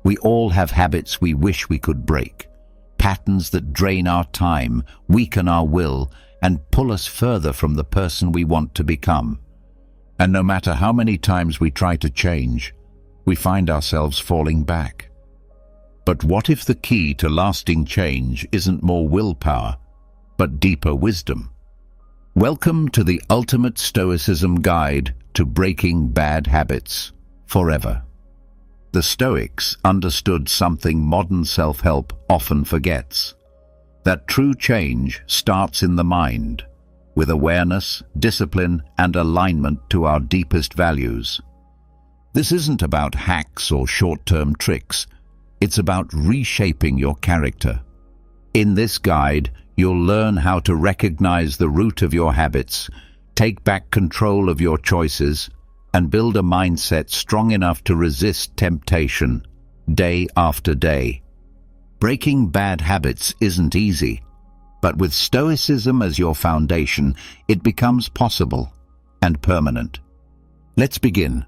We all have habits we wish we could break, patterns that drain our time, weaken our will, and pull us further from the person we want to become. And no matter how many times we try to change, we find ourselves falling back. But what if the key to lasting change isn't more willpower, but deeper wisdom? Welcome to the ultimate Stoicism guide to breaking bad habits forever. The Stoics understood something modern self-help often forgets: that true change starts in the mind, with awareness, discipline, and alignment to our deepest values. This isn't about hacks or short-term tricks. It's about reshaping your character. In this guide, you'll learn how to recognize the root of your habits, take back control of your choices, and build a mindset strong enough to resist temptation day after day. Breaking bad habits isn't easy, but with Stoicism as your foundation, it becomes possible and permanent. Let's begin.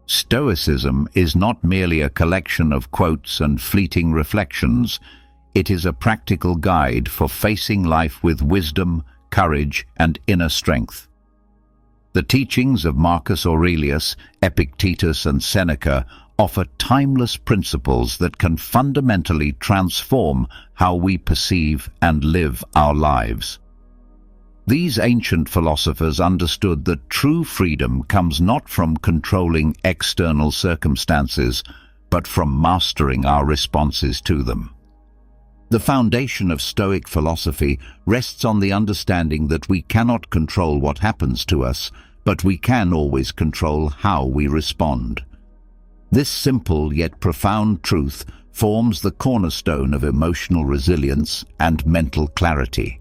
Stoicism is not merely a collection of quotes and fleeting reflections. It is a practical guide for facing life with wisdom, courage, and inner strength. The teachings of Marcus Aurelius, Epictetus, and Seneca offer timeless principles that can fundamentally transform how we perceive and live our lives. These ancient philosophers understood that true freedom comes not from controlling external circumstances, but from mastering our responses to them. The foundation of Stoic philosophy rests on the understanding that we cannot control what happens to us, but we can always control how we respond. This simple yet profound truth forms the cornerstone of emotional resilience and mental clarity.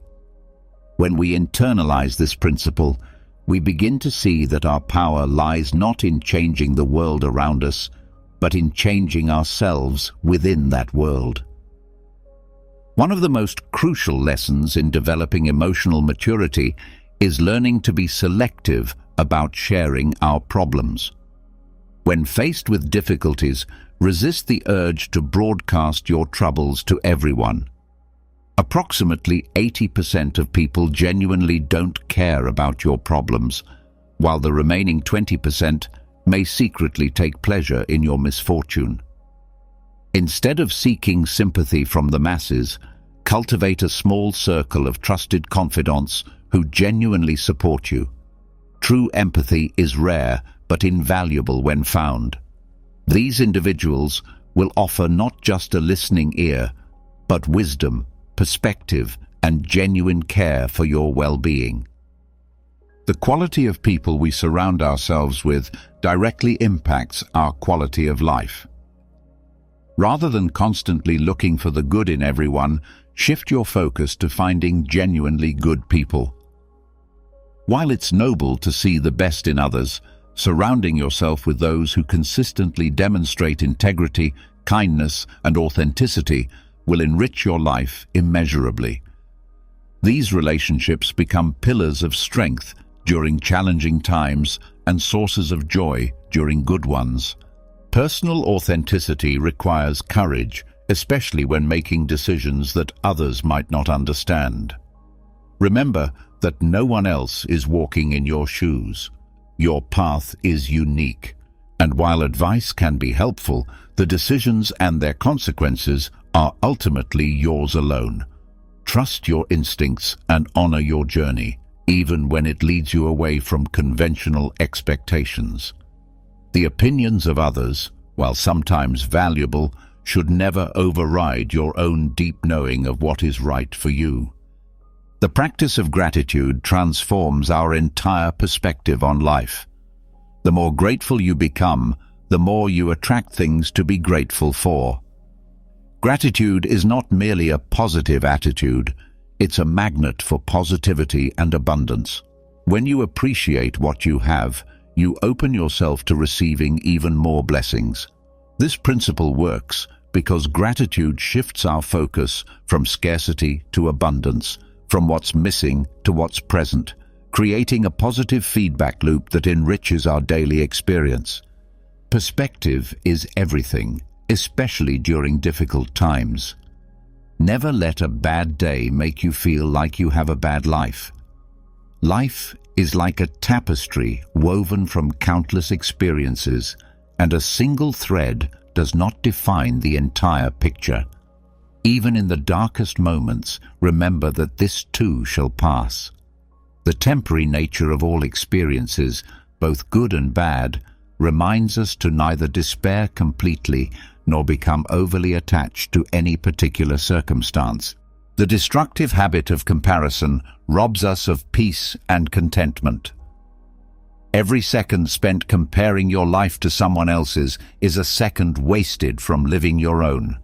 When we internalize this principle, we begin to see that our power lies not in changing the world around us, but in changing ourselves within that world. One of the most crucial lessons in developing emotional maturity is learning to be selective about sharing our problems. When faced with difficulties, resist the urge to broadcast your troubles to everyone. Approximately 80% of people genuinely don't care about your problems, while the remaining 20% may secretly take pleasure in your misfortune. Instead of seeking sympathy from the masses, cultivate a small circle of trusted confidants who genuinely support you. True empathy is rare but invaluable when found. These individuals will offer not just a listening ear, but wisdom, perspective, and genuine care for your well-being. The quality of people we surround ourselves with directly impacts our quality of life. Rather than constantly looking for the good in everyone, shift your focus to finding genuinely good people. While it's noble to see the best in others, surrounding yourself with those who consistently demonstrate integrity, kindness, and authenticity will enrich your life immeasurably. These relationships become pillars of strength during challenging times and sources of joy during good ones. Personal authenticity requires courage, especially when making decisions that others might not understand. Remember that no one else is walking in your shoes. Your path is unique, and while advice can be helpful, the decisions and their consequences are ultimately yours alone. Trust your instincts and honor your journey, even when it leads you away from conventional expectations. The opinions of others, while sometimes valuable, should never override your own deep knowing of what is right for you. The practice of gratitude transforms our entire perspective on life. The more grateful you become, the more you attract things to be grateful for. Gratitude is not merely a positive attitude, it's a magnet for positivity and abundance. When you appreciate what you have, you open yourself to receiving even more blessings. This principle works because gratitude shifts our focus from scarcity to abundance, from what's missing to what's present, creating a positive feedback loop that enriches our daily experience. Perspective is everything, especially during difficult times. Never let a bad day make you feel like you have a bad life. Life is like a tapestry woven from countless experiences, and a single thread does not define the entire picture. Even in the darkest moments, remember that this too shall pass. The temporary nature of all experiences, both good and bad, reminds us to neither despair completely nor become overly attached to any particular circumstance. The destructive habit of comparison robs us of peace and contentment. Every second spent comparing your life to someone else's is a second wasted from living your own.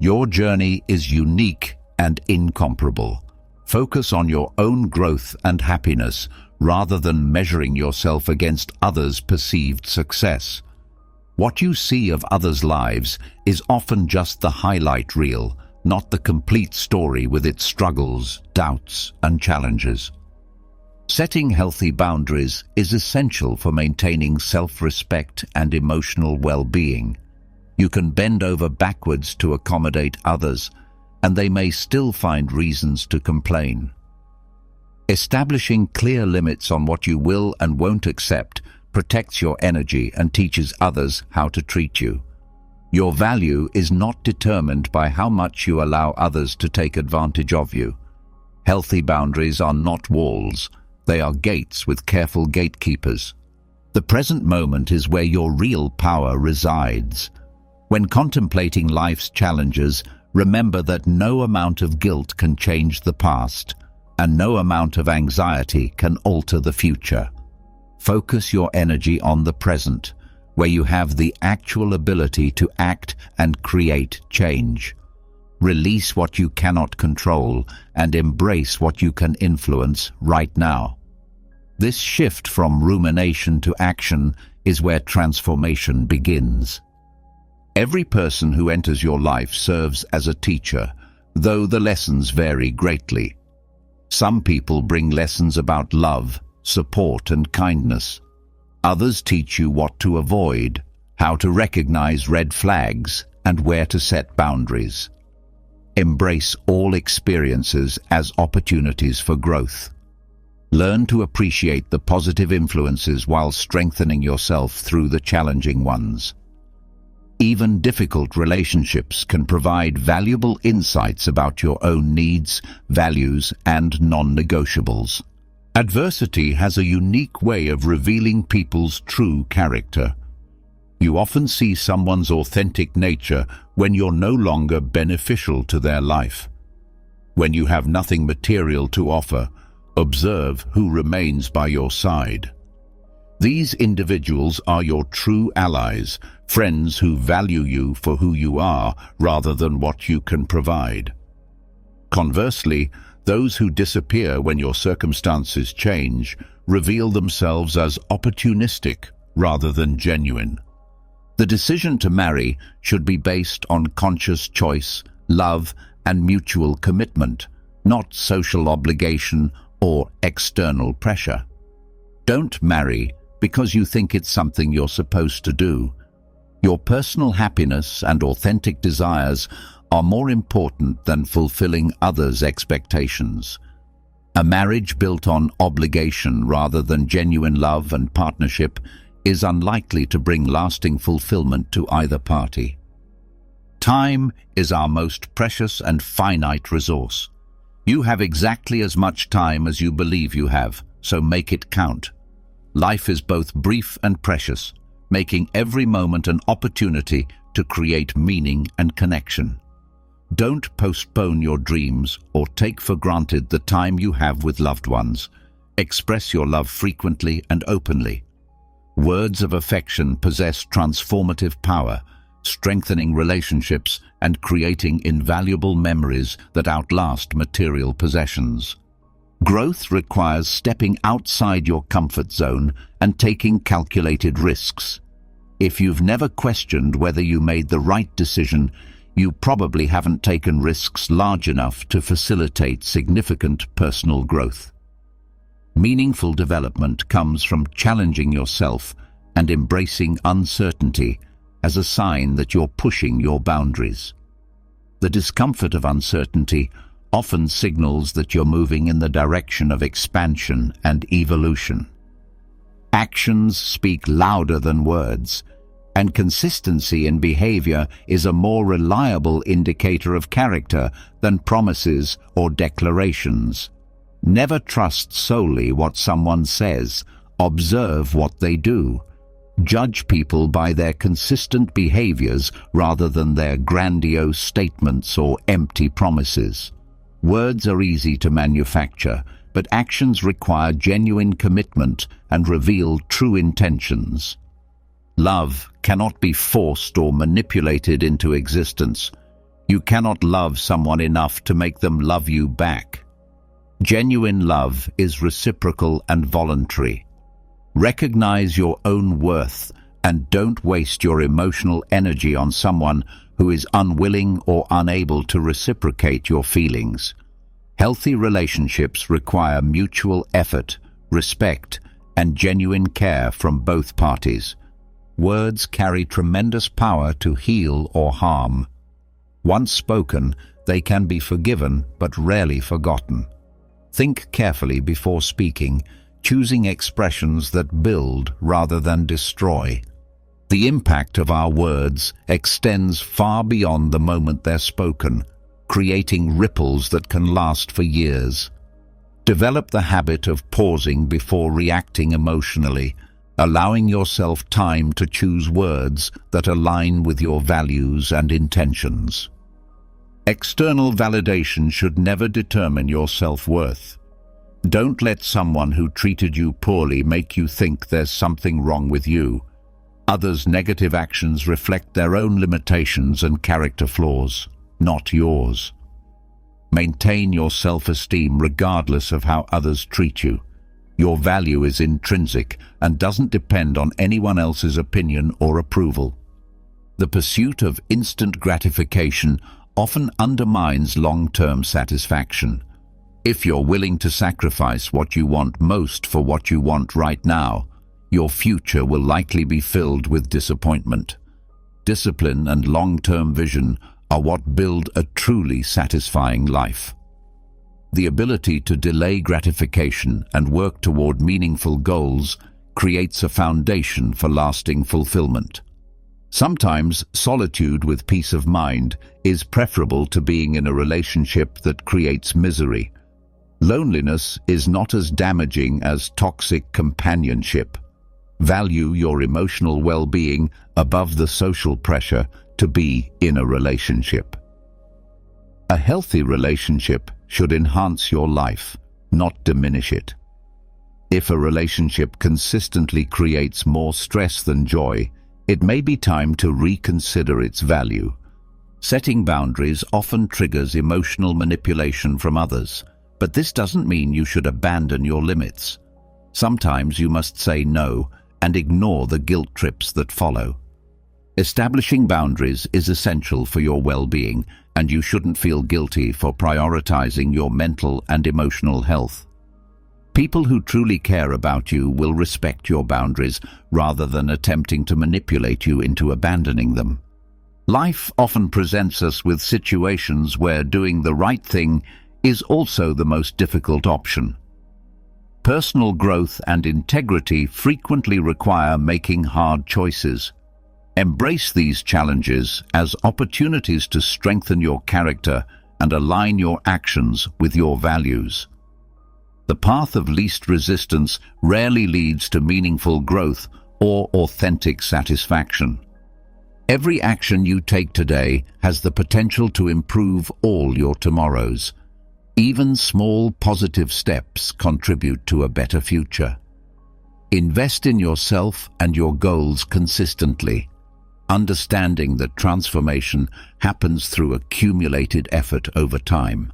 Your journey is unique and incomparable. Focus on your own growth and happiness rather than measuring yourself against others' perceived success. What you see of others' lives is often just the highlight reel, not the complete story with its struggles, doubts, and challenges. Setting healthy boundaries is essential for maintaining self-respect and emotional well-being. You can bend over backwards to accommodate others, and they may still find reasons to complain. Establishing clear limits on what you will and won't accept protects your energy and teaches others how to treat you. Your value is not determined by how much you allow others to take advantage of you. Healthy boundaries are not walls, they are gates with careful gatekeepers. The present moment is where your real power resides. When contemplating life's challenges, remember that no amount of guilt can change the past, and no amount of anxiety can alter the future. Focus your energy on the present, where you have the actual ability to act and create change. Release what you cannot control and embrace what you can influence right now. This shift from rumination to action is where transformation begins. Every person who enters your life serves as a teacher, though the lessons vary greatly. Some people bring lessons about love, support, and kindness. Others teach you what to avoid, how to recognize red flags, and where to set boundaries. Embrace all experiences as opportunities for growth. Learn to appreciate the positive influences while strengthening yourself through the challenging ones. Even difficult relationships can provide valuable insights about your own needs, values, and non-negotiables. Adversity has a unique way of revealing people's true character. You often see someone's authentic nature when you're no longer beneficial to their life. When you have nothing material to offer, observe who remains by your side. These individuals are your true allies, friends who value you for who you are rather than what you can provide. Conversely, those who disappear when your circumstances change reveal themselves as opportunistic rather than genuine. The decision to marry should be based on conscious choice, love, and mutual commitment, not social obligation or external pressure. Don't marry because you think it's something you're supposed to do. Your personal happiness and authentic desires are more important than fulfilling others' expectations. A marriage built on obligation rather than genuine love and partnership is unlikely to bring lasting fulfillment to either party. Time is our most precious and finite resource. You have exactly as much time as you believe you have, so make it count. Life is both brief and precious, making every moment an opportunity to create meaning and connection. Don't postpone your dreams or take for granted the time you have with loved ones. Express your love frequently and openly. Words of affection possess transformative power, strengthening relationships and creating invaluable memories that outlast material possessions. Growth requires stepping outside your comfort zone and taking calculated risks. If you've never questioned whether you made the right decision, you probably haven't taken risks large enough to facilitate significant personal growth. Meaningful development comes from challenging yourself and embracing uncertainty, as a sign that you're pushing your boundaries. The discomfort of uncertainty often signals that you're moving in the direction of expansion and evolution. Actions speak louder than words, and consistency in behavior is a more reliable indicator of character than promises or declarations. Never trust solely what someone says. Observe what they do. Judge people by their consistent behaviors rather than their grandiose statements or empty promises. Words are easy to manufacture, but actions require genuine commitment and reveal true intentions. Love cannot be forced or manipulated into existence. You cannot love someone enough to make them love you back. Genuine love is reciprocal and voluntary. Recognize your own worth and don't waste your emotional energy on someone who is unwilling or unable to reciprocate your feelings. Healthy relationships require mutual effort, respect, and genuine care from both parties. Words carry tremendous power to heal or harm. Once spoken, they can be forgiven but rarely forgotten. Think carefully before speaking, choosing expressions that build rather than destroy. The impact of our words extends far beyond the moment they're spoken, creating ripples that can last for years. Develop the habit of pausing before reacting emotionally, allowing yourself time to choose words that align with your values and intentions. External validation should never determine your self-worth. Don't let someone who treated you poorly make you think there's something wrong with you. Others' negative actions reflect their own limitations and character flaws, not yours. Maintain your self-esteem regardless of how others treat you. Your value is intrinsic and doesn't depend on anyone else's opinion or approval. The pursuit of instant gratification often undermines long-term satisfaction. If you're willing to sacrifice what you want most for what you want right now, your future will likely be filled with disappointment. Discipline and long-term vision are what build a truly satisfying life. The ability to delay gratification and work toward meaningful goals creates a foundation for lasting fulfillment. Sometimes solitude with peace of mind is preferable to being in a relationship that creates misery. Loneliness is not as damaging as toxic companionship. Value your emotional well-being above the social pressure to be in a relationship. A healthy relationship should enhance your life, not diminish it. If a relationship consistently creates more stress than joy, it may be time to reconsider its value. Setting boundaries often triggers emotional manipulation from others, but this doesn't mean you should abandon your limits. Sometimes you must say no and ignore the guilt trips that follow. Establishing boundaries is essential for your well-being, and you shouldn't feel guilty for prioritizing your mental and emotional health. People who truly care about you will respect your boundaries rather than attempting to manipulate you into abandoning them. Life often presents us with situations where doing the right thing is also the most difficult option. Personal growth and integrity frequently require making hard choices. Embrace these challenges as opportunities to strengthen your character and align your actions with your values. The path of least resistance rarely leads to meaningful growth or authentic satisfaction. Every action you take today has the potential to improve all your tomorrows. Even small positive steps contribute to a better future. Invest in yourself and your goals consistently, understanding that transformation happens through accumulated effort over time.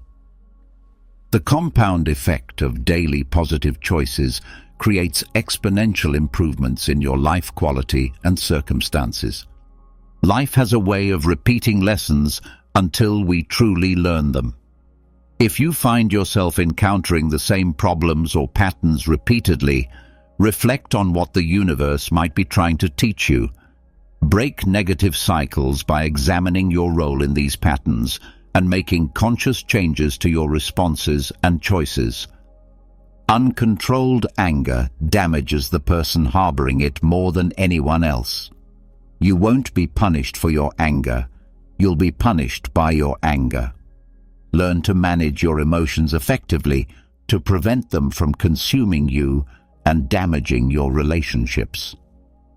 The compound effect of daily positive choices creates exponential improvements in your life quality and circumstances. Life has a way of repeating lessons until we truly learn them. If you find yourself encountering the same problems or patterns repeatedly, reflect on what the universe might be trying to teach you. Break negative cycles by examining your role in these patterns and making conscious changes to your responses and choices. Uncontrolled anger damages the person harboring it more than anyone else. You won't be punished for your anger. You'll be punished by your anger. Learn to manage your emotions effectively to prevent them from consuming you and damaging your relationships.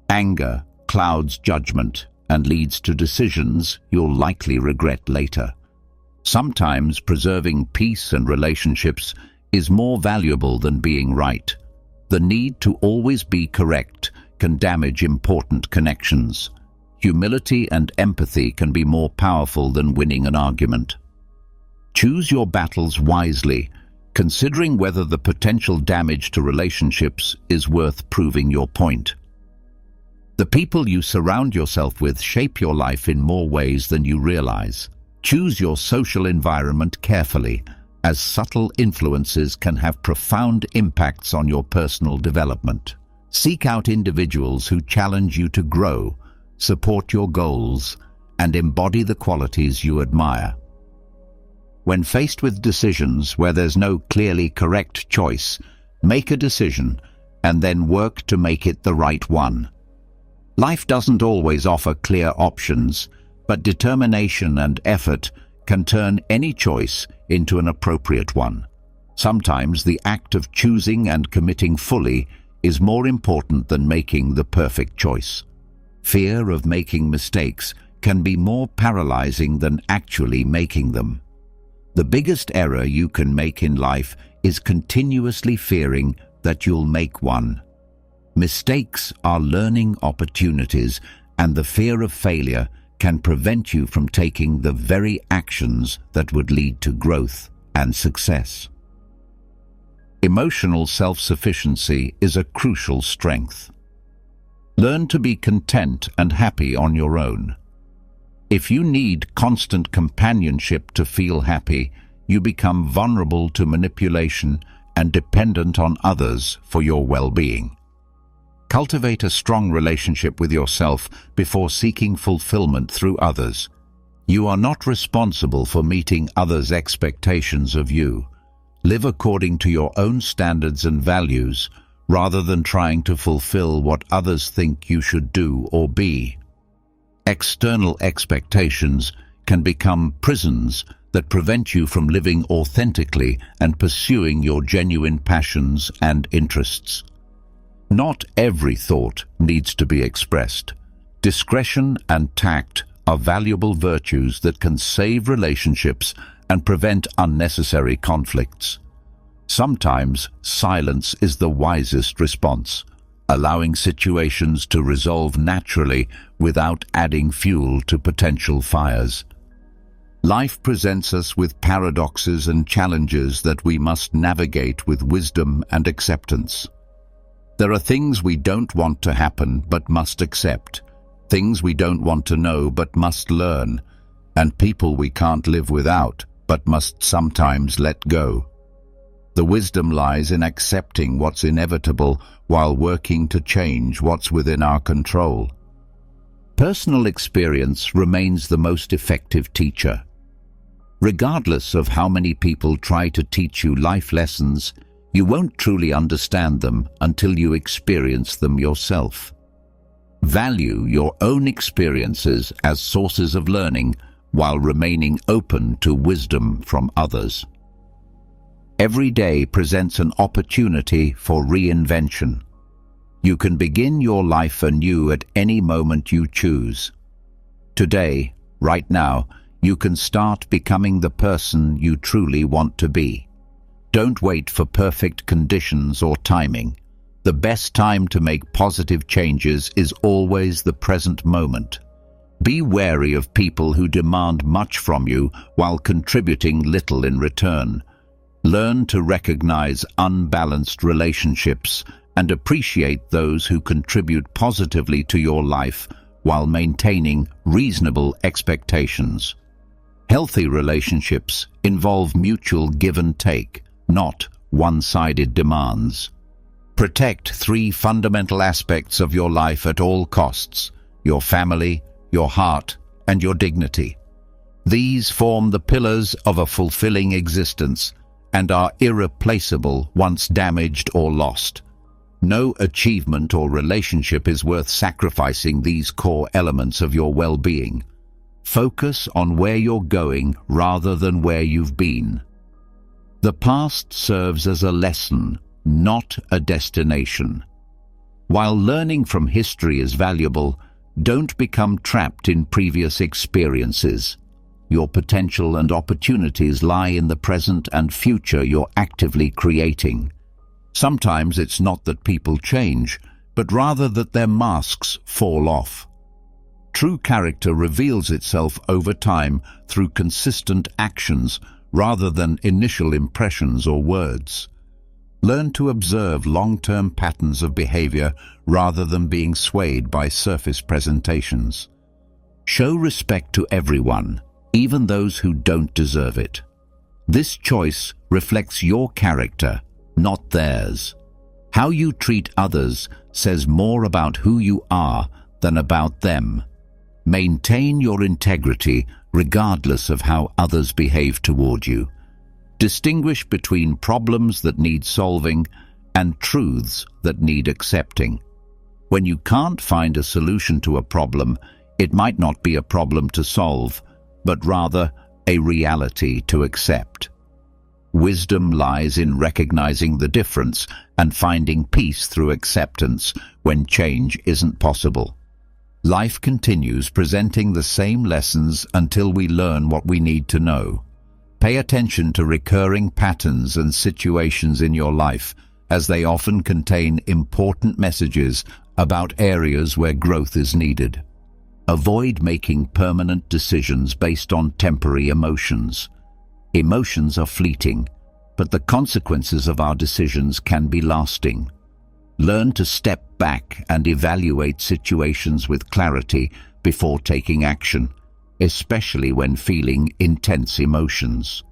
Anger clouds judgment and leads to decisions you'll likely regret later. Sometimes preserving peace and relationships is more valuable than being right. The need to always be correct can damage important connections. Humility and empathy can be more powerful than winning an argument. Choose your battles wisely, considering whether the potential damage to relationships is worth proving your point. The people you surround yourself with shape your life in more ways than you realize. Choose your social environment carefully, as subtle influences can have profound impacts on your personal development. Seek out individuals who challenge you to grow, support your goals, and embody the qualities you admire. When faced with decisions where there's no clearly correct choice, make a decision and then work to make it the right one. Life doesn't always offer clear options, but determination and effort can turn any choice into an appropriate one. Sometimes the act of choosing and committing fully is more important than making the perfect choice. Fear of making mistakes can be more paralyzing than actually making them. The biggest error you can make in life is continuously fearing that you'll make one. Mistakes are learning opportunities, and the fear of failure can prevent you from taking the very actions that would lead to growth and success. Emotional self-sufficiency is a crucial strength. Learn to be content and happy on your own. If you need constant companionship to feel happy, you become vulnerable to manipulation and dependent on others for your well-being. Cultivate a strong relationship with yourself before seeking fulfillment through others. You are not responsible for meeting others' expectations of you. Live according to your own standards and values, rather than trying to fulfill what others think you should do or be. External expectations can become prisons that prevent you from living authentically and pursuing your genuine passions and interests. Not every thought needs to be expressed. Discretion and tact are valuable virtues that can save relationships and prevent unnecessary conflicts. Sometimes silence is the wisest response, allowing situations to resolve naturally without adding fuel to potential fires. Life presents us with paradoxes and challenges that we must navigate with wisdom and acceptance. There are things we don't want to happen but must accept, things we don't want to know but must learn, and people we can't live without but must sometimes let go. The wisdom lies in accepting what's inevitable while working to change what's within our control. Personal experience remains the most effective teacher. Regardless of how many people try to teach you life lessons, you won't truly understand them until you experience them yourself. Value your own experiences as sources of learning while remaining open to wisdom from others. Every day presents an opportunity for reinvention. You can begin your life anew at any moment you choose. Today, right now, you can start becoming the person you truly want to be. Don't wait for perfect conditions or timing. The best time to make positive changes is always the present moment. Be wary of people who demand much from you while contributing little in return. Learn to recognize unbalanced relationships and appreciate those who contribute positively to your life while maintaining reasonable expectations. Healthy relationships involve mutual give and take, not one-sided demands. Protect 3 fundamental aspects of your life at all costs: your family, your heart, and your dignity. These form the pillars of a fulfilling existence and are irreplaceable once damaged or lost. No achievement or relationship is worth sacrificing these core elements of your well-being. Focus on where you're going rather than where you've been. The past serves as a lesson, not a destination. While learning from history is valuable, don't become trapped in previous experiences. Your potential and opportunities lie in the present and future you're actively creating. Sometimes it's not that people change, but rather that their masks fall off. True character reveals itself over time through consistent actions rather than initial impressions or words. Learn to observe long-term patterns of behavior rather than being swayed by surface presentations. Show respect to everyone, even those who don't deserve it. This choice reflects your character, not theirs. How you treat others says more about who you are than about them. Maintain your integrity regardless of how others behave toward you. Distinguish between problems that need solving and truths that need accepting. When you can't find a solution to a problem, it might not be a problem to solve, but rather a reality to accept. Wisdom lies in recognizing the difference and finding peace through acceptance when change isn't possible. Life continues presenting the same lessons until we learn what we need to know. Pay attention to recurring patterns and situations in your life, as they often contain important messages about areas where growth is needed. Avoid making permanent decisions based on temporary emotions. Emotions are fleeting, but the consequences of our decisions can be lasting. Learn to step back and evaluate situations with clarity before taking action, especially when feeling intense emotions.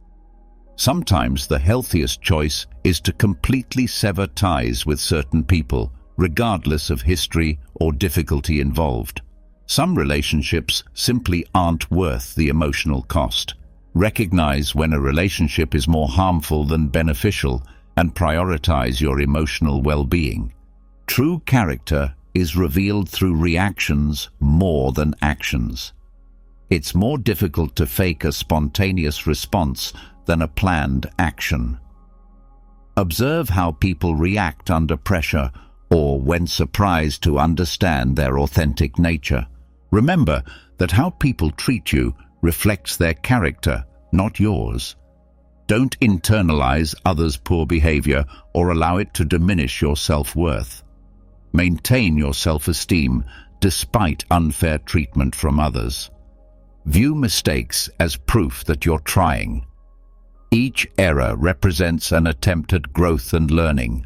Sometimes the healthiest choice is to completely sever ties with certain people, regardless of history or difficulty involved. Some relationships simply aren't worth the emotional cost. Recognize when a relationship is more harmful than beneficial and prioritize your emotional well-being. True character is revealed through reactions more than actions. It's more difficult to fake a spontaneous response than a planned action. Observe how people react under pressure or when surprised to understand their authentic nature. Remember that how people treat you reflects their character, not yours. Don't internalize others' poor behavior or allow it to diminish your self-worth. Maintain your self-esteem despite unfair treatment from others. View mistakes as proof that you're trying. Each error represents an attempt at growth and learning.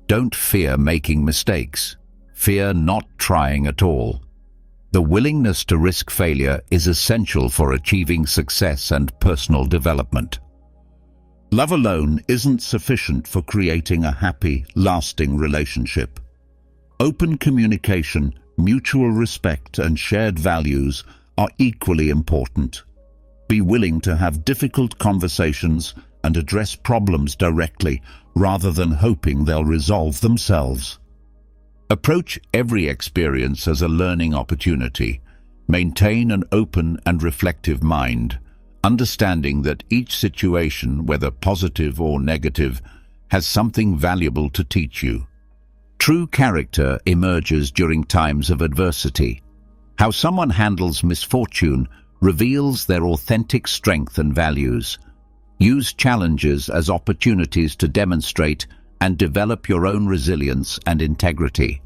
Don't fear making mistakes. Fear not trying at all. The willingness to risk failure is essential for achieving success and personal development. Love alone isn't sufficient for creating a happy, lasting relationship. Open communication, mutual respect, and shared values are equally important. Be willing to have difficult conversations and address problems directly rather than hoping they'll resolve themselves. Approach every experience as a learning opportunity. Maintain an open and reflective mind, understanding that each situation, whether positive or negative, has something valuable to teach you. True character emerges during times of adversity. How someone handles misfortune reveals their authentic strength and values. Use challenges as opportunities to demonstrate and develop your own resilience and integrity.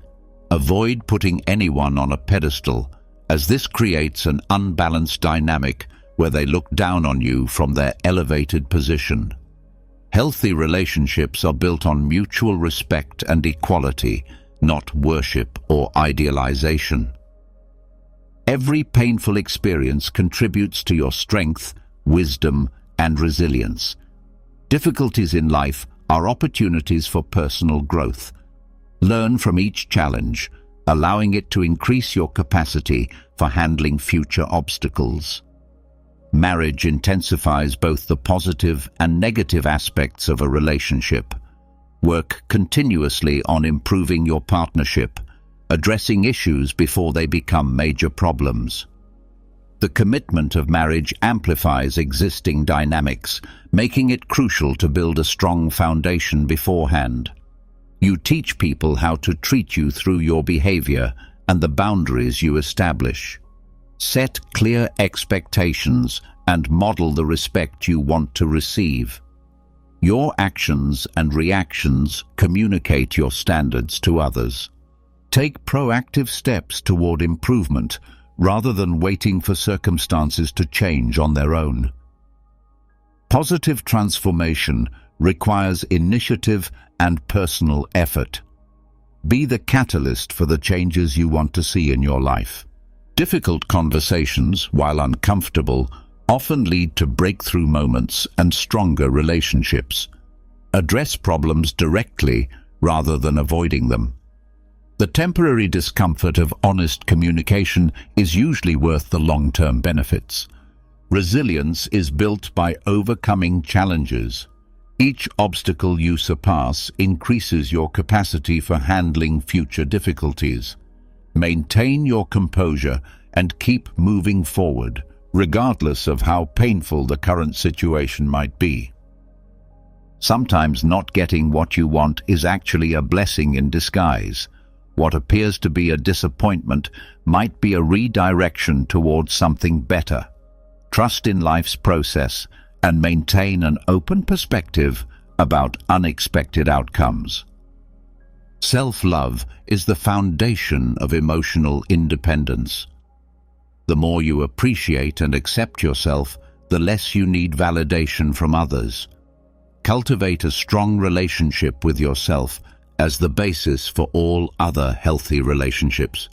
Avoid putting anyone on a pedestal, as this creates an unbalanced dynamic where they look down on you from their elevated position. Healthy relationships are built on mutual respect and equality, not worship or idealization. Every painful experience contributes to your strength, wisdom, and resilience. Difficulties in life are opportunities for personal growth. Learn from each challenge, allowing it to increase your capacity for handling future obstacles. Marriage intensifies both the positive and negative aspects of a relationship. Work continuously on improving your partnership, addressing issues before they become major problems. The commitment of marriage amplifies existing dynamics, making it crucial to build a strong foundation beforehand. You teach people how to treat you through your behavior and the boundaries you establish. Set clear expectations and model the respect you want to receive. Your actions and reactions communicate your standards to others. Take proactive steps toward improvement rather than waiting for circumstances to change on their own. Positive transformation requires initiative and personal effort. Be the catalyst for the changes you want to see in your life. Difficult conversations, while uncomfortable, often lead to breakthrough moments and stronger relationships. Address problems directly rather than avoiding them. The temporary discomfort of honest communication is usually worth the long-term benefits. Resilience is built by overcoming challenges. Each obstacle you surpass increases your capacity for handling future difficulties. Maintain your composure and keep moving forward, regardless of how painful the current situation might be. Sometimes not getting what you want is actually a blessing in disguise. What appears to be a disappointment might be a redirection towards something better. Trust in life's process and maintain an open perspective about unexpected outcomes. Self-love is the foundation of emotional independence. The more you appreciate and accept yourself, the less you need validation from others. Cultivate a strong relationship with yourself as the basis for all other healthy relationships.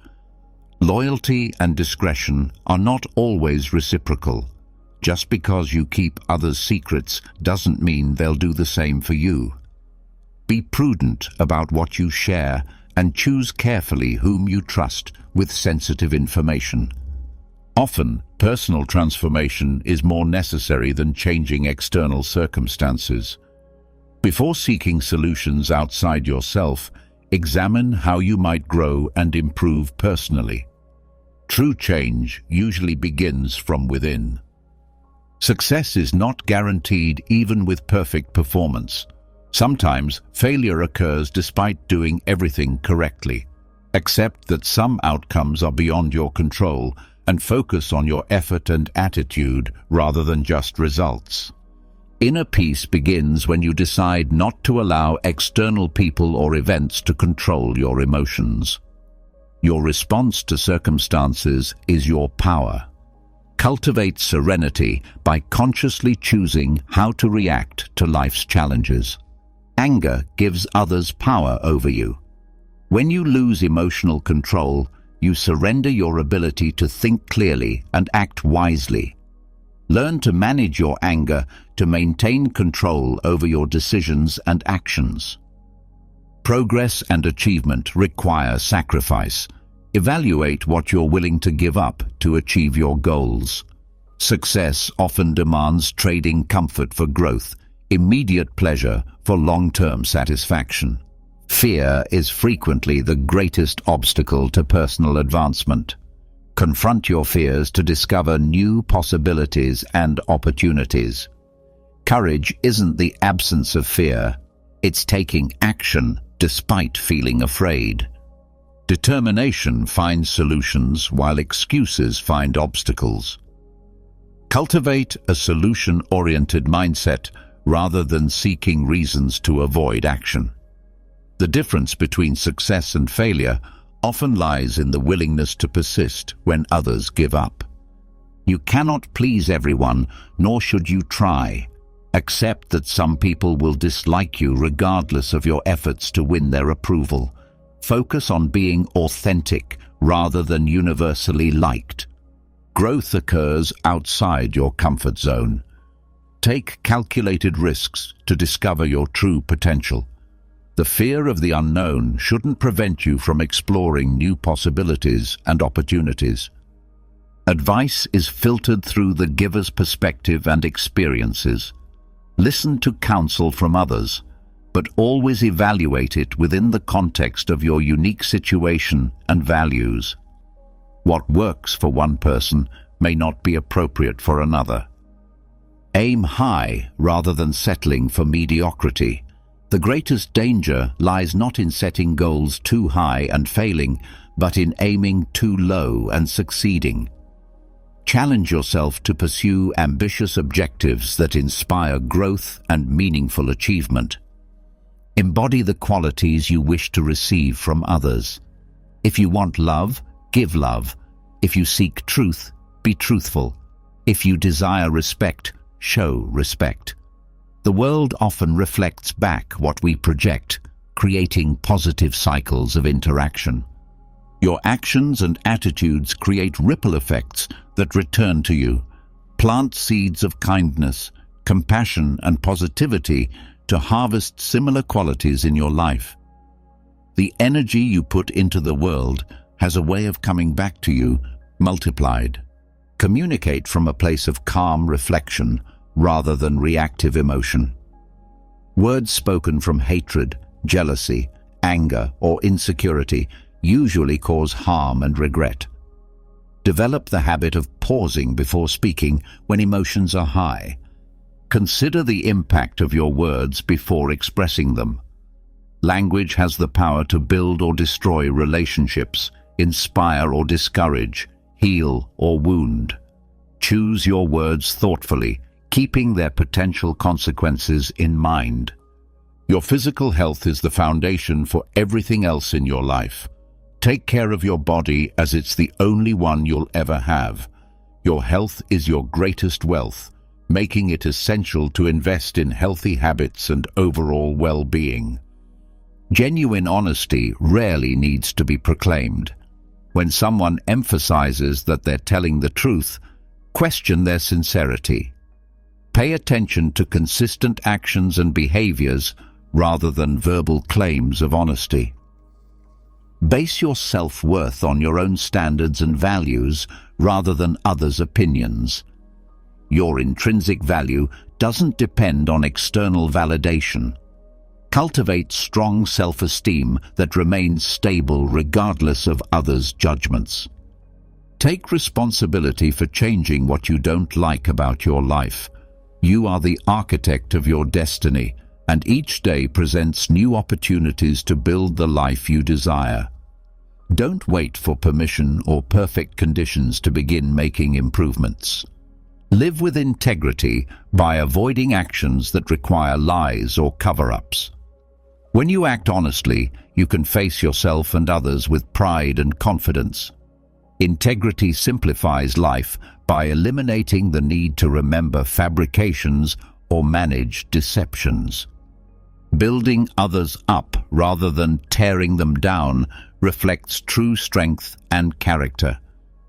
Loyalty and discretion are not always reciprocal. Just because you keep others' secrets doesn't mean they'll do the same for you. Be prudent about what you share and choose carefully whom you trust with sensitive information. Often, personal transformation is more necessary than changing external circumstances. Before seeking solutions outside yourself, examine how you might grow and improve personally. True change usually begins from within. Success is not guaranteed even with perfect performance. Sometimes failure occurs despite doing everything correctly. Accept that some outcomes are beyond your control and focus on your effort and attitude rather than just results. Inner peace begins when you decide not to allow external people or events to control your emotions. Your response to circumstances is your power. Cultivate serenity by consciously choosing how to react to life's challenges. Anger gives others power over you. When you lose emotional control, you surrender your ability to think clearly and act wisely. Learn to manage your anger to maintain control over your decisions and actions. Progress and achievement require sacrifice. Evaluate what you're willing to give up to achieve your goals. Success often demands trading comfort for growth, immediate pleasure for long-term satisfaction. Fear is frequently the greatest obstacle to personal advancement. Confront your fears to discover new possibilities and opportunities. Courage isn't the absence of fear, it's taking action despite feeling afraid. Determination finds solutions while excuses find obstacles. Cultivate a solution-oriented mindset rather than seeking reasons to avoid action. The difference between success and failure often lies in the willingness to persist when others give up. You cannot please everyone, nor should you try. Accept that some people will dislike you regardless of your efforts to win their approval. Focus on being authentic rather than universally liked. Growth occurs outside your comfort zone. Take calculated risks to discover your true potential. The fear of the unknown shouldn't prevent you from exploring new possibilities and opportunities. Advice is filtered through the giver's perspective and experiences. Listen to counsel from others, but always evaluate it within the context of your unique situation and values. What works for one person may not be appropriate for another. Aim high rather than settling for mediocrity. The greatest danger lies not in setting goals too high and failing, but in aiming too low and succeeding. Challenge yourself to pursue ambitious objectives that inspire growth and meaningful achievement. Embody the qualities you wish to receive from others. If you want love, give love. If you seek truth, be truthful. If you desire respect, show respect. The world often reflects back what we project, creating positive cycles of interaction. Your actions and attitudes create ripple effects that return to you. Plant seeds of kindness, compassion, and positivity to harvest similar qualities in your life. The energy you put into the world has a way of coming back to you, multiplied. Communicate from a place of calm reflection rather than reactive emotion. Words spoken from hatred, jealousy, anger, or insecurity usually cause harm and regret. Develop the habit of pausing before speaking when emotions are high. Consider the impact of your words before expressing them. Language has the power to build or destroy relationships, inspire or discourage, heal or wound. Choose your words thoughtfully, keeping their potential consequences in mind. Your physical health is the foundation for everything else in your life. Take care of your body as it's the only one you'll ever have. Your health is your greatest wealth, making it essential to invest in healthy habits and overall well-being. Genuine honesty rarely needs to be proclaimed. When someone emphasizes that they're telling the truth, question their sincerity. Pay attention to consistent actions and behaviors rather than verbal claims of honesty. Base your self-worth on your own standards and values rather than others' opinions. Your intrinsic value doesn't depend on external validation. Cultivate strong self-esteem that remains stable regardless of others' judgments. Take responsibility for changing what you don't like about your life. You are the architect of your destiny, and each day presents new opportunities to build the life you desire. Don't wait for permission or perfect conditions to begin making improvements. Live with integrity by avoiding actions that require lies or cover-ups. When you act honestly, you can face yourself and others with pride and confidence. Integrity simplifies life by eliminating the need to remember fabrications or manage deceptions. Building others up rather than tearing them down reflects true strength and character.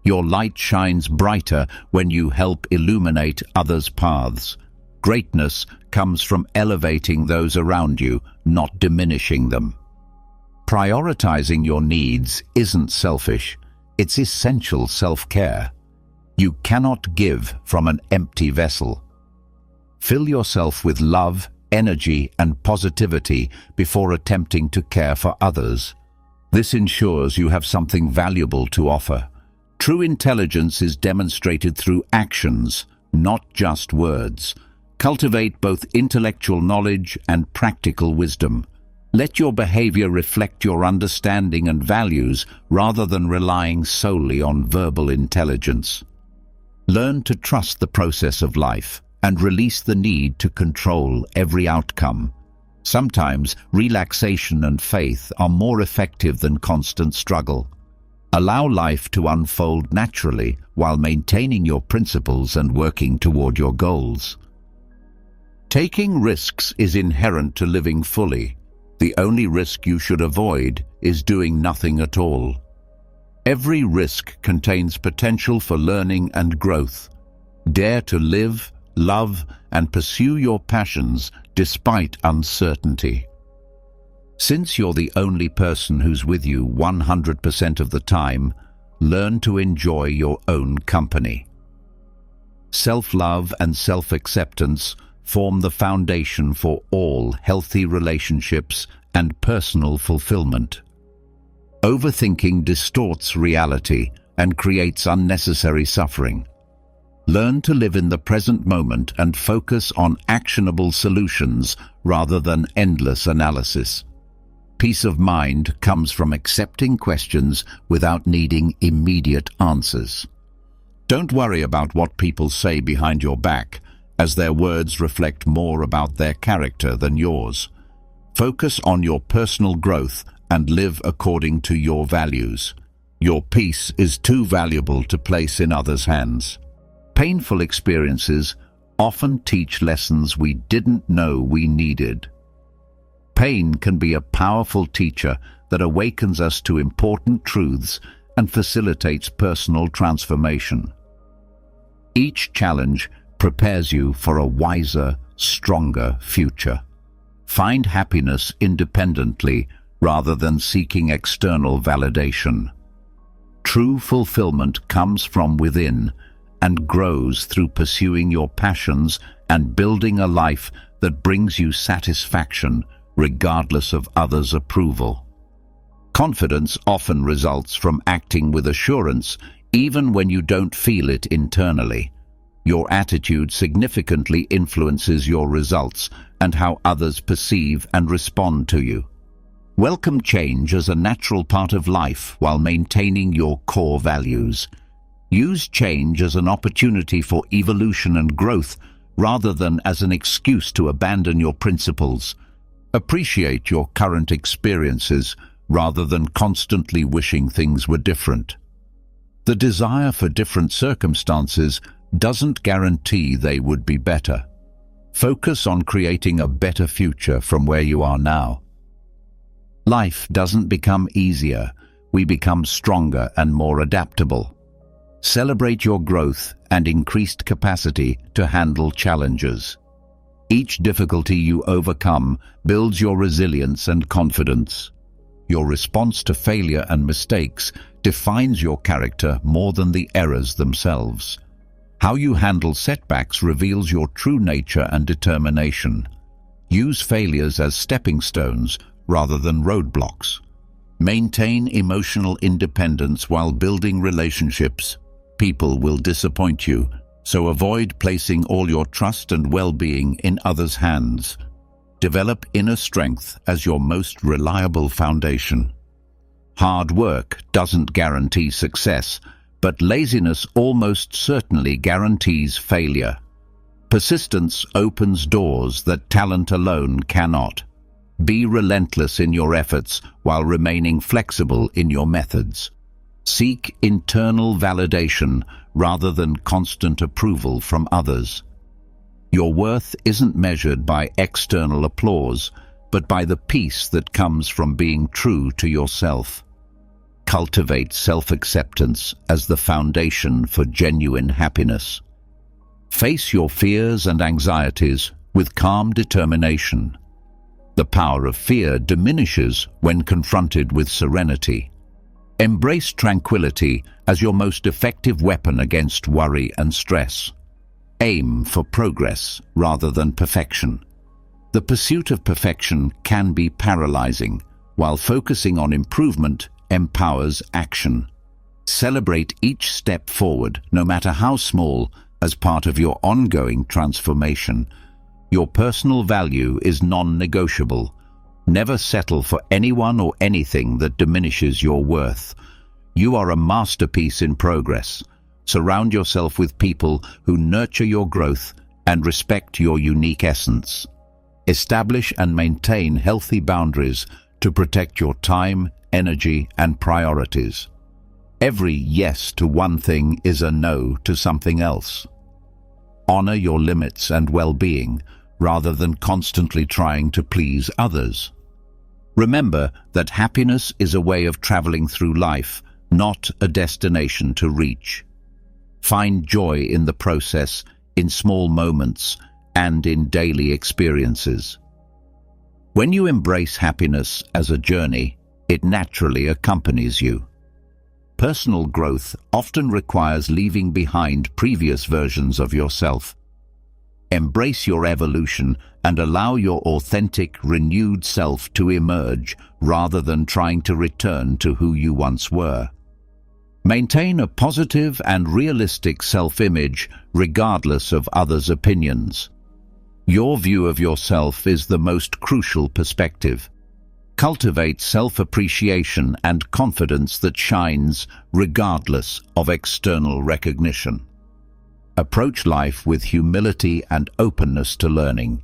Your light shines brighter when you help illuminate others' paths. Greatness comes from elevating those around you, not diminishing them. Prioritizing your needs isn't selfish, it's essential self-care. You cannot give from an empty vessel. Fill yourself with love, energy, and positivity before attempting to care for others. This ensures you have something valuable to offer. True intelligence is demonstrated through actions, not just words. Cultivate both intellectual knowledge and practical wisdom. Let your behavior reflect your understanding and values rather than relying solely on verbal intelligence. Learn to trust the process of life and release the need to control every outcome. Sometimes relaxation and faith are more effective than constant struggle. Allow life to unfold naturally while maintaining your principles and working toward your goals. Taking risks is inherent to living fully. The only risk you should avoid is doing nothing at all. Every risk contains potential for learning and growth. Dare to live, love, and pursue your passions despite uncertainty. Since you're the only person who's with you 100% of the time, learn to enjoy your own company. Self-love and self-acceptance form the foundation for all healthy relationships and personal fulfillment. Overthinking distorts reality and creates unnecessary suffering. Learn to live in the present moment and focus on actionable solutions rather than endless analysis. Peace of mind comes from accepting questions without needing immediate answers. Don't worry about what people say behind your back, as their words reflect more about their character than yours. Focus on your personal growth and live according to your values. Your peace is too valuable to place in others' hands. Painful experiences often teach lessons we didn't know we needed. Pain can be a powerful teacher that awakens us to important truths and facilitates personal transformation. Each challenge prepares you for a wiser, stronger future. Find happiness independently rather than seeking external validation. True fulfillment comes from within and grows through pursuing your passions and building a life that brings you satisfaction regardless of others' approval. Confidence often results from acting with assurance even when you don't feel it internally. Your attitude significantly influences your results and how others perceive and respond to you. Welcome change as a natural part of life while maintaining your core values. Use change as an opportunity for evolution and growth rather than as an excuse to abandon your principles. Appreciate your current experiences rather than constantly wishing things were different. The desire for different circumstances doesn't guarantee they would be better. Focus on creating a better future from where you are now. Life doesn't become easier, we become stronger and more adaptable. Celebrate your growth and increased capacity to handle challenges. Each difficulty you overcome builds your resilience and confidence. Your response to failure and mistakes defines your character more than the errors themselves. How you handle setbacks reveals your true nature and determination. Use failures as stepping stones rather than roadblocks. Maintain emotional independence while building relationships. People will disappoint you, so avoid placing all your trust and well-being in others' hands. Develop inner strength as your most reliable foundation. Hard work doesn't guarantee success, but laziness almost certainly guarantees failure. Persistence opens doors that talent alone cannot. Be relentless in your efforts while remaining flexible in your methods. Seek internal validation rather than constant approval from others. Your worth isn't measured by external applause, but by the peace that comes from being true to yourself. Cultivate self-acceptance as the foundation for genuine happiness. Face your fears and anxieties with calm determination. The power of fear diminishes when confronted with serenity. Embrace tranquility as your most effective weapon against worry and stress. Aim for progress rather than perfection. The pursuit of perfection can be paralyzing, while focusing on improvement empowers action. Celebrate each step forward, no matter how small, as part of your ongoing transformation. Your personal value is non-negotiable. Never settle for anyone or anything that diminishes your worth. You are a masterpiece in progress. Surround yourself with people who nurture your growth and respect your unique essence. Establish and maintain healthy boundaries to protect your time, energy, and priorities. Every yes to one thing is a no to something else. Honor your limits and well-being rather than constantly trying to please others. Remember that happiness is a way of traveling through life, not a destination to reach. Find joy in the process, in small moments, and in daily experiences. When you embrace happiness as a journey, it naturally accompanies you. Personal growth often requires leaving behind previous versions of yourself. Embrace your evolution and allow your authentic, renewed self to emerge rather than trying to return to who you once were. Maintain a positive and realistic self-image regardless of others' opinions. Your view of yourself is the most crucial perspective. Cultivate self-appreciation and confidence that shines regardless of external recognition. Approach life with humility and openness to learning.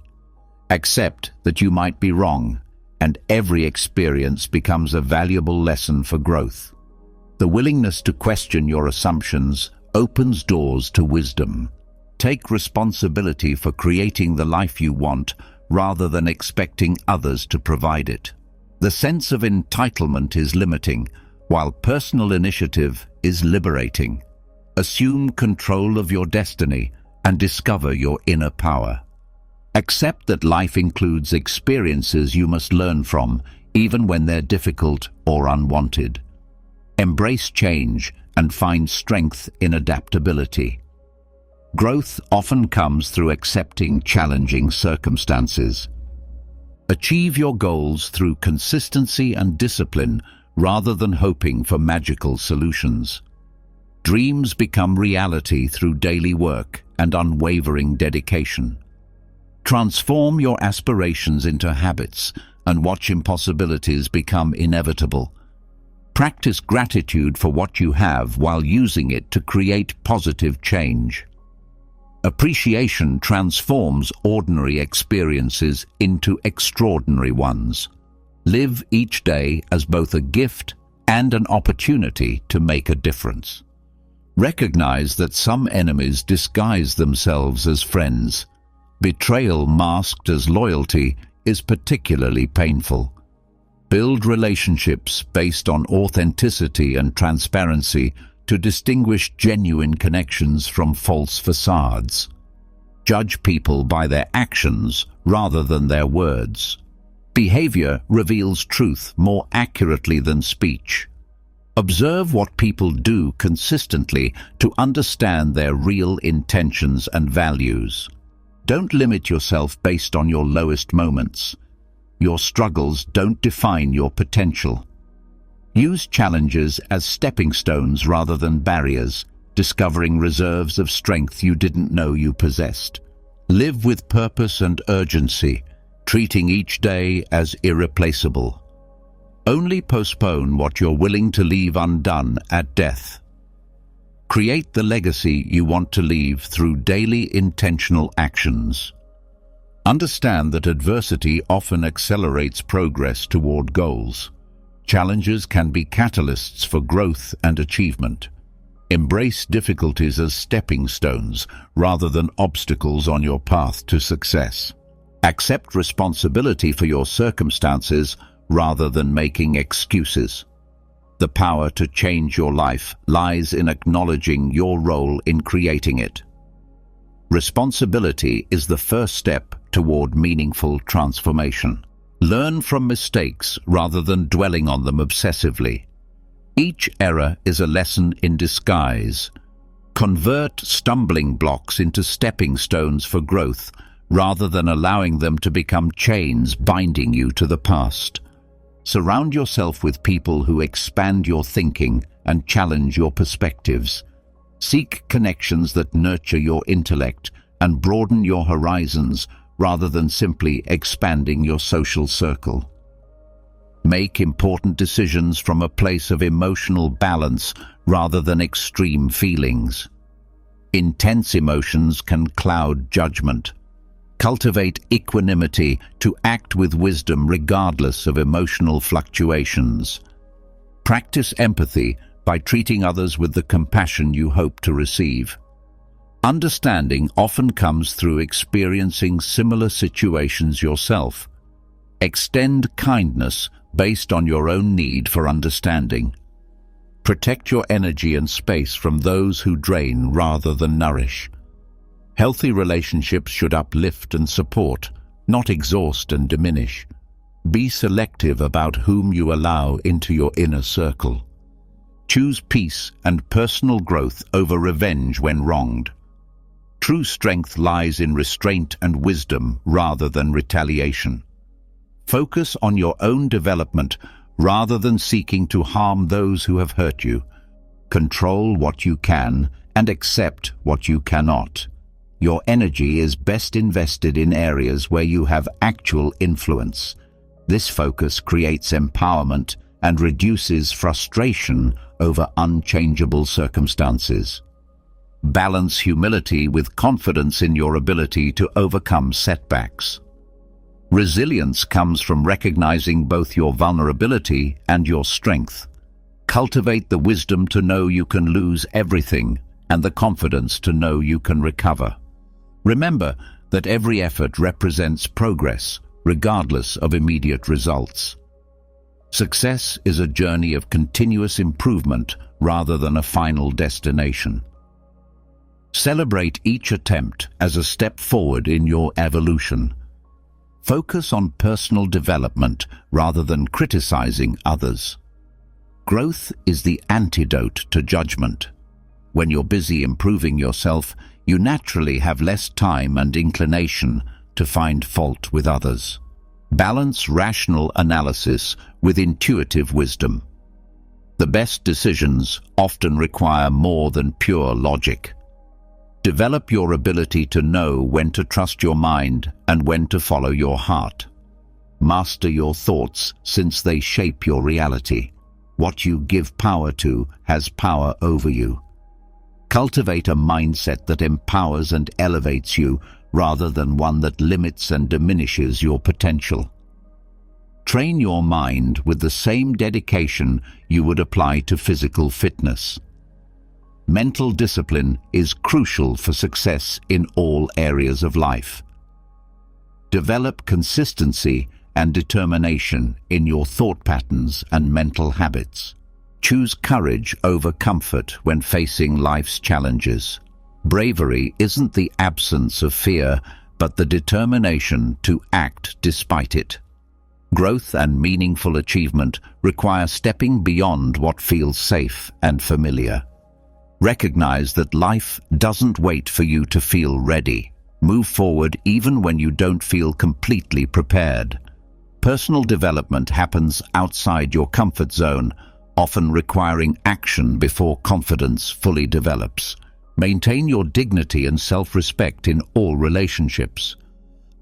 Accept that you might be wrong, and every experience becomes a valuable lesson for growth. The willingness to question your assumptions opens doors to wisdom. Take responsibility for creating the life you want rather than expecting others to provide it. The sense of entitlement is limiting, while personal initiative is liberating. Assume control of your destiny and discover your inner power. Accept that life includes experiences you must learn from, even when they're difficult or unwanted. Embrace change and find strength in adaptability. Growth often comes through accepting challenging circumstances. Achieve your goals through consistency and discipline rather than hoping for magical solutions. Dreams become reality through daily work and unwavering dedication. Transform your aspirations into habits and watch impossibilities become inevitable. Practice gratitude for what you have while using it to create positive change. Appreciation transforms ordinary experiences into extraordinary ones. Live each day as both a gift and an opportunity to make a difference. Recognize that some enemies disguise themselves as friends. Betrayal masked as loyalty is particularly painful. Build relationships based on authenticity and transparency to distinguish genuine connections from false facades. Judge people by their actions rather than their words. Behavior reveals truth more accurately than speech. Observe what people do consistently to understand their real intentions and values. Don't limit yourself based on your lowest moments. Your struggles don't define your potential. Use challenges as stepping stones rather than barriers, discovering reserves of strength you didn't know you possessed. Live with purpose and urgency, treating each day as irreplaceable. Only postpone what you're willing to leave undone at death. Create the legacy you want to leave through daily intentional actions. Understand that adversity often accelerates progress toward goals. Challenges can be catalysts for growth and achievement. Embrace difficulties as stepping stones rather than obstacles on your path to success. Accept responsibility for your circumstances rather than making excuses. The power to change your life lies in acknowledging your role in creating it. Responsibility is the first step toward meaningful transformation. Learn from mistakes rather than dwelling on them obsessively. Each error is a lesson in disguise. Convert stumbling blocks into stepping stones for growth rather than allowing them to become chains binding you to the past. Surround yourself with people who expand your thinking and challenge your perspectives. Seek connections that nurture your intellect and broaden your horizons rather than simply expanding your social circle. Make important decisions from a place of emotional balance rather than extreme feelings. Intense emotions can cloud judgment. Cultivate equanimity to act with wisdom regardless of emotional fluctuations. Practice empathy by treating others with the compassion you hope to receive. Understanding often comes through experiencing similar situations yourself. Extend kindness based on your own need for understanding. Protect your energy and space from those who drain rather than nourish. Healthy relationships should uplift and support, not exhaust and diminish. Be selective about whom you allow into your inner circle. Choose peace and personal growth over revenge when wronged. True strength lies in restraint and wisdom rather than retaliation. Focus on your own development rather than seeking to harm those who have hurt you. Control what you can and accept what you cannot. Your energy is best invested in areas where you have actual influence. This focus creates empowerment and reduces frustration over unchangeable circumstances. Balance humility with confidence in your ability to overcome setbacks. Resilience comes from recognizing both your vulnerability and your strength. Cultivate the wisdom to know you can lose everything and the confidence to know you can recover. Remember that every effort represents progress, regardless of immediate results. Success is a journey of continuous improvement rather than a final destination. Celebrate each attempt as a step forward in your evolution. Focus on personal development rather than criticizing others. Growth is the antidote to judgment. When you're busy improving yourself, you naturally have less time and inclination to find fault with others. Balance rational analysis with intuitive wisdom. The best decisions often require more than pure logic. Develop your ability to know when to trust your mind and when to follow your heart. Master your thoughts since they shape your reality. What you give power to has power over you. Cultivate a mindset that empowers and elevates you rather than one that limits and diminishes your potential. Train your mind with the same dedication you would apply to physical fitness. Mental discipline is crucial for success in all areas of life. Develop consistency and determination in your thought patterns and mental habits. Choose courage over comfort when facing life's challenges. Bravery isn't the absence of fear, but the determination to act despite it. Growth and meaningful achievement require stepping beyond what feels safe and familiar. Recognize that life doesn't wait for you to feel ready. Move forward even when you don't feel completely prepared. Personal development happens outside your comfort zone, often requiring action before confidence fully develops. Maintain your dignity and self-respect in all relationships.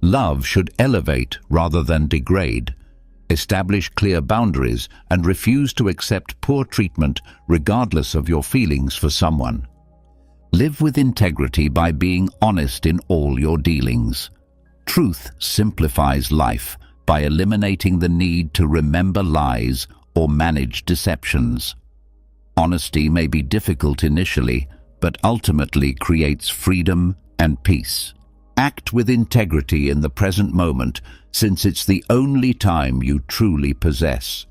Love should elevate rather than degrade. Establish clear boundaries and refuse to accept poor treatment regardless of your feelings for someone. Live with integrity by being honest in all your dealings. Truth simplifies life by eliminating the need to remember lies or manage deceptions. Honesty may be difficult initially, but ultimately creates freedom and peace. Act with integrity in the present moment, since it's the only time you truly possess.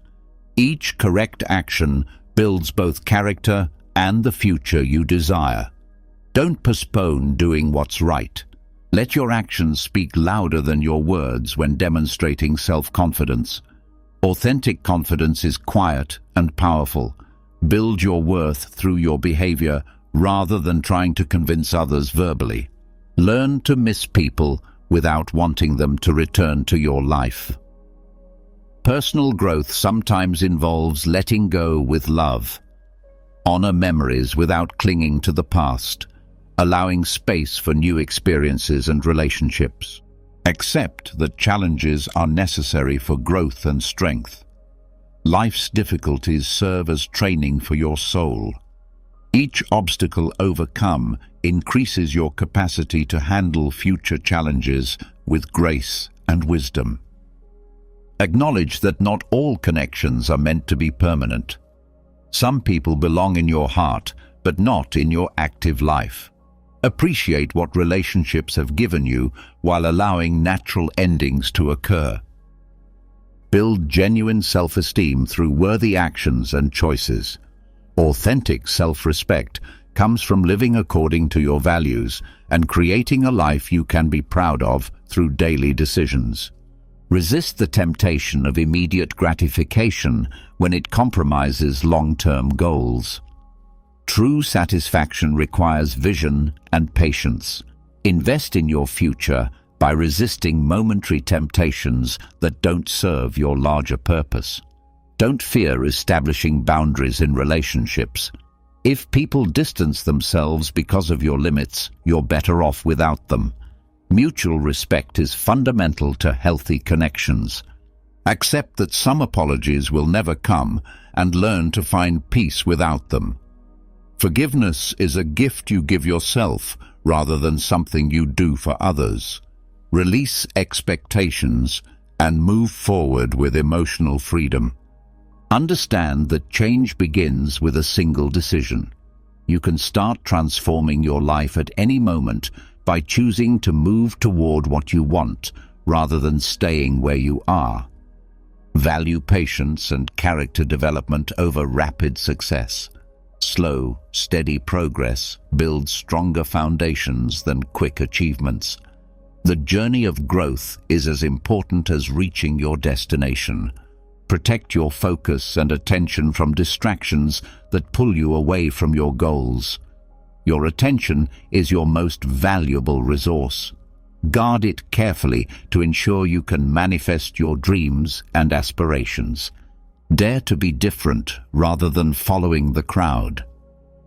Each correct action builds both character and the future you desire. Don't postpone doing what's right. Let your actions speak louder than your words when demonstrating self-confidence. Authentic confidence is quiet and powerful. Build your worth through your behavior rather than trying to convince others verbally. Learn to miss people without wanting them to return to your life. Personal growth sometimes involves letting go with love. Honor memories without clinging to the past, allowing space for new experiences and relationships. Accept that challenges are necessary for growth and strength. Life's difficulties serve as training for your soul. Each obstacle overcome increases your capacity to handle future challenges with grace and wisdom. Acknowledge that not all connections are meant to be permanent. Some people belong in your heart, but not in your active life. Appreciate what relationships have given you while allowing natural endings to occur. Build genuine self-esteem through worthy actions and choices. Authentic self-respect comes from living according to your values and creating a life you can be proud of through daily decisions. Resist the temptation of immediate gratification when it compromises long-term goals. True satisfaction requires vision and patience. Invest in your future by resisting momentary temptations that don't serve your larger purpose. Don't fear establishing boundaries in relationships. If people distance themselves because of your limits, you're better off without them. Mutual respect is fundamental to healthy connections. Accept that some apologies will never come and learn to find peace without them. Forgiveness is a gift you give yourself rather than something you do for others. Release expectations and move forward with emotional freedom. Understand that change begins with a single decision. You can start transforming your life at any moment by choosing to move toward what you want rather than staying where you are. Value patience and character development over rapid success. Slow, steady progress builds stronger foundations than quick achievements. The journey of growth is as important as reaching your destination. Protect your focus and attention from distractions that pull you away from your goals. Your attention is your most valuable resource. Guard it carefully to ensure you can manifest your dreams and aspirations. Dare to be different rather than following the crowd.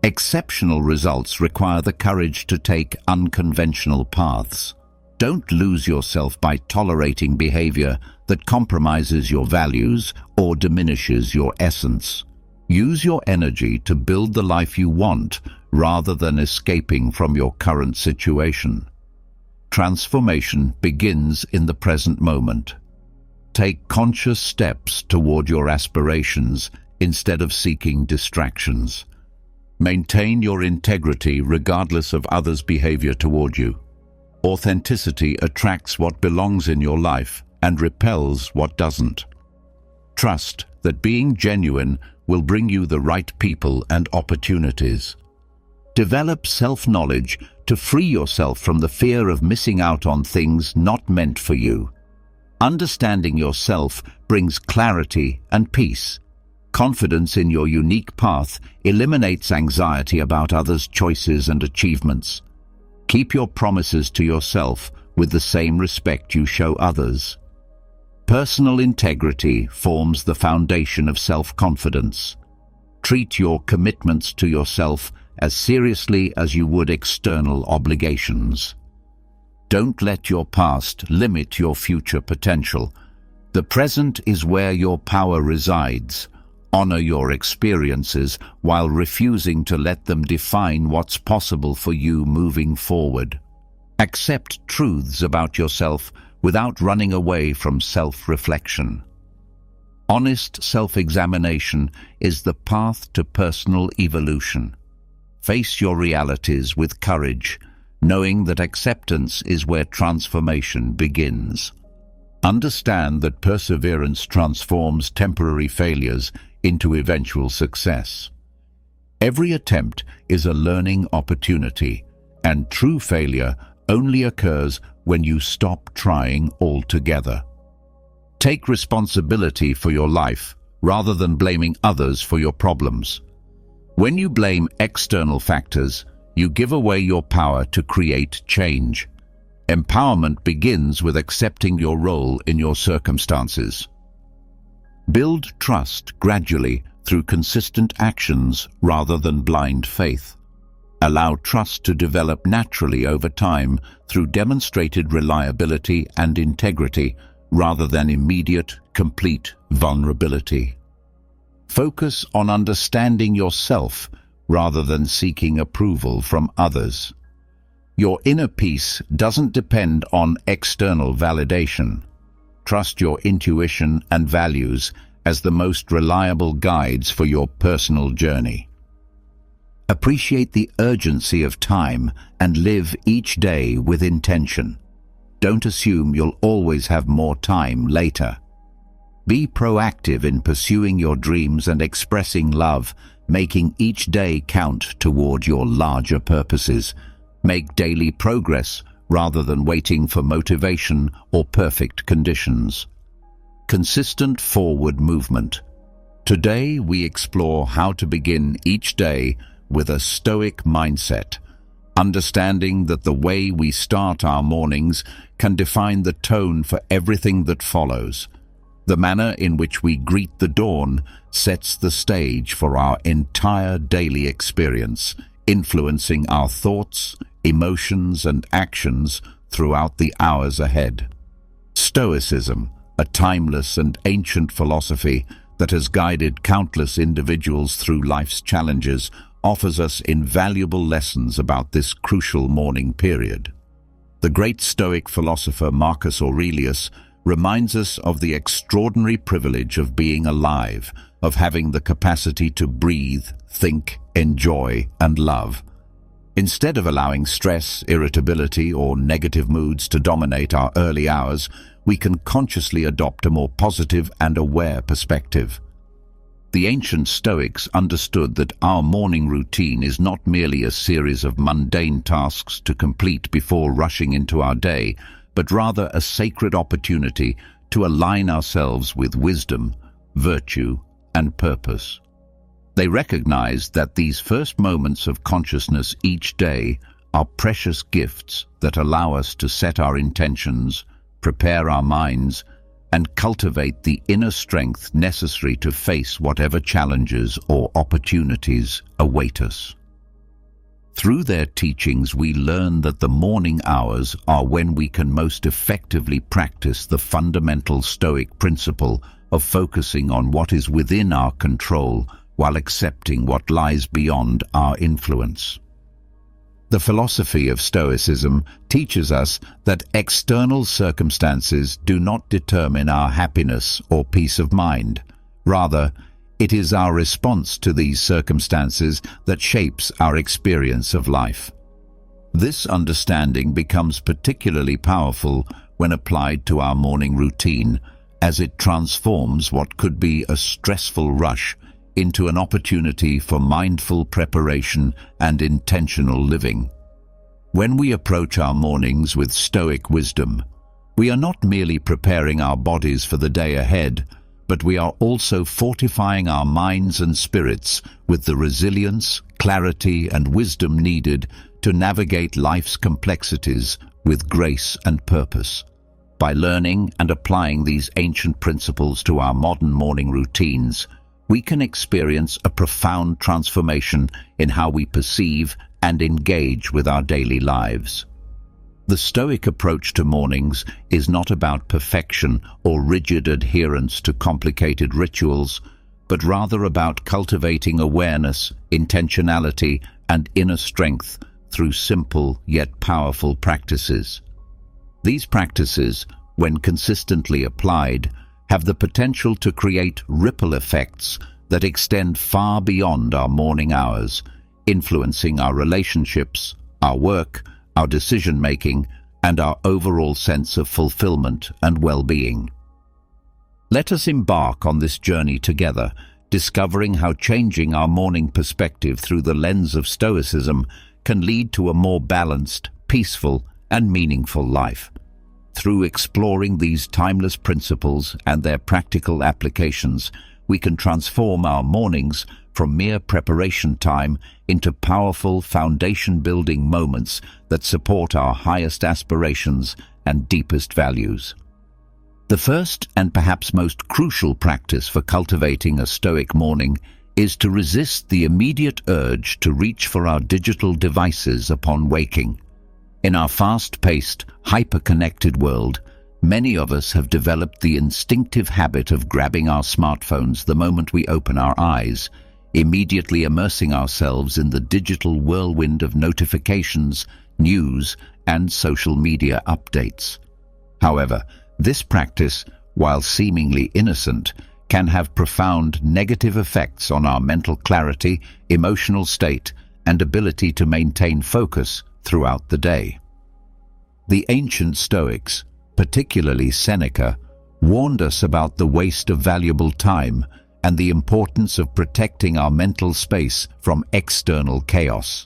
Exceptional results require the courage to take unconventional paths. Don't lose yourself by tolerating behavior that compromises your values or diminishes your essence. Use your energy to build the life you want rather than escaping from your current situation. Transformation begins in the present moment. Take conscious steps toward your aspirations instead of seeking distractions. Maintain your integrity regardless of others' behavior toward you. Authenticity attracts what belongs in your life and repels what doesn't. Trust that being genuine will bring you the right people and opportunities. Develop self-knowledge to free yourself from the fear of missing out on things not meant for you. Understanding yourself brings clarity and peace. Confidence in your unique path eliminates anxiety about others' choices and achievements. Keep your promises to yourself with the same respect you show others. Personal integrity forms the foundation of self-confidence. Treat your commitments to yourself as seriously as you would external obligations. Don't let your past limit your future potential. The present is where your power resides. Honor your experiences while refusing to let them define what's possible for you moving forward. Accept truths about yourself without running away from self-reflection. Honest self-examination is the path to personal evolution. Face your realities with courage, knowing that acceptance is where transformation begins. Understand that perseverance transforms temporary failures into eventual success. Every attempt is a learning opportunity, and true failure only occurs when you stop trying altogether. Take responsibility for your life rather than blaming others for your problems. When you blame external factors, you give away your power to create change. Empowerment begins with accepting your role in your circumstances. Build trust gradually through consistent actions rather than blind faith. Allow trust to develop naturally over time through demonstrated reliability and integrity rather than immediate, complete vulnerability. Focus on understanding yourself rather than seeking approval from others. Your inner peace doesn't depend on external validation. Trust your intuition and values as the most reliable guides for your personal journey. Appreciate the urgency of time and live each day with intention. Don't assume you'll always have more time later. Be proactive in pursuing your dreams and expressing love, making each day count toward your larger purposes. Make daily progress rather than waiting for motivation or perfect conditions. consistent forward movement. Today we explore how to begin each day with a Stoic mindset, understanding that the way we start our mornings can define the tone for everything that follows. The manner in which we greet the dawn sets the stage for our entire daily experience, influencing our thoughts, emotions, and actions throughout the hours ahead. Stoicism, a timeless and ancient philosophy that has guided countless individuals through life's challenges, offers us invaluable lessons about this crucial morning period. The great Stoic philosopher Marcus Aurelius reminds us of the extraordinary privilege of being alive, of having the capacity to breathe, think, enjoy, and love. Instead of allowing stress, irritability, or negative moods to dominate our early hours, we can consciously adopt a more positive and aware perspective. The ancient Stoics understood that our morning routine is not merely a series of mundane tasks to complete before rushing into our day, but rather a sacred opportunity to align ourselves with wisdom, virtue, and purpose. They recognized that these first moments of consciousness each day are precious gifts that allow us to set our intentions, prepare our minds, and cultivate the inner strength necessary to face whatever challenges or opportunities await us. Through their teachings, we learn that the morning hours are when we can most effectively practice the fundamental Stoic principle of focusing on what is within our control while accepting what lies beyond our influence. The philosophy of Stoicism teaches us that external circumstances do not determine our happiness or peace of mind. Rather, it is our response to these circumstances that shapes our experience of life. This understanding becomes particularly powerful when applied to our morning routine, as it transforms what could be a stressful rush into an opportunity for mindful preparation and intentional living. When we approach our mornings with Stoic wisdom, we are not merely preparing our bodies for the day ahead, but we are also fortifying our minds and spirits with the resilience, clarity, and wisdom needed to navigate life's complexities with grace and purpose. By learning and applying these ancient principles to our modern morning routines, we can experience a profound transformation in how we perceive and engage with our daily lives. The Stoic approach to mornings is not about perfection or rigid adherence to complicated rituals, but rather about cultivating awareness, intentionality, and inner strength through simple yet powerful practices. These practices, when consistently applied, have the potential to create ripple effects that extend far beyond our morning hours, influencing our relationships, our work, our decision-making, and our overall sense of fulfillment and well-being. Let us embark on this journey together, discovering how changing our morning perspective through the lens of Stoicism can lead to a more balanced, peaceful, and meaningful life. Through exploring these timeless principles and their practical applications, we can transform our mornings from mere preparation time into powerful foundation-building moments that support our highest aspirations and deepest values. The first and perhaps most crucial practice for cultivating a Stoic morning is to resist the immediate urge to reach for our digital devices upon waking. In our fast-paced, hyper-connected world, many of us have developed the instinctive habit of grabbing our smartphones the moment we open our eyes, immediately immersing ourselves in the digital whirlwind of notifications, news, and social media updates. However, this practice, while seemingly innocent, can have profound negative effects on our mental clarity, emotional state, and ability to maintain focus throughout the day. The ancient Stoics, particularly Seneca, warned us about the waste of valuable time and the importance of protecting our mental space from external chaos.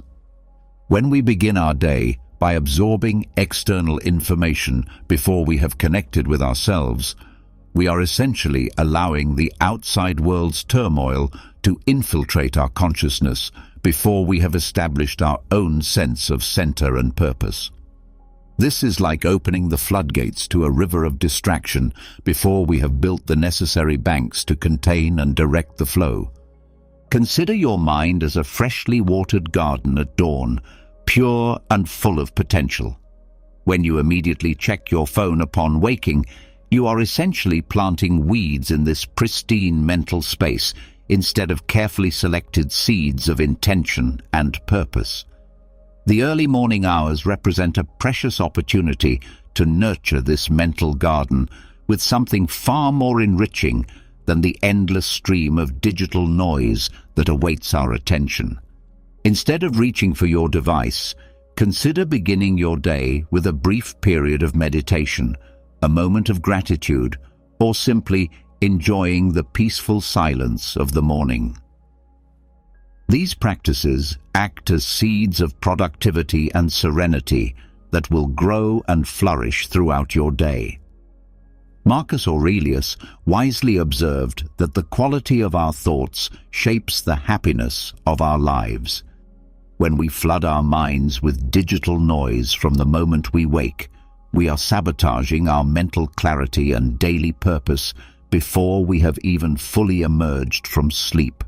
When we begin our day by absorbing external information before we have connected with ourselves, we are essentially allowing the outside world's turmoil to infiltrate our consciousness before we have established our own sense of center and purpose. This is like opening the floodgates to a river of distraction before we have built the necessary banks to contain and direct the flow. Consider your mind as a freshly watered garden at dawn, pure and full of potential. When you immediately check your phone upon waking, you are essentially planting weeds in this pristine mental space instead of carefully selected seeds of intention and purpose. The early morning hours represent a precious opportunity to nurture this mental garden with something far more enriching than the endless stream of digital noise that awaits our attention. Instead of reaching for your device, consider beginning your day with a brief period of meditation, a moment of gratitude, or simply enjoying the peaceful silence of the morning. These practices act as seeds of productivity and serenity that will grow and flourish throughout your day. Marcus Aurelius wisely observed that the quality of our thoughts shapes the happiness of our lives. When we flood our minds with digital noise from the moment we wake, we are sabotaging our mental clarity and daily purpose before we have even fully emerged from sleep.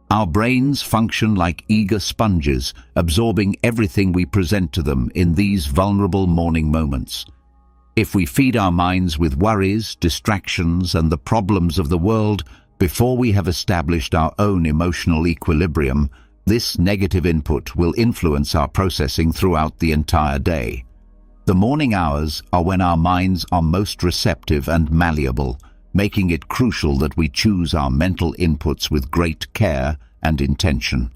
Our brains function like eager sponges, absorbing everything we present to them in these vulnerable morning moments. If we feed our minds with worries, distractions, and the problems of the world before we have established our own emotional equilibrium, this negative input will influence our processing throughout the entire day. The morning hours are when our minds are most receptive and malleable, making it crucial that we choose our mental inputs with great care and intention.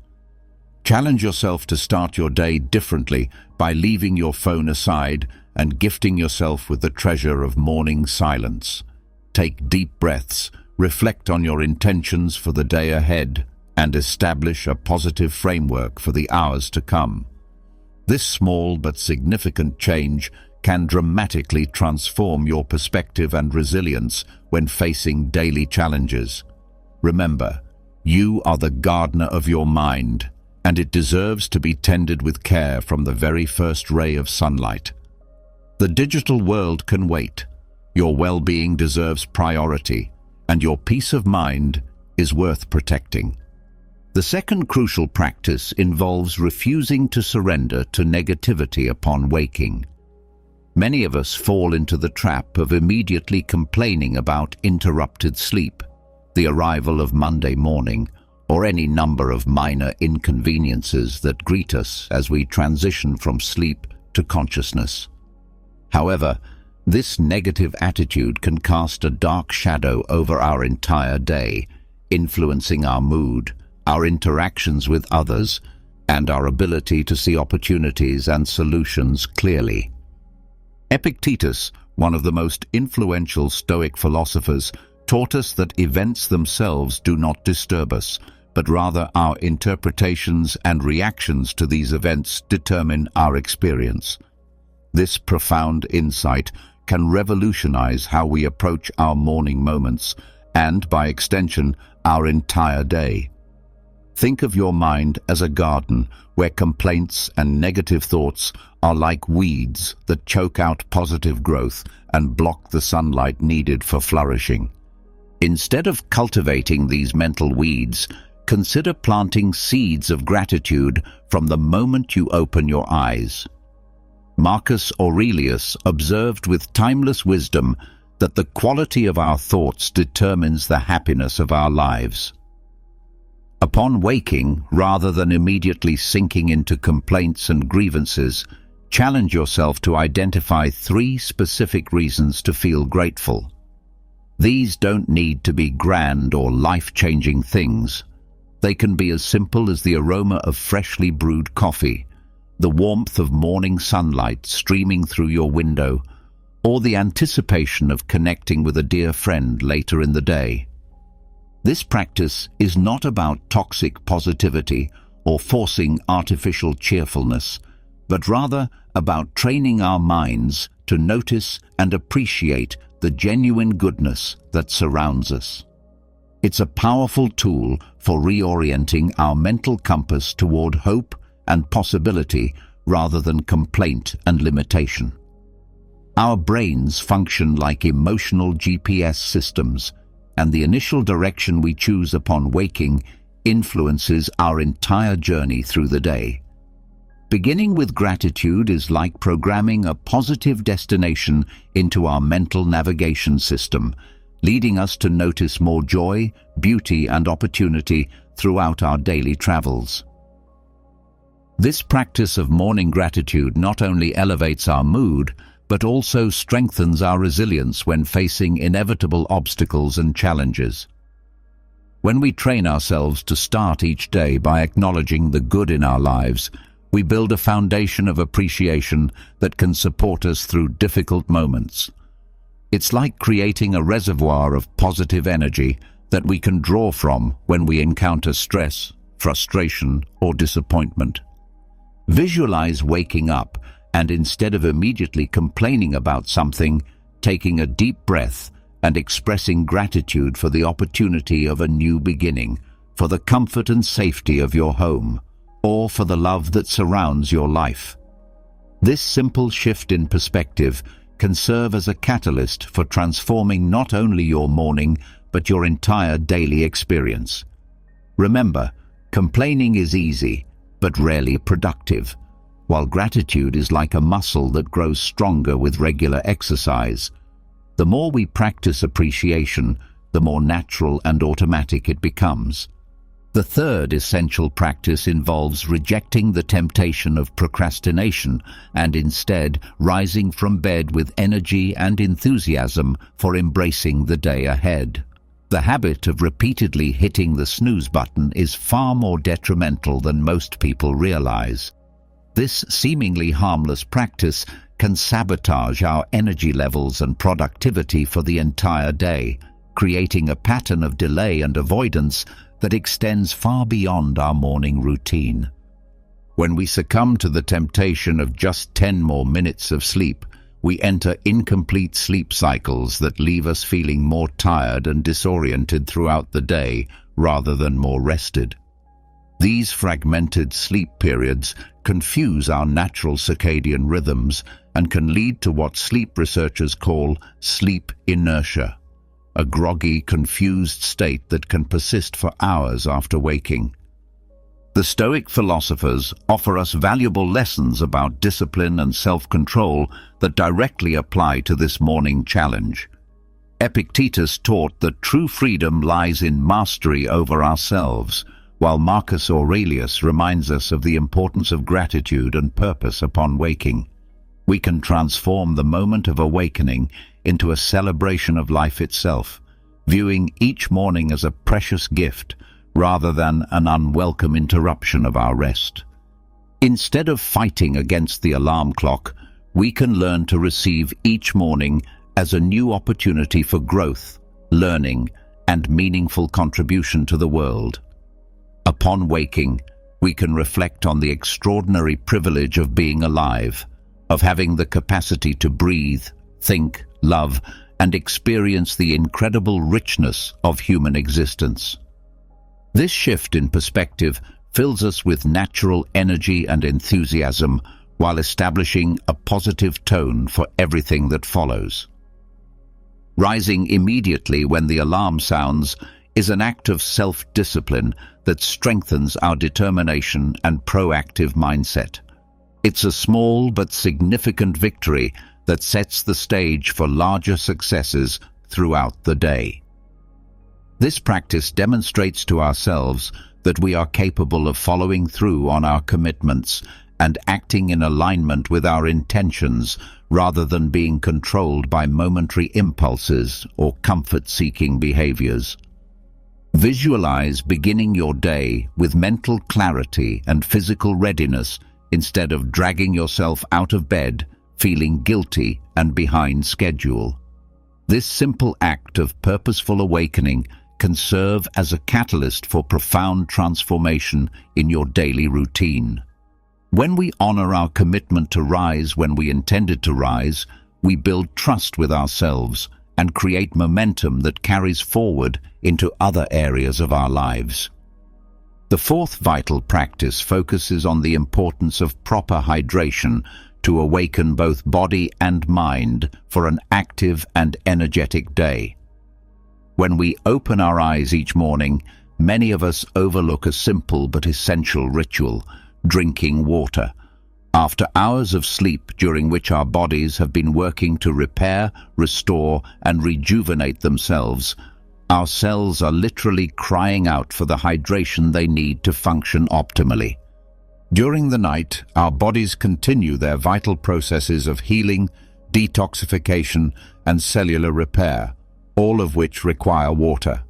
Challenge yourself to start your day differently by leaving your phone aside and gifting yourself with the treasure of morning silence. Take deep breaths, reflect on your intentions for the day ahead, and establish a positive framework for the hours to come. This small but significant change can dramatically transform your perspective and resilience when facing daily challenges. Remember, you are the gardener of your mind, and it deserves to be tended with care from the very first ray of sunlight. The digital world can wait. Your well-being deserves priority, and your peace of mind is worth protecting. The second crucial practice involves refusing to surrender to negativity upon waking. Many of us fall into the trap of immediately complaining about interrupted sleep, the arrival of Monday morning, or any number of minor inconveniences that greet us as we transition from sleep to consciousness. However, this negative attitude can cast a dark shadow over our entire day, influencing our mood, our interactions with others, and our ability to see opportunities and solutions clearly. Epictetus, one of the most influential Stoic philosophers, taught us that events themselves do not disturb us, but rather our interpretations and reactions to these events determine our experience. This profound insight can revolutionize how we approach our morning moments and, by extension, our entire day. Think of your mind as a garden where complaints and negative thoughts are like weeds that choke out positive growth and block the sunlight needed for flourishing. Instead of cultivating these mental weeds, consider planting seeds of gratitude from the moment you open your eyes. Marcus Aurelius observed with timeless wisdom that the quality of our thoughts determines the happiness of our lives. Upon waking, rather than immediately sinking into complaints and grievances, challenge yourself to identify 3 specific reasons to feel grateful. These don't need to be grand or life-changing things. They can be as simple as the aroma of freshly brewed coffee, the warmth of morning sunlight streaming through your window, or the anticipation of connecting with a dear friend later in the day. This practice is not about toxic positivity or forcing artificial cheerfulness, but rather about training our minds to notice and appreciate the genuine goodness that surrounds us. It's a powerful tool for reorienting our mental compass toward hope and possibility rather than complaint and limitation. Our brains function like emotional GPS systems, and the initial direction we choose upon waking influences our entire journey through the day. Beginning with gratitude is like programming a positive destination into our mental navigation system, leading us to notice more joy, beauty, and opportunity throughout our daily travels. This practice of morning gratitude not only elevates our mood, but also strengthens our resilience when facing inevitable obstacles and challenges. When we train ourselves to start each day by acknowledging the good in our lives, we build a foundation of appreciation that can support us through difficult moments. It's like creating a reservoir of positive energy that we can draw from when we encounter stress, frustration, or disappointment. Visualize waking up and, instead of immediately complaining about something, taking a deep breath and expressing gratitude for the opportunity of a new beginning, for the comfort and safety of your home, or for the love that surrounds your life. This simple shift in perspective can serve as a catalyst for transforming not only your morning, but your entire daily experience. Remember, complaining is easy, but rarely productive, while gratitude is like a muscle that grows stronger with regular exercise. The more we practice appreciation, the more natural and automatic it becomes. The third essential practice involves rejecting the temptation of procrastination and instead rising from bed with energy and enthusiasm for embracing the day ahead. The habit of repeatedly hitting the snooze button is far more detrimental than most people realize. This seemingly harmless practice can sabotage our energy levels and productivity for the entire day, creating a pattern of delay and avoidance that extends far beyond our morning routine. When we succumb to the temptation of just 10 more minutes of sleep, we enter incomplete sleep cycles that leave us feeling more tired and disoriented throughout the day rather than more rested. These fragmented sleep periods confuse our natural circadian rhythms and can lead to what sleep researchers call sleep inertia, a groggy, confused state that can persist for hours after waking. The Stoic philosophers offer us valuable lessons about discipline and self-control that directly apply to this morning challenge. Epictetus taught that true freedom lies in mastery over ourselves, while Marcus Aurelius reminds us of the importance of gratitude and purpose upon waking. We can transform the moment of awakening into a celebration of life itself, viewing each morning as a precious gift rather than an unwelcome interruption of our rest. Instead of fighting against the alarm clock, we can learn to receive each morning as a new opportunity for growth, learning, and meaningful contribution to the world. Upon waking, we can reflect on the extraordinary privilege of being alive, of having the capacity to breathe, think, love, and experience the incredible richness of human existence. This shift in perspective fills us with natural energy and enthusiasm while establishing a positive tone for everything that follows. Rising immediately when the alarm sounds is an act of self-discipline that strengthens our determination and proactive mindset. It's a small but significant victory that sets the stage for larger successes throughout the day. This practice demonstrates to ourselves that we are capable of following through on our commitments and acting in alignment with our intentions rather than being controlled by momentary impulses or comfort-seeking behaviors. Visualize beginning your day with mental clarity and physical readiness instead of dragging yourself out of bed, feeling guilty and behind schedule. This simple act of purposeful awakening can serve as a catalyst for profound transformation in your daily routine. When we honor our commitment to rise when we intended to rise, we build trust with ourselves and create momentum that carries forward into other areas of our lives. The fourth vital practice focuses on the importance of proper hydration to awaken both body and mind for an active and energetic day. When we open our eyes each morning, many of us overlook a simple but essential ritual: drinking water. After hours of sleep during which our bodies have been working to repair, restore, and rejuvenate themselves, our cells are literally crying out for the hydration they need to function optimally. During the night, our bodies continue their vital processes of healing, detoxification, and cellular repair, all of which require water.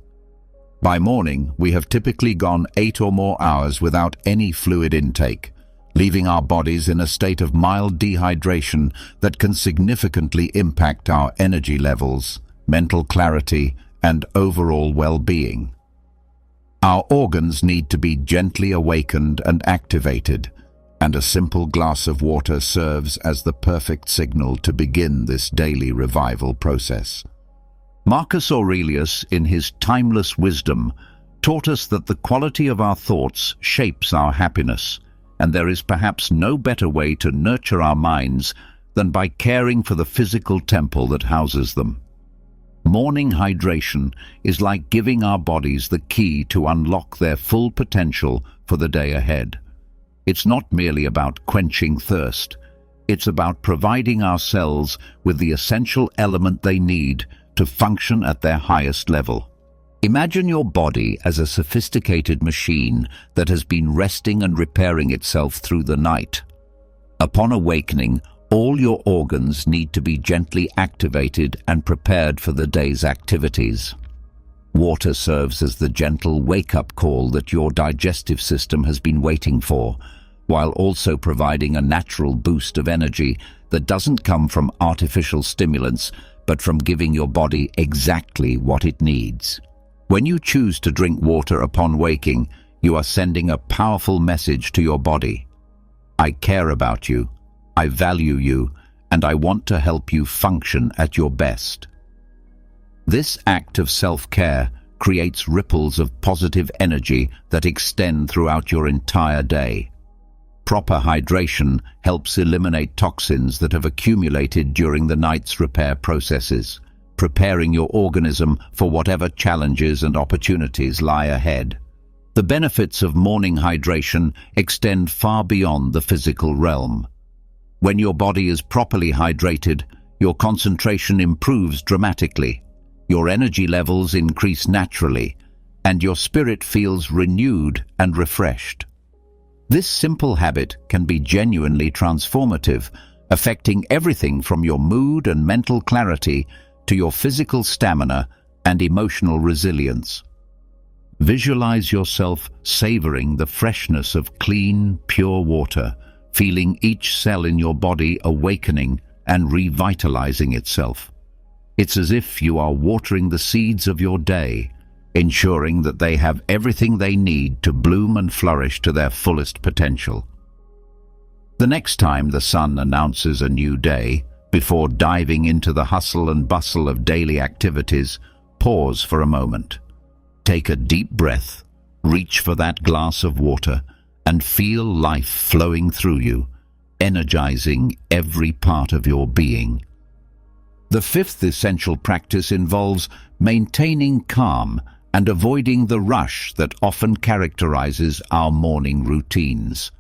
By morning, we have typically gone 8 or more hours without any fluid intake, leaving our bodies in a state of mild dehydration that can significantly impact our energy levels, mental clarity, and overall well-being. Our organs need to be gently awakened and activated, and a simple glass of water serves as the perfect signal to begin this daily revival process. Marcus Aurelius, in his timeless wisdom, taught us that the quality of our thoughts shapes our happiness, and there is perhaps no better way to nurture our minds than by caring for the physical temple that houses them. Morning hydration is like giving our bodies the key to unlock their full potential for the day ahead. It's not merely about quenching thirst. It's about providing our cells with the essential element they need to function at their highest level. Imagine your body as a sophisticated machine that has been resting and repairing itself through the night. Upon awakening, all your organs need to be gently activated and prepared for the day's activities. Water serves as the gentle wake-up call that your digestive system has been waiting for, while also providing a natural boost of energy that doesn't come from artificial stimulants, but from giving your body exactly what it needs. When you choose to drink water upon waking, you are sending a powerful message to your body. I care about you, I value you, and I want to help you function at your best. This act of self-care creates ripples of positive energy that extend throughout your entire day. Proper hydration helps eliminate toxins that have accumulated during the night's repair processes, preparing your organism for whatever challenges and opportunities lie ahead. The benefits of morning hydration extend far beyond the physical realm. When your body is properly hydrated, your concentration improves dramatically, your energy levels increase naturally, and your spirit feels renewed and refreshed. This simple habit can be genuinely transformative, affecting everything from your mood and mental clarity to your physical stamina and emotional resilience. Visualize yourself savoring the freshness of clean, pure water, feeling each cell in your body awakening and revitalizing itself. It's as if you are watering the seeds of your day, ensuring that they have everything they need to bloom and flourish to their fullest potential. The next time the sun announces a new day, before diving into the hustle and bustle of daily activities, pause for a moment. Take a deep breath, reach for that glass of water, and feel life flowing through you, energizing every part of your being. The fifth essential practice involves maintaining calm and avoiding the rush that often characterizes our morning routines.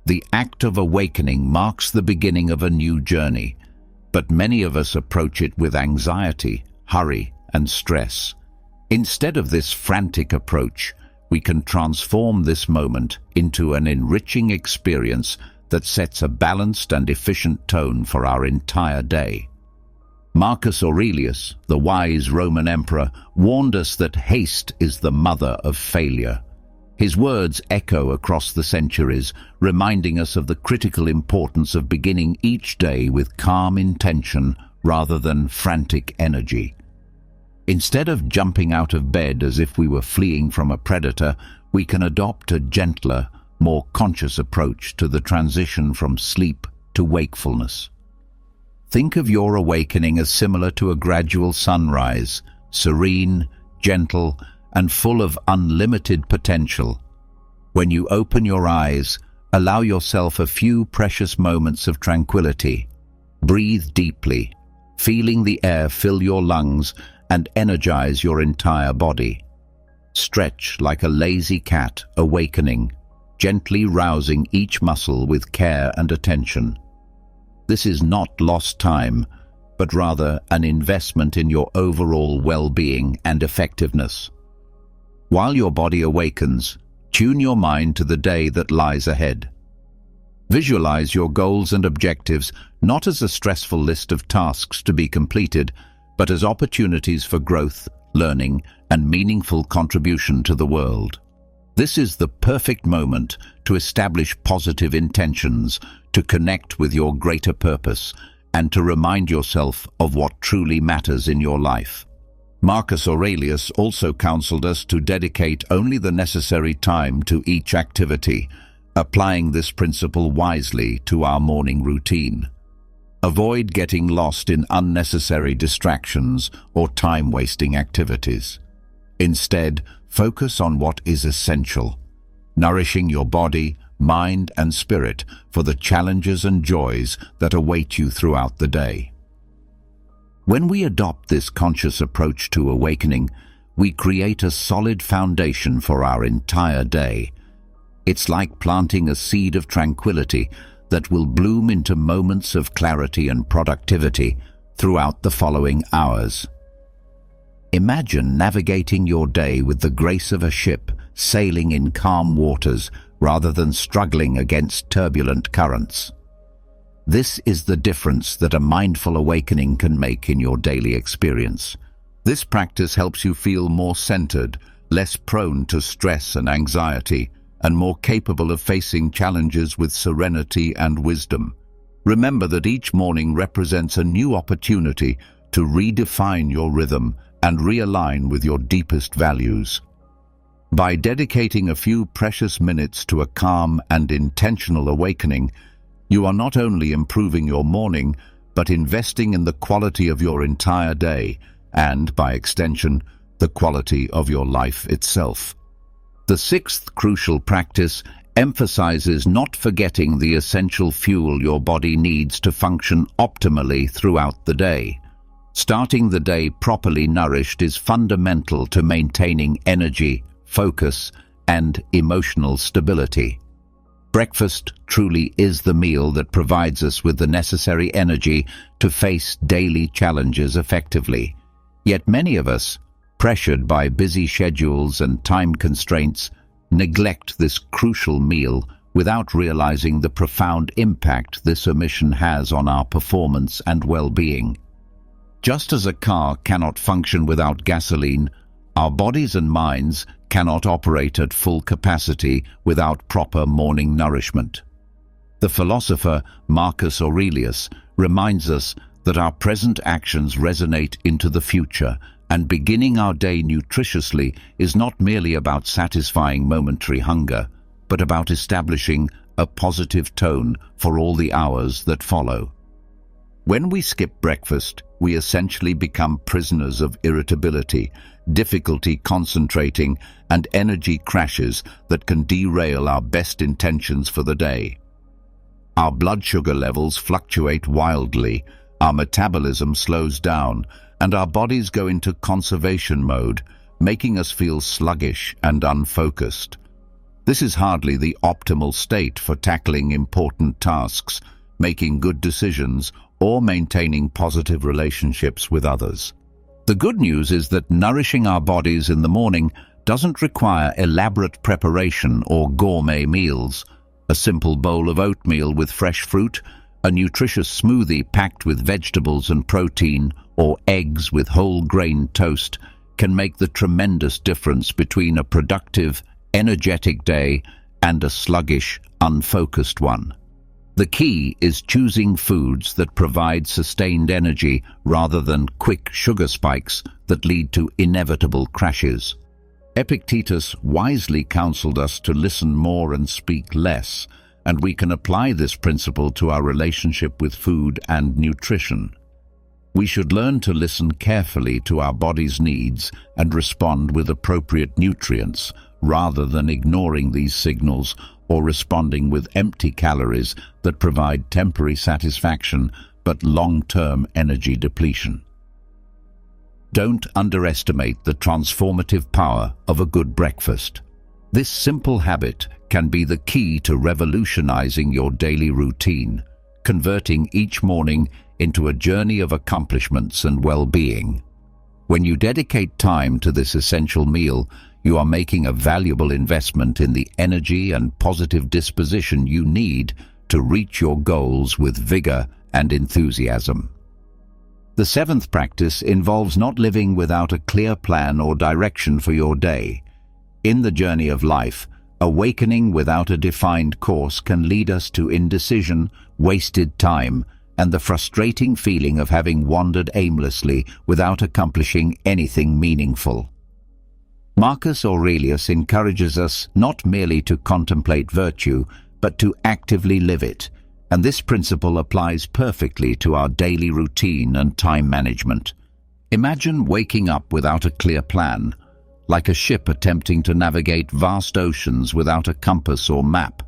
The act of awakening marks the beginning of a new journey, but many of us approach it with anxiety, hurry, and stress. Instead of this frantic approach, we can transform this moment into an enriching experience that sets a balanced and efficient tone for our entire day. Marcus Aurelius, the wise Roman emperor, warned us that haste is the mother of failure. His words echo across the centuries, reminding us of the critical importance of beginning each day with calm intention rather than frantic energy. Instead of jumping out of bed as if we were fleeing from a predator, we can adopt a gentler, more conscious approach to the transition from sleep to wakefulness. Think of your awakening as similar to a gradual sunrise, serene, gentle, and full of unlimited potential. When you open your eyes, allow yourself a few precious moments of tranquility. Breathe deeply, feeling the air fill your lungs and energize your entire body. Stretch like a lazy cat awakening, gently rousing each muscle with care and attention. This is not lost time, but rather an investment in your overall well-being and effectiveness. While your body awakens, tune your mind to the day that lies ahead. Visualize your goals and objectives not as a stressful list of tasks to be completed, but as opportunities for growth, learning, and meaningful contribution to the world. This is the perfect moment to establish positive intentions, to connect with your greater purpose, and to remind yourself of what truly matters in your life. Marcus Aurelius also counseled us to dedicate only the necessary time to each activity, applying this principle wisely to our morning routine. Avoid getting lost in unnecessary distractions or time-wasting activities. Instead, focus on what is essential, nourishing your body, mind, and spirit for the challenges and joys that await you throughout the day. When we adopt this conscious approach to awakening, we create a solid foundation for our entire day. It's like planting a seed of tranquility that will bloom into moments of clarity and productivity throughout the following hours. Imagine navigating your day with the grace of a ship sailing in calm waters rather than struggling against turbulent currents. This is the difference that a mindful awakening can make in your daily experience. This practice helps you feel more centered, less prone to stress and anxiety, and more capable of facing challenges with serenity and wisdom. Remember that each morning represents a new opportunity to redefine your rhythm and realign with your deepest values. By dedicating a few precious minutes to a calm and intentional awakening, you are not only improving your morning, but investing in the quality of your entire day and, by extension, the quality of your life itself. The sixth crucial practice emphasizes not forgetting the essential fuel your body needs to function optimally throughout the day. Starting the day properly nourished is fundamental to maintaining energy, focus, and emotional stability. Breakfast truly is the meal that provides us with the necessary energy to face daily challenges effectively. Yet many of us, pressured by busy schedules and time constraints, neglect this crucial meal without realizing the profound impact this omission has on our performance and well-being. Just as a car cannot function without gasoline, our bodies and minds cannot operate at full capacity without proper morning nourishment. The philosopher Marcus Aurelius reminds us that our present actions resonate into the future, and beginning our day nutritiously is not merely about satisfying momentary hunger, but about establishing a positive tone for all the hours that follow. When we skip breakfast, we essentially become prisoners of irritability, difficulty concentrating, and energy crashes that can derail our best intentions for the day. Our blood sugar levels fluctuate wildly, our metabolism slows down, and our bodies go into conservation mode, making us feel sluggish and unfocused. This is hardly the optimal state for tackling important tasks, making good decisions, or maintaining positive relationships with others. The good news is that nourishing our bodies in the morning doesn't require elaborate preparation or gourmet meals. A simple bowl of oatmeal with fresh fruit, a nutritious smoothie packed with vegetables and protein, or eggs with whole grain toast can make the tremendous difference between a productive, energetic day and a sluggish, unfocused one. The key is choosing foods that provide sustained energy rather than quick sugar spikes that lead to inevitable crashes. Epictetus wisely counseled us to listen more and speak less, and we can apply this principle to our relationship with food and nutrition. We should learn to listen carefully to our body's needs and respond with appropriate nutrients, rather than ignoring these signals or responding with empty calories that provide temporary satisfaction but long-term energy depletion. Don't underestimate the transformative power of a good breakfast. This simple habit can be the key to revolutionizing your daily routine, converting each morning into a journey of accomplishments and well-being. When you dedicate time to this essential meal, you are making a valuable investment in the energy and positive disposition you need to reach your goals with vigor and enthusiasm. The seventh practice involves not living without a clear plan or direction for your day. In the journey of life, awakening without a defined course can lead us to indecision, wasted time, and the frustrating feeling of having wandered aimlessly without accomplishing anything meaningful. Marcus Aurelius encourages us not merely to contemplate virtue, but to actively live it, and this principle applies perfectly to our daily routine and time management. Imagine waking up without a clear plan, like a ship attempting to navigate vast oceans without a compass or map.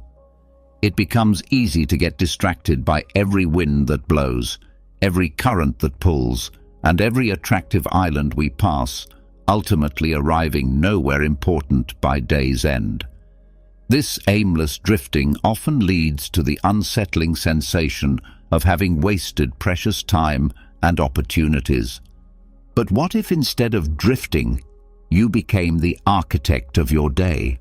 It becomes easy to get distracted by every wind that blows, every current that pulls, and every attractive island we pass, ultimately arriving nowhere important by day's end. This aimless drifting often leads to the unsettling sensation of having wasted precious time and opportunities. But what if instead of drifting, you became the architect of your day?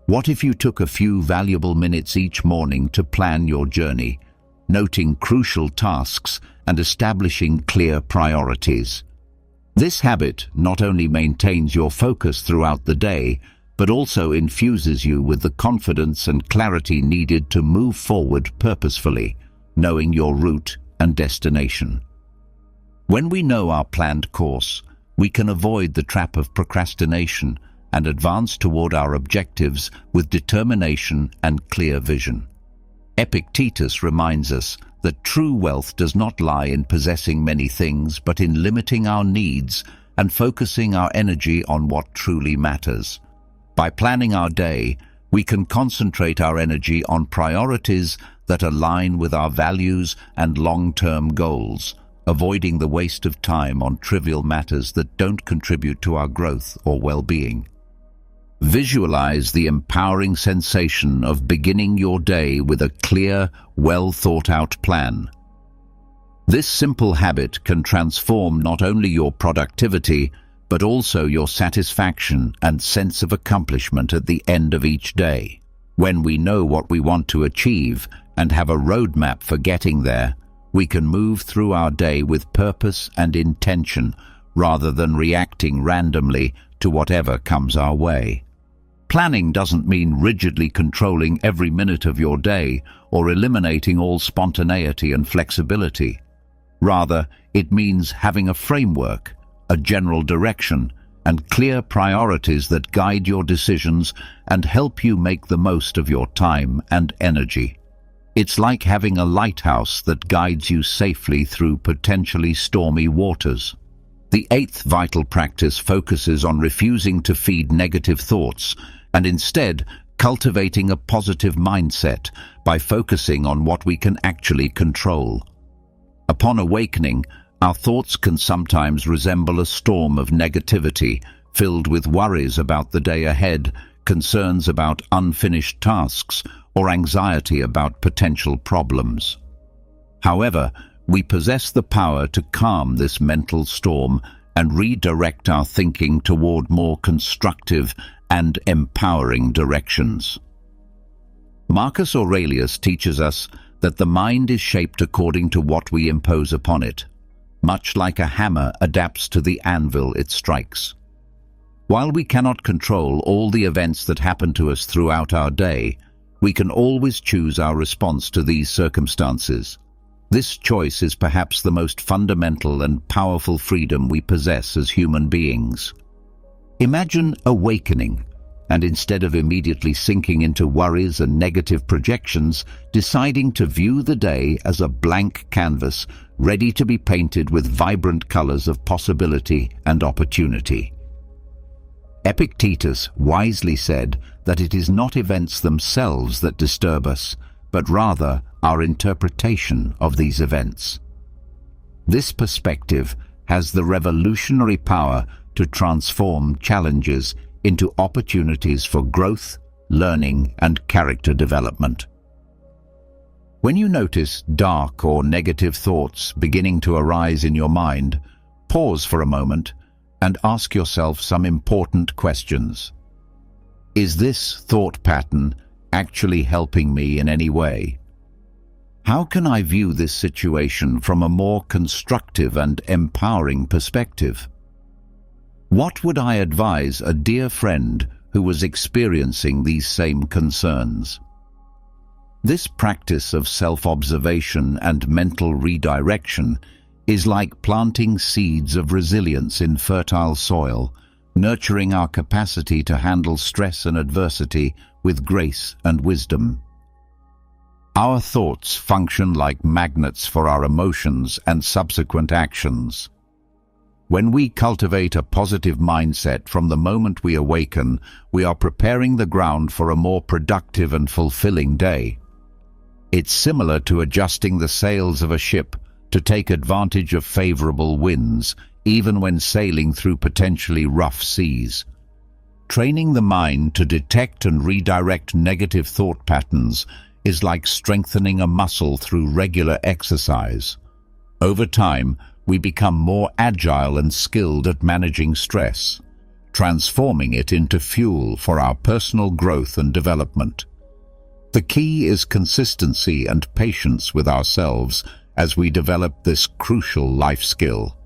What if you took a few valuable minutes each morning to plan your journey, noting crucial tasks and establishing clear priorities? This habit not only maintains your focus throughout the day, but also infuses you with the confidence and clarity needed to move forward purposefully, knowing your route and destination. When we know our planned course, we can avoid the trap of procrastination and advance toward our objectives with determination and clear vision. Epictetus reminds us that true wealth does not lie in possessing many things, but in limiting our needs and focusing our energy on what truly matters. By planning our day, we can concentrate our energy on priorities that align with our values and long-term goals, avoiding the waste of time on trivial matters that don't contribute to our growth or well-being. Visualize the empowering sensation of beginning your day with a clear, well-thought-out plan. This simple habit can transform not only your productivity, but also your satisfaction and sense of accomplishment at the end of each day. When we know what we want to achieve and have a roadmap for getting there, we can move through our day with purpose and intention rather than reacting randomly to whatever comes our way. Planning doesn't mean rigidly controlling every minute of your day or eliminating all spontaneity and flexibility. Rather, it means having a framework, a general direction, and clear priorities that guide your decisions and help you make the most of your time and energy. It's like having a lighthouse that guides you safely through potentially stormy waters. The eighth vital practice focuses on refusing to feed negative thoughts and instead cultivating a positive mindset by focusing on what we can actually control. Upon awakening, our thoughts can sometimes resemble a storm of negativity, filled with worries about the day ahead, concerns about unfinished tasks, or anxiety about potential problems. However, we possess the power to calm this mental storm and redirect our thinking toward more constructive and empowering directions. Marcus Aurelius teaches us that the mind is shaped according to what we impose upon it, much like a hammer adapts to the anvil it strikes. While we cannot control all the events that happen to us throughout our day, we can always choose our response to these circumstances. This choice is perhaps the most fundamental and powerful freedom we possess as human beings. Imagine awakening and instead of immediately sinking into worries and negative projections, deciding to view the day as a blank canvas ready to be painted with vibrant colors of possibility and opportunity. Epictetus wisely said that it is not events themselves that disturb us, but rather our interpretation of these events. This perspective has the revolutionary power to transform challenges into opportunities for growth, learning, and character development. When you notice dark or negative thoughts beginning to arise in your mind, pause for a moment and ask yourself some important questions. Is this thought pattern actually helping me in any way? How can I view this situation from a more constructive and empowering perspective? What would I advise a dear friend who was experiencing these same concerns? This practice of self-observation and mental redirection is like planting seeds of resilience in fertile soil, nurturing our capacity to handle stress and adversity with grace and wisdom. Our thoughts function like magnets for our emotions and subsequent actions. When we cultivate a positive mindset from the moment we awaken, we are preparing the ground for a more productive and fulfilling day. It's similar to adjusting the sails of a ship to take advantage of favorable winds, even when sailing through potentially rough seas. Training the mind to detect and redirect negative thought patterns is like strengthening a muscle through regular exercise. Over time, we become more agile and skilled at managing stress, transforming it into fuel for our personal growth and development. The key is consistency and patience with ourselves as we develop this crucial life skill.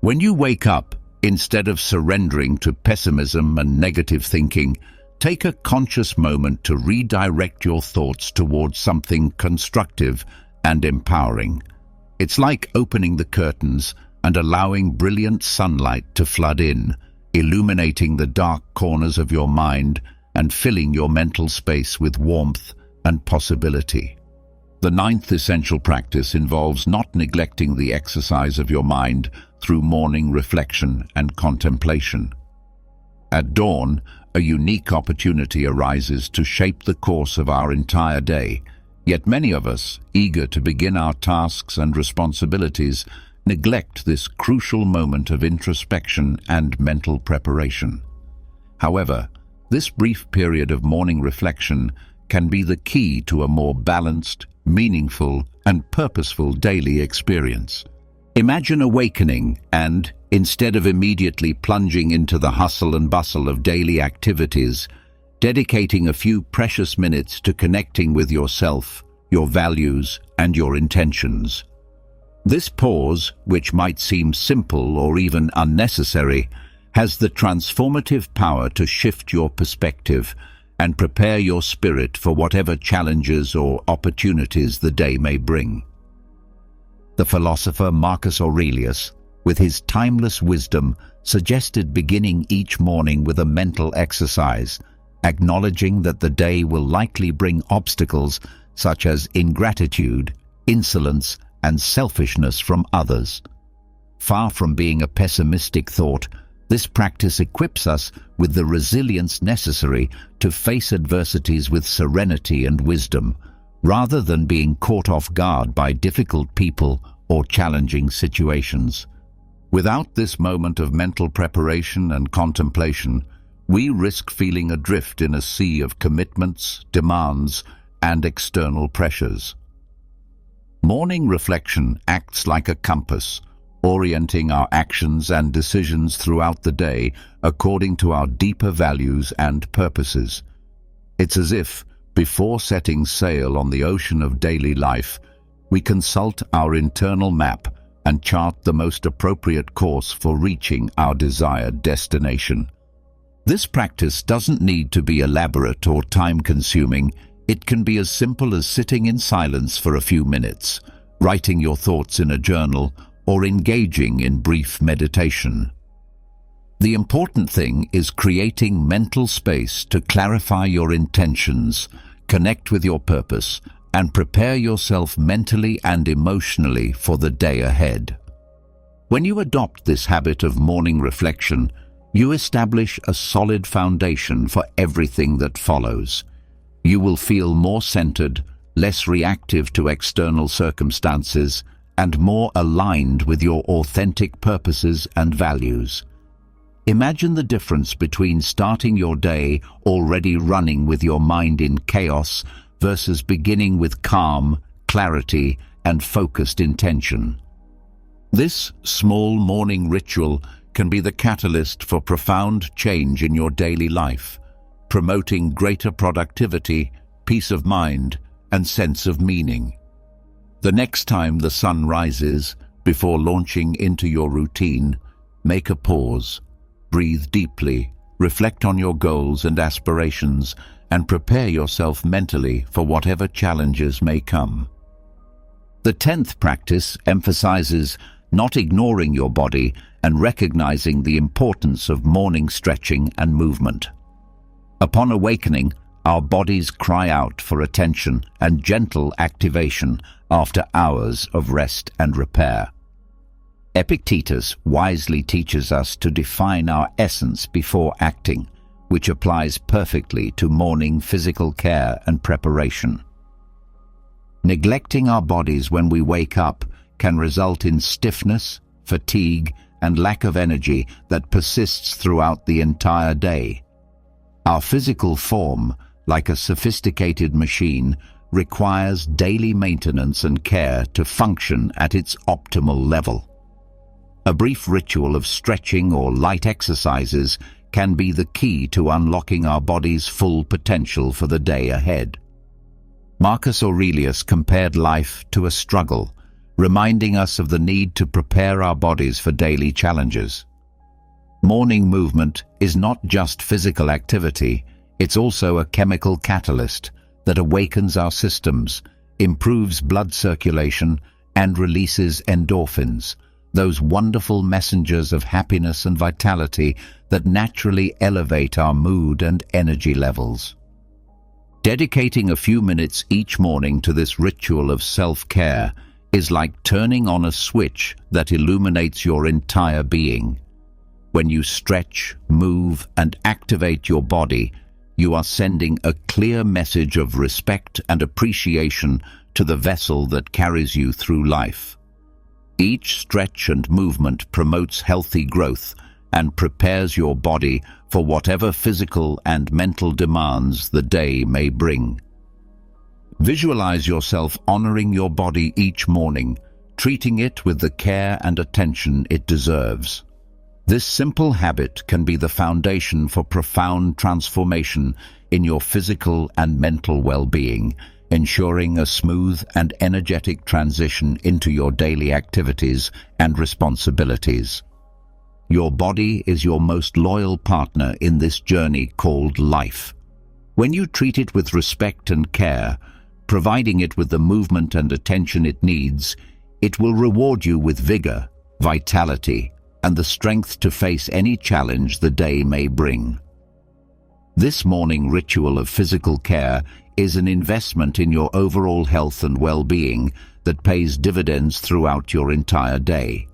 When you wake up, instead of surrendering to pessimism and negative thinking, take a conscious moment to redirect your thoughts towards something constructive and empowering. It's like opening the curtains and allowing brilliant sunlight to flood in, illuminating the dark corners of your mind and filling your mental space with warmth and possibility. The ninth essential practice involves not neglecting the exercise of your mind through morning reflection and contemplation. At dawn, a unique opportunity arises to shape the course of our entire day, yet many of us, eager to begin our tasks and responsibilities, neglect this crucial moment of introspection and mental preparation. However, this brief period of morning reflection can be the key to a more balanced, meaningful, and purposeful daily experience. Imagine awakening and, instead of immediately plunging into the hustle and bustle of daily activities, dedicating a few precious minutes to connecting with yourself, your values, and your intentions. This pause, which might seem simple or even unnecessary, has the transformative power to shift your perspective and prepare your spirit for whatever challenges or opportunities the day may bring. The philosopher Marcus Aurelius, with his timeless wisdom, suggested beginning each morning with a mental exercise, acknowledging that the day will likely bring obstacles such as ingratitude, insolence, and selfishness from others. Far from being a pessimistic thought, this practice equips us with the resilience necessary to face adversities with serenity and wisdom, rather than being caught off guard by difficult people or challenging situations. Without this moment of mental preparation and contemplation, we risk feeling adrift in a sea of commitments, demands, and external pressures. Morning reflection acts like a compass, orienting our actions and decisions throughout the day according to our deeper values and purposes. It's as if, before setting sail on the ocean of daily life, we consult our internal map and chart the most appropriate course for reaching our desired destination. This practice doesn't need to be elaborate or time-consuming. It can be as simple as sitting in silence for a few minutes, writing your thoughts in a journal, or engaging in brief meditation. The important thing is creating mental space to clarify your intentions, connect with your purpose, and prepare yourself mentally and emotionally for the day ahead. When you adopt this habit of morning reflection, you establish a solid foundation for everything that follows. You will feel more centered, less reactive to external circumstances, and more aligned with your authentic purposes and values. Imagine the difference between starting your day already running with your mind in chaos versus beginning with calm, clarity, and focused intention. This small morning ritual can be the catalyst for profound change in your daily life, promoting greater productivity, peace of mind, and sense of meaning. The next time the sun rises, before launching into your routine, make a pause. Breathe deeply, reflect on your goals and aspirations, and prepare yourself mentally for whatever challenges may come. The 10th practice emphasizes not ignoring your body and recognizing the importance of morning stretching and movement. Upon awakening, our bodies cry out for attention and gentle activation after hours of rest and repair. Epictetus wisely teaches us to define our essence before acting, which applies perfectly to morning physical care and preparation. Neglecting our bodies when we wake up can result in stiffness, fatigue, and lack of energy that persists throughout the entire day. Our physical form, like a sophisticated machine, requires daily maintenance and care to function at its optimal level. A brief ritual of stretching or light exercises can be the key to unlocking our body's full potential for the day ahead. Marcus Aurelius compared life to a struggle, reminding us of the need to prepare our bodies for daily challenges. Morning movement is not just physical activity, it's also a chemical catalyst that awakens our systems, improves blood circulation, and releases endorphins, those wonderful messengers of happiness and vitality that naturally elevate our mood and energy levels. Dedicating a few minutes each morning to this ritual of self-care is like turning on a switch that illuminates your entire being. When you stretch, move, and activate your body, you are sending a clear message of respect and appreciation to the vessel that carries you through life. Each stretch and movement promotes healthy growth and prepares your body for whatever physical and mental demands the day may bring. Visualize yourself honoring your body each morning, treating it with the care and attention it deserves. This simple habit can be the foundation for profound transformation in your physical and mental well-being, ensuring a smooth and energetic transition into your daily activities and responsibilities. Your body is your most loyal partner in this journey called life. When you treat it with respect and care, providing it with the movement and attention it needs, it will reward you with vigor, vitality, and the strength to face any challenge the day may bring. This morning ritual of physical care is an investment in your overall health and well-being that pays dividends throughout your entire day.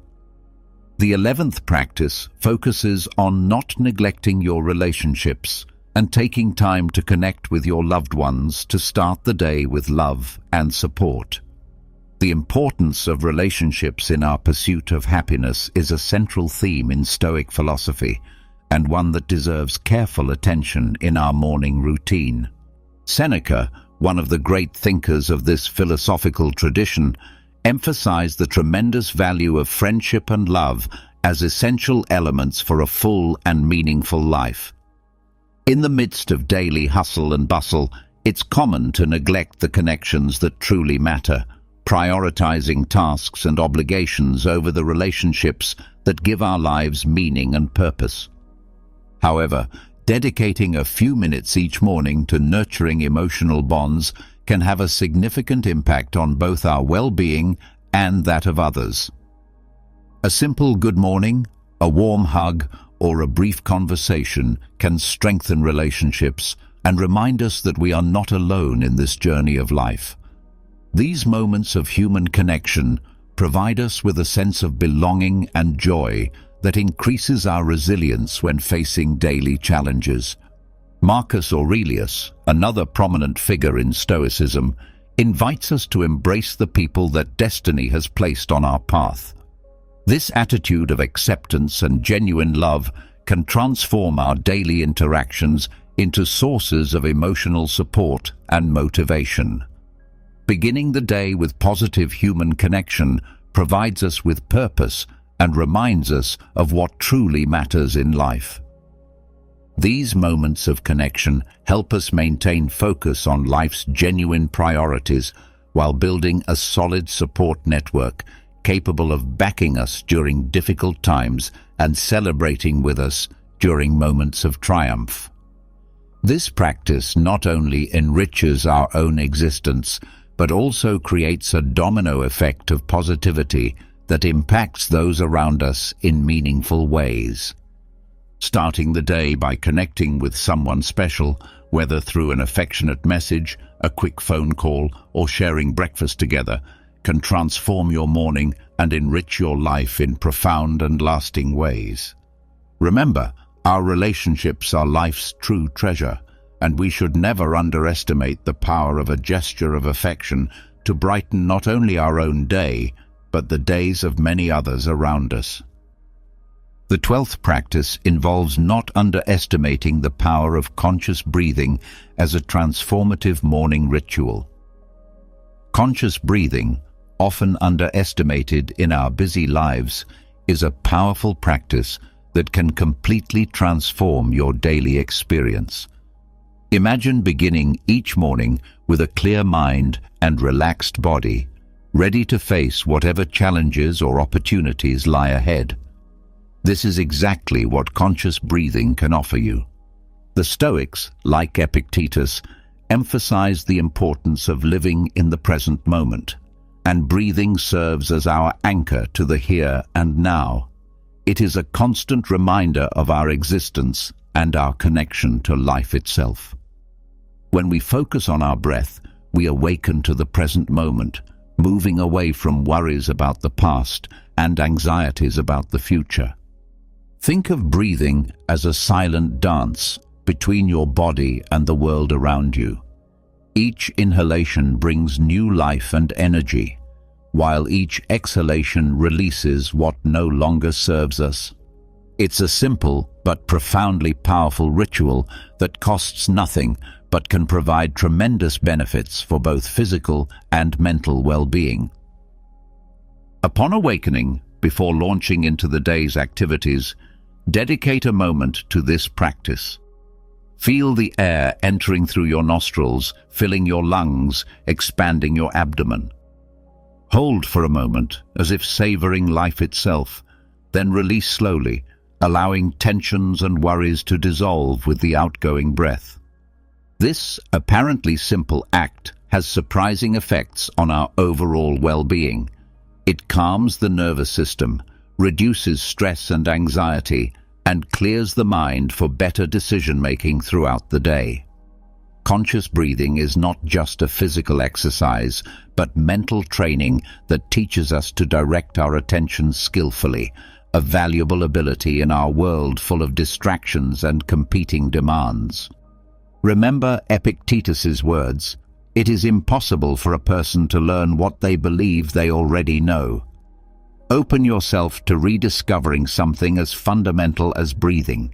The 11th practice focuses on not neglecting your relationships and taking time to connect with your loved ones to start the day with love and support. The importance of relationships in our pursuit of happiness is a central theme in Stoic philosophy, and one that deserves careful attention in our morning routine. Seneca, one of the great thinkers of this philosophical tradition, emphasized the tremendous value of friendship and love as essential elements for a full and meaningful life. In the midst of daily hustle and bustle, it's common to neglect the connections that truly matter, prioritizing tasks and obligations over the relationships that give our lives meaning and purpose. However, dedicating a few minutes each morning to nurturing emotional bonds can have a significant impact on both our well-being and that of others. A simple good morning, a warm hug, or a brief conversation can strengthen relationships and remind us that we are not alone in this journey of life. These moments of human connection provide us with a sense of belonging and joy that increases our resilience when facing daily challenges. Marcus Aurelius, another prominent figure in Stoicism, invites us to embrace the people that destiny has placed on our path. This attitude of acceptance and genuine love can transform our daily interactions into sources of emotional support and motivation. Beginning the day with positive human connection provides us with purpose and reminds us of what truly matters in life. These moments of connection help us maintain focus on life's genuine priorities while building a solid support network capable of backing us during difficult times and celebrating with us during moments of triumph. This practice not only enriches our own existence, but also creates a domino effect of positivity that impacts those around us in meaningful ways. Starting the day by connecting with someone special, whether through an affectionate message, a quick phone call, or sharing breakfast together, can transform your morning and enrich your life in profound and lasting ways. Remember, our relationships are life's true treasure, and we should never underestimate the power of a gesture of affection to brighten not only our own day, but the days of many others around us. The 12th practice involves not underestimating the power of conscious breathing as a transformative morning ritual. Conscious breathing, often underestimated in our busy lives, is a powerful practice that can completely transform your daily experience. Imagine beginning each morning with a clear mind and relaxed body, ready to face whatever challenges or opportunities lie ahead. This is exactly what conscious breathing can offer you. The Stoics, like Epictetus, emphasize the importance of living in the present moment, and breathing serves as our anchor to the here and now. It is a constant reminder of our existence and our connection to life itself. When we focus on our breath, we awaken to the present moment, moving away from worries about the past and anxieties about the future. Think of breathing as a silent dance between your body and the world around you. Each inhalation brings new life and energy, while each exhalation releases what no longer serves us. It's a simple but profoundly powerful ritual that costs nothing but can provide tremendous benefits for both physical and mental well-being. Upon awakening, before launching into the day's activities, dedicate a moment to this practice. Feel the air entering through your nostrils, filling your lungs, expanding your abdomen. Hold for a moment, as if savoring life itself, then release slowly, allowing tensions and worries to dissolve with the outgoing breath. This apparently simple act has surprising effects on our overall well-being. It calms the nervous system, reduces stress and anxiety, and clears the mind for better decision-making throughout the day. Conscious breathing is not just a physical exercise, but mental training that teaches us to direct our attention skillfully, a valuable ability in our world full of distractions and competing demands. Remember Epictetus's words, "It is impossible for a person to learn what they believe they already know." Open yourself to rediscovering something as fundamental as breathing.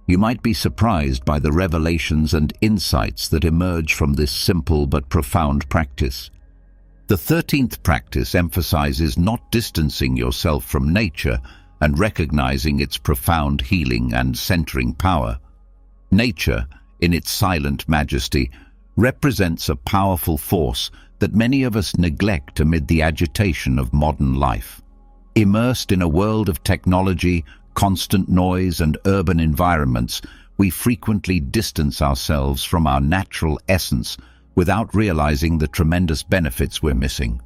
You might be surprised by the revelations and insights that emerge from this simple but profound practice. The 13th practice emphasizes not distancing yourself from nature and recognizing its profound healing and centering power. Nature, in its silent majesty, represents a powerful force that many of us neglect amid the agitation of modern life. Immersed in a world of technology, constant noise, and urban environments, we frequently distance ourselves from our natural essence without realizing the tremendous benefits we're missing.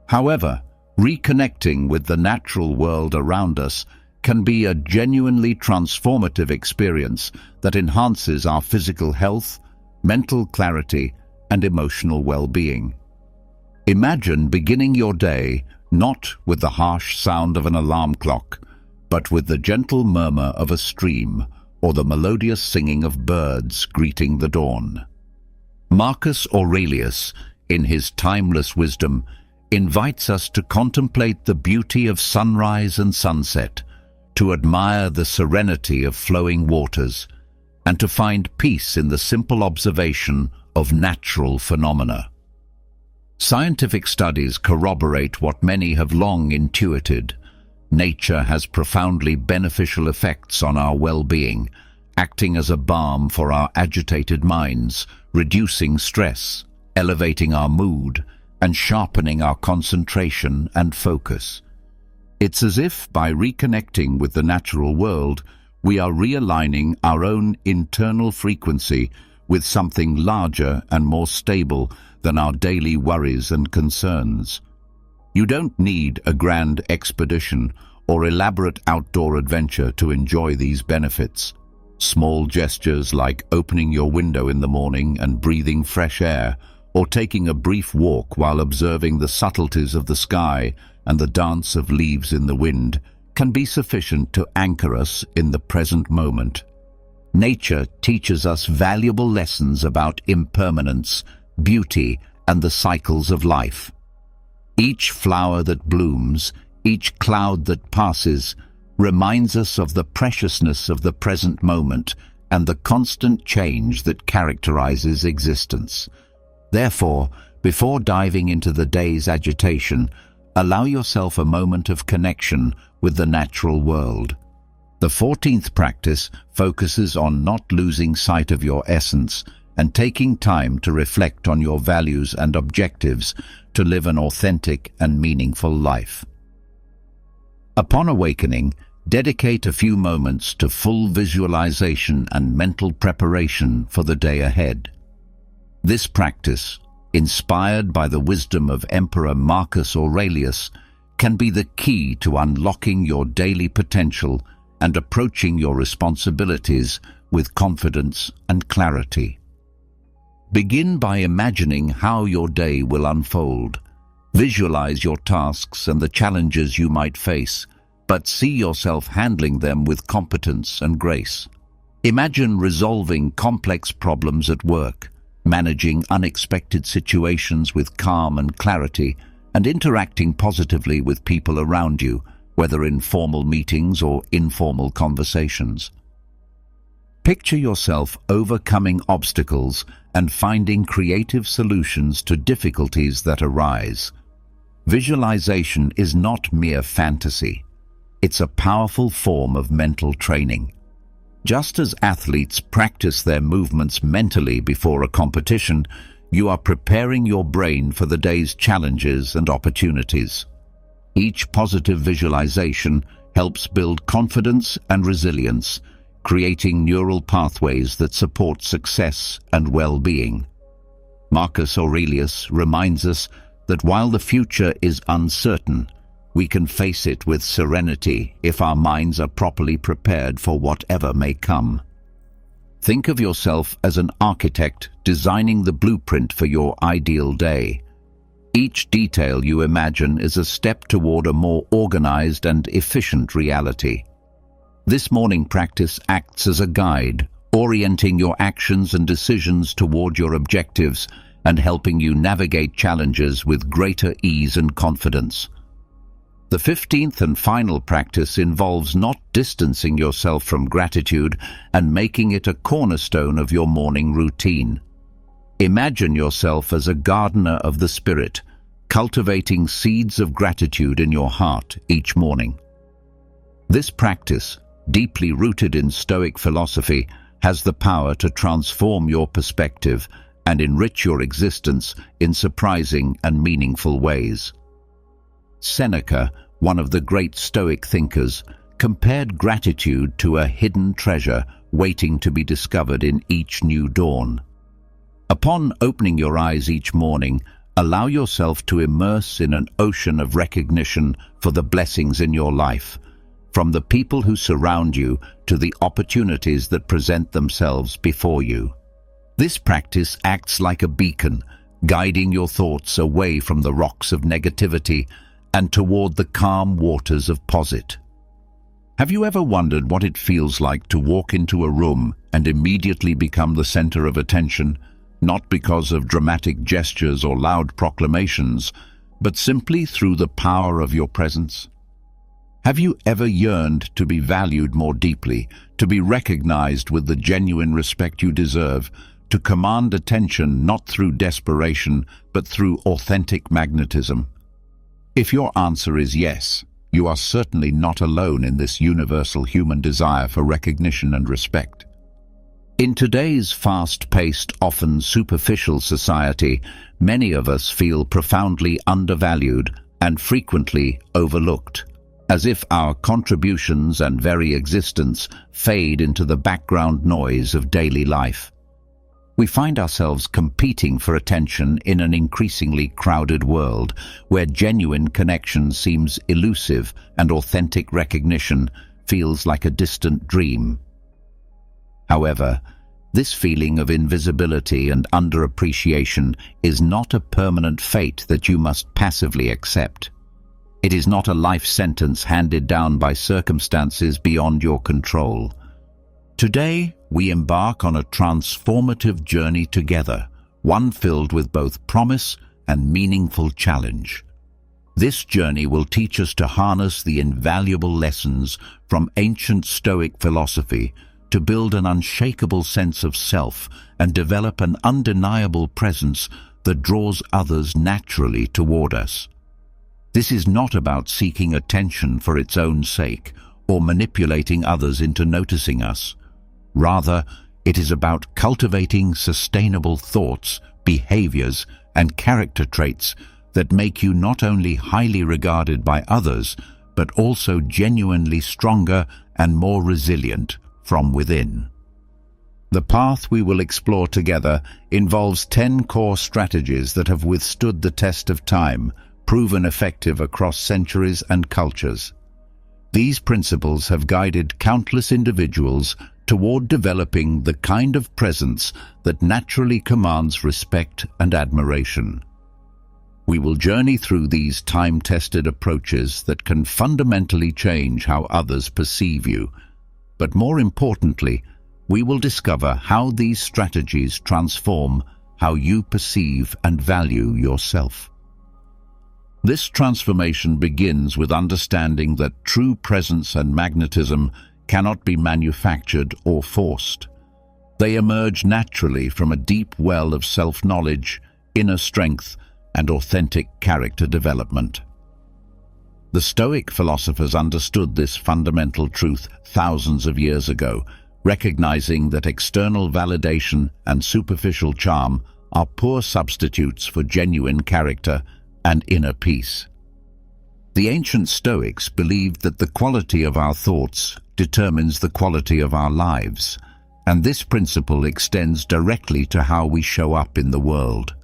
However, reconnecting with the natural world around us can be a genuinely transformative experience that enhances our physical health, mental clarity, and emotional well-being. Imagine beginning your day not with the harsh sound of an alarm clock, but with the gentle murmur of a stream or the melodious singing of birds greeting the dawn. Marcus Aurelius, in his timeless wisdom, invites us to contemplate the beauty of sunrise and sunset, to admire the serenity of flowing waters, and to find peace in the simple observation of natural phenomena. Scientific studies corroborate what many have long intuited. Nature has profoundly beneficial effects on our well-being, acting as a balm for our agitated minds, reducing stress, elevating our mood, and sharpening our concentration and focus. It's as if, by reconnecting with the natural world, we are realigning our own internal frequency with something larger and more stable than our daily worries and concerns. You don't need a grand expedition or elaborate outdoor adventure to enjoy these benefits. Small gestures like opening your window in the morning and breathing fresh air, or taking a brief walk while observing the subtleties of the sky and the dance of leaves in the wind, can be sufficient to anchor us in the present moment. Nature teaches us valuable lessons about impermanence, beauty, and the cycles of life. Each flower that blooms, each cloud that passes, reminds us of the preciousness of the present moment and the constant change that characterizes existence. Therefore, before diving into the day's agitation, allow yourself a moment of connection with the natural world. The 14th practice focuses on not losing sight of your essence and taking time to reflect on your values and objectives to live an authentic and meaningful life. Upon awakening, dedicate a few moments to full visualization and mental preparation for the day ahead. This practice, inspired by the wisdom of Emperor Marcus Aurelius, can be the key to unlocking your daily potential and approaching your responsibilities with confidence and clarity. Begin by imagining how your day will unfold. Visualize your tasks and the challenges you might face, but see yourself handling them with competence and grace. Imagine resolving complex problems at work, managing unexpected situations with calm and clarity, and interacting positively with people around you, whether in formal meetings or informal conversations. Picture yourself overcoming obstacles and finding creative solutions to difficulties that arise. Visualization is not mere fantasy. It's a powerful form of mental training. Just as athletes practice their movements mentally before a competition, you are preparing your brain for the day's challenges and opportunities. Each positive visualization helps build confidence and resilience, creating neural pathways that support success and well-being. Marcus Aurelius reminds us that while the future is uncertain, we can face it with serenity if our minds are properly prepared for whatever may come. Think of yourself as an architect designing the blueprint for your ideal day. Each detail you imagine is a step toward a more organized and efficient reality. This morning practice acts as a guide, orienting your actions and decisions toward your objectives and helping you navigate challenges with greater ease and confidence. The 15th and final practice involves not distancing yourself from gratitude and making it a cornerstone of your morning routine. Imagine yourself as a gardener of the spirit, cultivating seeds of gratitude in your heart each morning. This practice, deeply rooted in Stoic philosophy, has the power to transform your perspective and enrich your existence in surprising and meaningful ways. Seneca, one of the great Stoic thinkers, compared gratitude to a hidden treasure waiting to be discovered in each new dawn. Upon opening your eyes each morning, allow yourself to immerse in an ocean of recognition for the blessings in your life, from the people who surround you to the opportunities that present themselves before you. This practice acts like a beacon, guiding your thoughts away from the rocks of negativity and toward the calm waters of posit. Have you ever wondered what it feels like to walk into a room and immediately become the center of attention, not because of dramatic gestures or loud proclamations, but simply through the power of your presence? Have you ever yearned to be valued more deeply, to be recognized with the genuine respect you deserve, to command attention not through desperation, but through authentic magnetism? If your answer is yes, you are certainly not alone in this universal human desire for recognition and respect. In today's fast-paced, often superficial society, many of us feel profoundly undervalued and frequently overlooked, as if our contributions and very existence fade into the background noise of daily life. We find ourselves competing for attention in an increasingly crowded world, where genuine connection seems elusive and authentic recognition feels like a distant dream. However, this feeling of invisibility and underappreciation is not a permanent fate that you must passively accept. It is not a life sentence handed down by circumstances beyond your control. Today, we embark on a transformative journey together, one filled with both promise and meaningful challenge. This journey will teach us to harness the invaluable lessons from ancient Stoic philosophy to build an unshakable sense of self and develop an undeniable presence that draws others naturally toward us. This is not about seeking attention for its own sake or manipulating others into noticing us. Rather, it is about cultivating sustainable thoughts, behaviors, and character traits that make you not only highly regarded by others, but also genuinely stronger and more resilient from within. The path we will explore together involves 10 core strategies that have withstood the test of time, proven effective across centuries and cultures. These principles have guided countless individuals toward developing the kind of presence that naturally commands respect and admiration. We will journey through these time-tested approaches that can fundamentally change how others perceive you, but more importantly, we will discover how these strategies transform how you perceive and value yourself. This transformation begins with understanding that true presence and magnetism cannot be manufactured or forced. They emerge naturally from a deep well of self-knowledge, inner strength, and authentic character development. The Stoic philosophers understood this fundamental truth thousands of years ago, recognizing that external validation and superficial charm are poor substitutes for genuine character and inner peace. The ancient Stoics believed that the quality of our thoughts determines the quality of our lives, and this principle extends directly to how we show up in the world.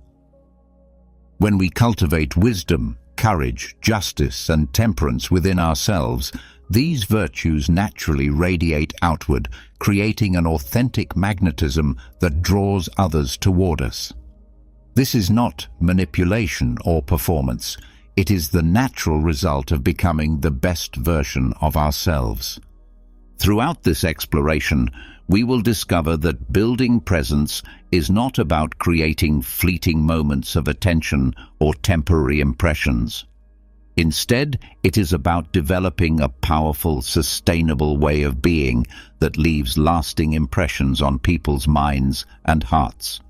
When we cultivate wisdom, courage, justice, and temperance within ourselves, these virtues naturally radiate outward, creating an authentic magnetism that draws others toward us. This is not manipulation or performance. It is the natural result of becoming the best version of ourselves. Throughout this exploration, we will discover that building presence is not about creating fleeting moments of attention or temporary impressions. Instead, it is about developing a powerful, sustainable way of being that leaves lasting impressions on people's minds and hearts.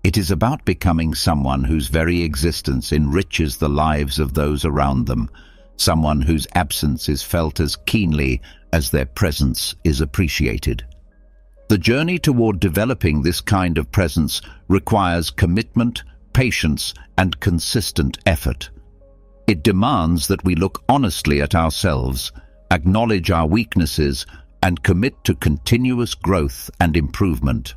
It is about becoming someone whose very existence enriches the lives of those around them, someone whose absence is felt as keenly as their presence is appreciated. The journey toward developing this kind of presence requires commitment, patience, and consistent effort. It demands that we look honestly at ourselves, acknowledge our weaknesses, and commit to continuous growth and improvement.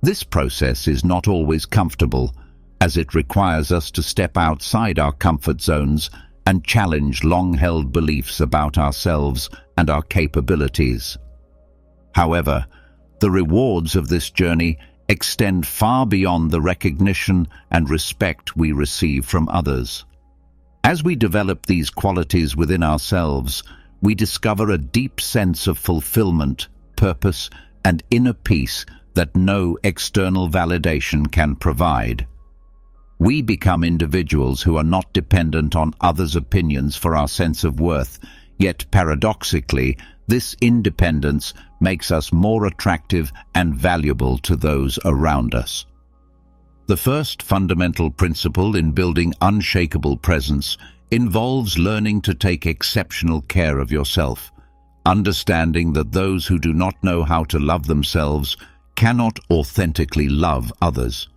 This process is not always comfortable, as it requires us to step outside our comfort zones and challenge long-held beliefs about ourselves and our capabilities. However, the rewards of this journey extend far beyond the recognition and respect we receive from others. As we develop these qualities within ourselves, we discover a deep sense of fulfillment, purpose, and inner peace that no external validation can provide. We become individuals who are not dependent on others' opinions for our sense of worth, yet paradoxically, this independence makes us more attractive and valuable to those around us. The first fundamental principle in building unshakable presence involves learning to take exceptional care of yourself, understanding that those who do not know how to love themselves cannot authentically love others.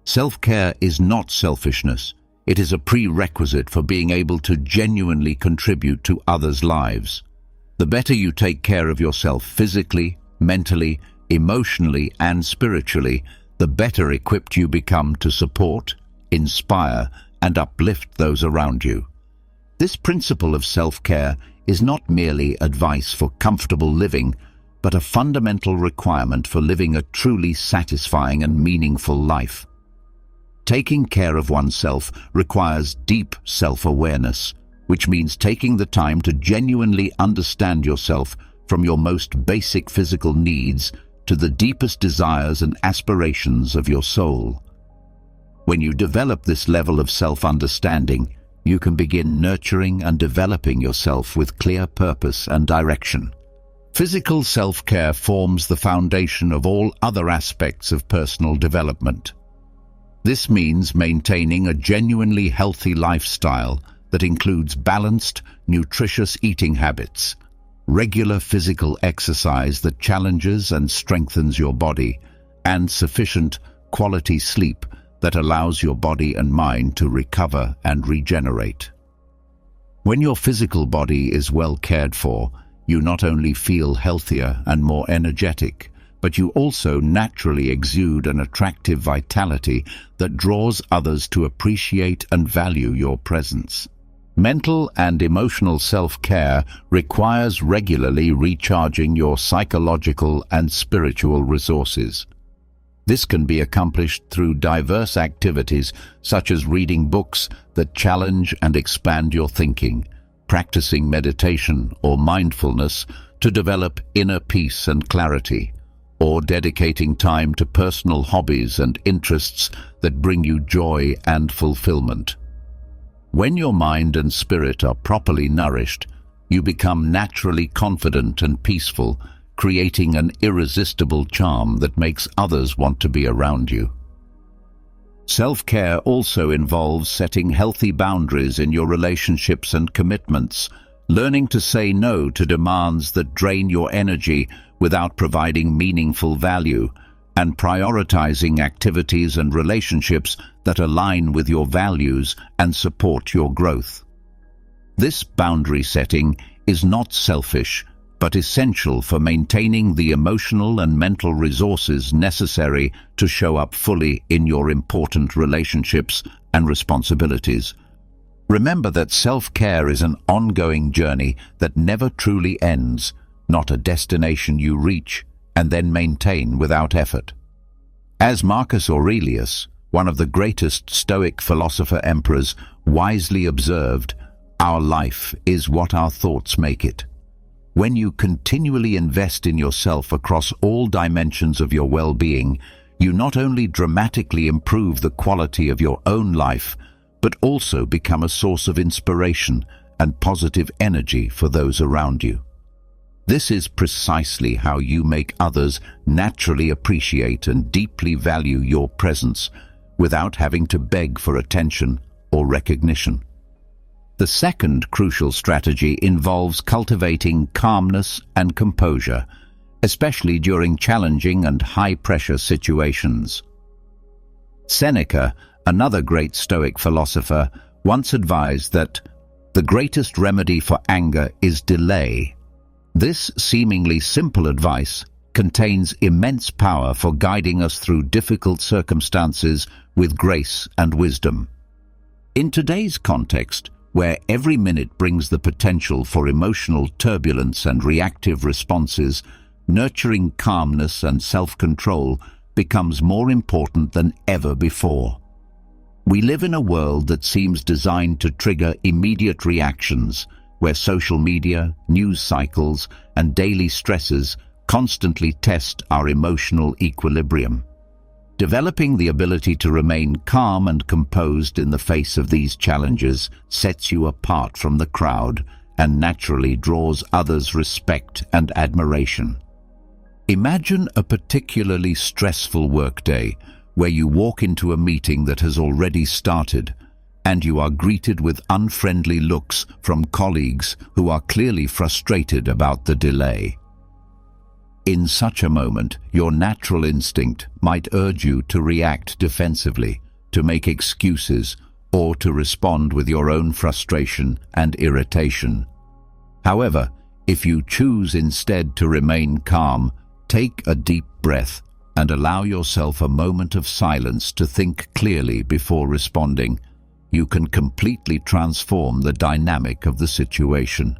Self-care is not selfishness. It is a prerequisite for being able to genuinely contribute to others' lives. The better you take care of yourself physically, mentally, emotionally, and spiritually, the better equipped you become to support, inspire, and uplift those around you. This principle of self-care is not merely advice for comfortable living, but a fundamental requirement for living a truly satisfying and meaningful life. Taking care of oneself requires deep self-awareness, which means taking the time to genuinely understand yourself from your most basic physical needs to the deepest desires and aspirations of your soul. When you develop this level of self-understanding, you can begin nurturing and developing yourself with clear purpose and direction. Physical self-care forms the foundation of all other aspects of personal development. This means maintaining a genuinely healthy lifestyle that includes balanced, nutritious eating habits, regular physical exercise that challenges and strengthens your body, and sufficient, quality sleep that allows your body and mind to recover and regenerate. When your physical body is well cared for, you not only feel healthier and more energetic, but you also naturally exude an attractive vitality that draws others to appreciate and value your presence. Mental and emotional self-care requires regularly recharging your psychological and spiritual resources. This can be accomplished through diverse activities such as reading books that challenge and expand your thinking, practicing meditation or mindfulness to develop inner peace and clarity, or dedicating time to personal hobbies and interests that bring you joy and fulfillment. When your mind and spirit are properly nourished, you become naturally confident and peaceful, creating an irresistible charm that makes others want to be around you. Self-care also involves setting healthy boundaries in your relationships and commitments, learning to say no to demands that drain your energy without providing meaningful value, and prioritizing activities and relationships that align with your values and support your growth. This boundary setting is not selfish, but essential for maintaining the emotional and mental resources necessary to show up fully in your important relationships and responsibilities. Remember that self-care is an ongoing journey that never truly ends, not a destination you reach and then maintain without effort. As Marcus Aurelius, one of the greatest Stoic philosopher-emperors, wisely observed, "Our life is what our thoughts make it." When you continually invest in yourself across all dimensions of your well-being, you not only dramatically improve the quality of your own life, but also become a source of inspiration and positive energy for those around you. This is precisely how you make others naturally appreciate and deeply value your presence without having to beg for attention or recognition. The second crucial strategy involves cultivating calmness and composure, especially during challenging and high-pressure situations. Seneca, another great Stoic philosopher, once advised that the greatest remedy for anger is delay. This seemingly simple advice contains immense power for guiding us through difficult circumstances with grace and wisdom. In today's context, where every minute brings the potential for emotional turbulence and reactive responses, nurturing calmness and self-control becomes more important than ever before. We live in a world that seems designed to trigger immediate reactions, where social media, news cycles, and daily stresses constantly test our emotional equilibrium. Developing the ability to remain calm and composed in the face of these challenges sets you apart from the crowd and naturally draws others' respect and admiration. Imagine a particularly stressful workday where you walk into a meeting that has already started and you are greeted with unfriendly looks from colleagues who are clearly frustrated about the delay. In such a moment, your natural instinct might urge you to react defensively, to make excuses, or to respond with your own frustration and irritation. However, if you choose instead to remain calm, take a deep breath and allow yourself a moment of silence to think clearly before responding, you can completely transform the dynamic of the situation.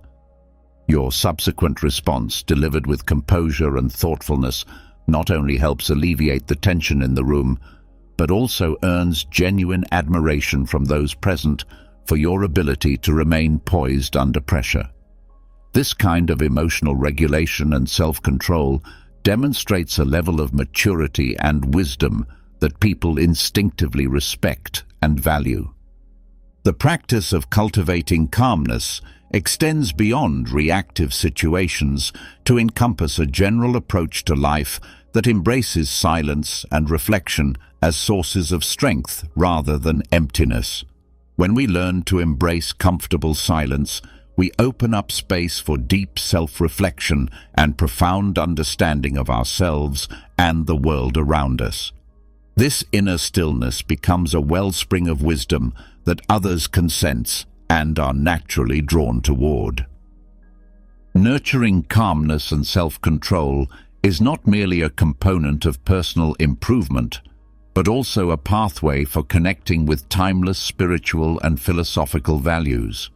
Your subsequent response, delivered with composure and thoughtfulness, not only helps alleviate the tension in the room, but also earns genuine admiration from those present for your ability to remain poised under pressure. This kind of emotional regulation and self-control demonstrates a level of maturity and wisdom that people instinctively respect and value. The practice of cultivating calmness extends beyond reactive situations to encompass a general approach to life that embraces silence and reflection as sources of strength rather than emptiness. When we learn to embrace comfortable silence, we open up space for deep self-reflection and profound understanding of ourselves and the world around us. This inner stillness becomes a wellspring of wisdom that others can sense and are naturally drawn toward. Nurturing calmness and self-control is not merely a component of personal improvement, but also a pathway for connecting with timeless spiritual and philosophical values.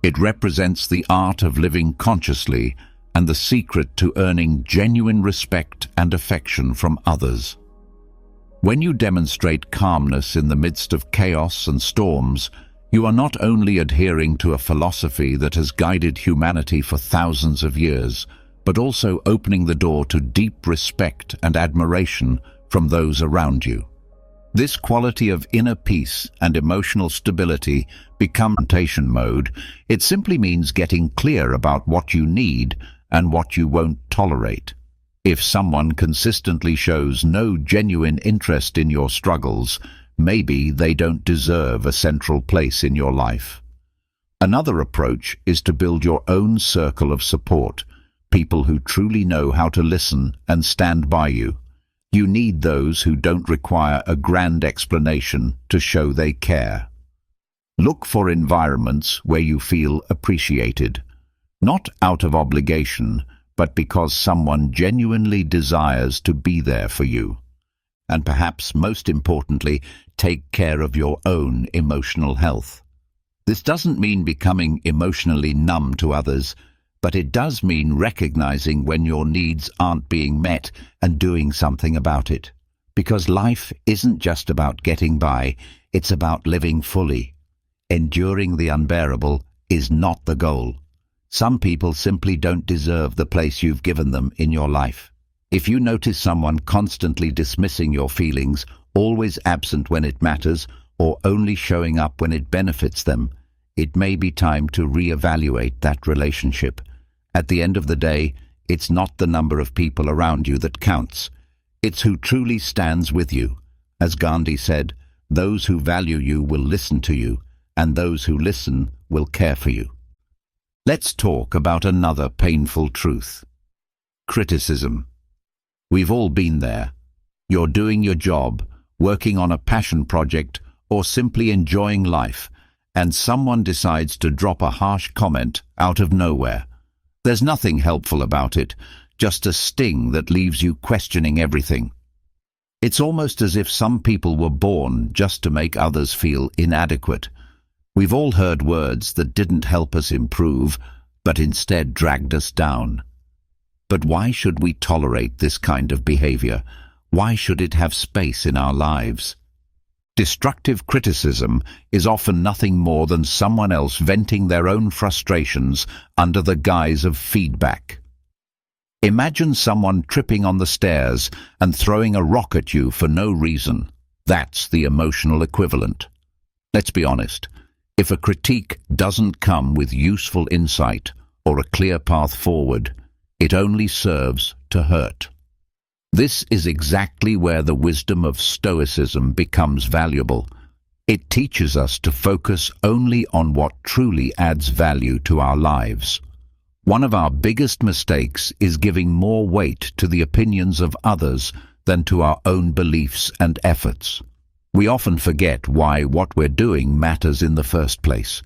It represents the art of living consciously and the secret to earning genuine respect and affection from others. When you demonstrate calmness in the midst of chaos and storms, you are not only adhering to a philosophy that has guided humanity for thousands of years, but also opening the door to deep respect and admiration from those around you. This quality of inner peace and emotional stability becomes confrontation mode. It simply means getting clear about what you need and what you won't tolerate. If someone consistently shows no genuine interest in your struggles, maybe they don't deserve a central place in your life. Another approach is to build your own circle of support, people who truly know how to listen and stand by you. You need those who don't require a grand explanation to show they care. Look for environments where you feel appreciated, not out of obligation, but because someone genuinely desires to be there for you. And perhaps most importantly, take care of your own emotional health. This doesn't mean becoming emotionally numb to others, but it does mean recognizing when your needs aren't being met and doing something about it. Because life isn't just about getting by, it's about living fully. Enduring the unbearable is not the goal. Some people simply don't deserve the place you've given them in your life. If you notice someone constantly dismissing your feelings, always absent when it matters, or only showing up when it benefits them, it may be time to reevaluate that relationship. At the end of the day, it's not the number of people around you that counts. It's who truly stands with you. As Gandhi said, those who value you will listen to you, and those who listen will care for you. Let's talk about another painful truth. Criticism. We've all been there. You're doing your job, working on a passion project, or simply enjoying life, and someone decides to drop a harsh comment out of nowhere. There's nothing helpful about it, just a sting that leaves you questioning everything. It's almost as if some people were born just to make others feel inadequate. We've all heard words that didn't help us improve, but instead dragged us down. But why should we tolerate this kind of behavior? Why should it have space in our lives? Destructive criticism is often nothing more than someone else venting their own frustrations under the guise of feedback. Imagine someone tripping on the stairs and throwing a rock at you for no reason. That's the emotional equivalent. Let's be honest. If a critique doesn't come with useful insight or a clear path forward, it only serves to hurt. This is exactly where the wisdom of Stoicism becomes valuable. It teaches us to focus only on what truly adds value to our lives. One of our biggest mistakes is giving more weight to the opinions of others than to our own beliefs and efforts. We often forget why what we're doing matters in the first place.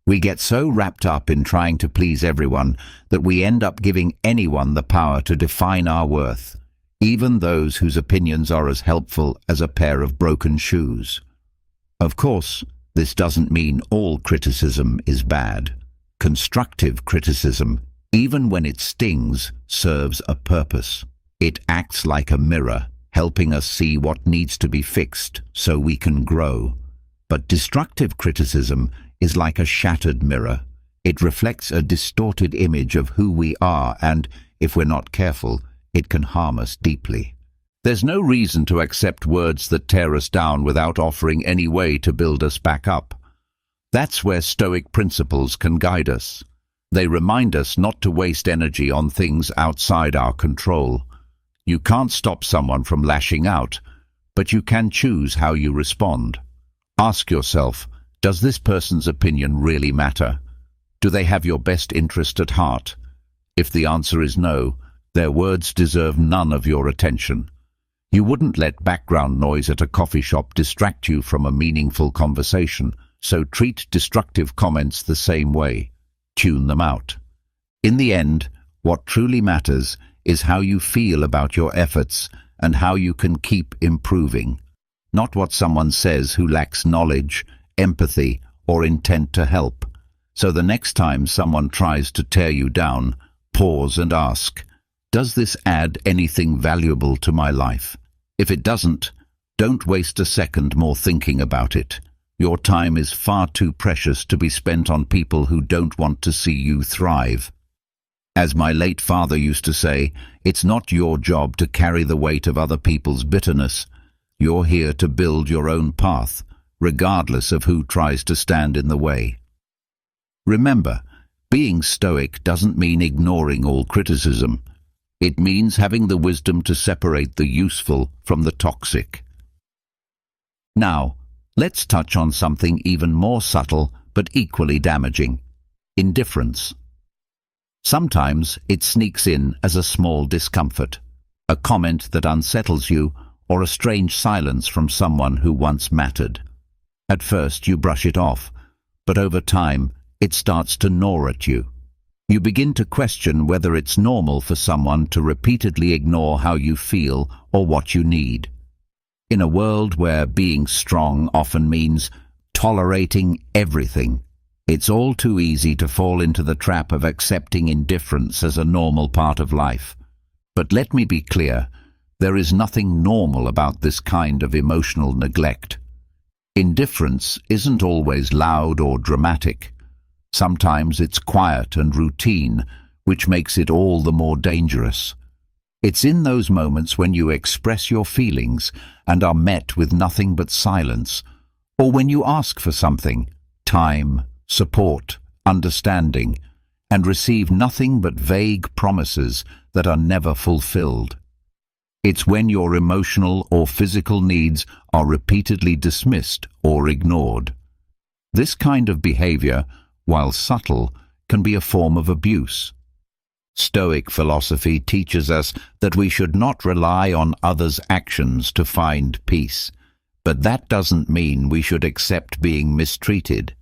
We get so wrapped up in trying to please everyone that we end up giving anyone the power to define our worth, even those whose opinions are as helpful as a pair of broken shoes. Of course, this doesn't mean all criticism is bad. Constructive criticism, even when it stings, serves a purpose. It acts like a mirror, helping us see what needs to be fixed so we can grow. But destructive criticism is like a shattered mirror. It reflects a distorted image of who we are, and, if we're not careful, it can harm us deeply. There's no reason to accept words that tear us down without offering any way to build us back up. That's where Stoic principles can guide us. They remind us not to waste energy on things outside our control. You can't stop someone from lashing out, but you can choose how you respond. Ask yourself, does this person's opinion really matter? Do they have your best interest at heart? If the answer is no, their words deserve none of your attention. You wouldn't let background noise at a coffee shop distract you from a meaningful conversation, so treat destructive comments the same way. Tune them out. In the end, what truly matters is how you feel about your efforts and how you can keep improving, not what someone says who lacks knowledge, empathy, or intent to help. So the next time someone tries to tear you down, pause and ask, does this add anything valuable to my life? If it doesn't, don't waste a second more thinking about it. Your time is far too precious to be spent on people who don't want to see you thrive. As my late father used to say, it's not your job to carry the weight of other people's bitterness. You're here to build your own path, regardless of who tries to stand in the way. Remember, being stoic doesn't mean ignoring all criticism. It means having the wisdom to separate the useful from the toxic. Now, let's touch on something even more subtle but equally damaging: indifference. Sometimes it sneaks in as a small discomfort, a comment that unsettles you, or a strange silence from someone who once mattered. At first you brush it off, but over time it starts to gnaw at you. You begin to question whether it's normal for someone to repeatedly ignore how you feel or what you need. In a world where being strong often means tolerating everything, it's all too easy to fall into the trap of accepting indifference as a normal part of life. But let me be clear, there is nothing normal about this kind of emotional neglect. Indifference isn't always loud or dramatic. Sometimes it's quiet and routine, which makes it all the more dangerous. It's in those moments when you express your feelings and are met with nothing but silence, or when you ask for something, time, support, understanding, and receive nothing but vague promises that are never fulfilled. It's when your emotional or physical needs are repeatedly dismissed or ignored. This kind of behavior, while subtle, can be a form of abuse. Stoic philosophy teaches us that we should not rely on others' actions to find peace, but that doesn't mean we should accept being mistreated.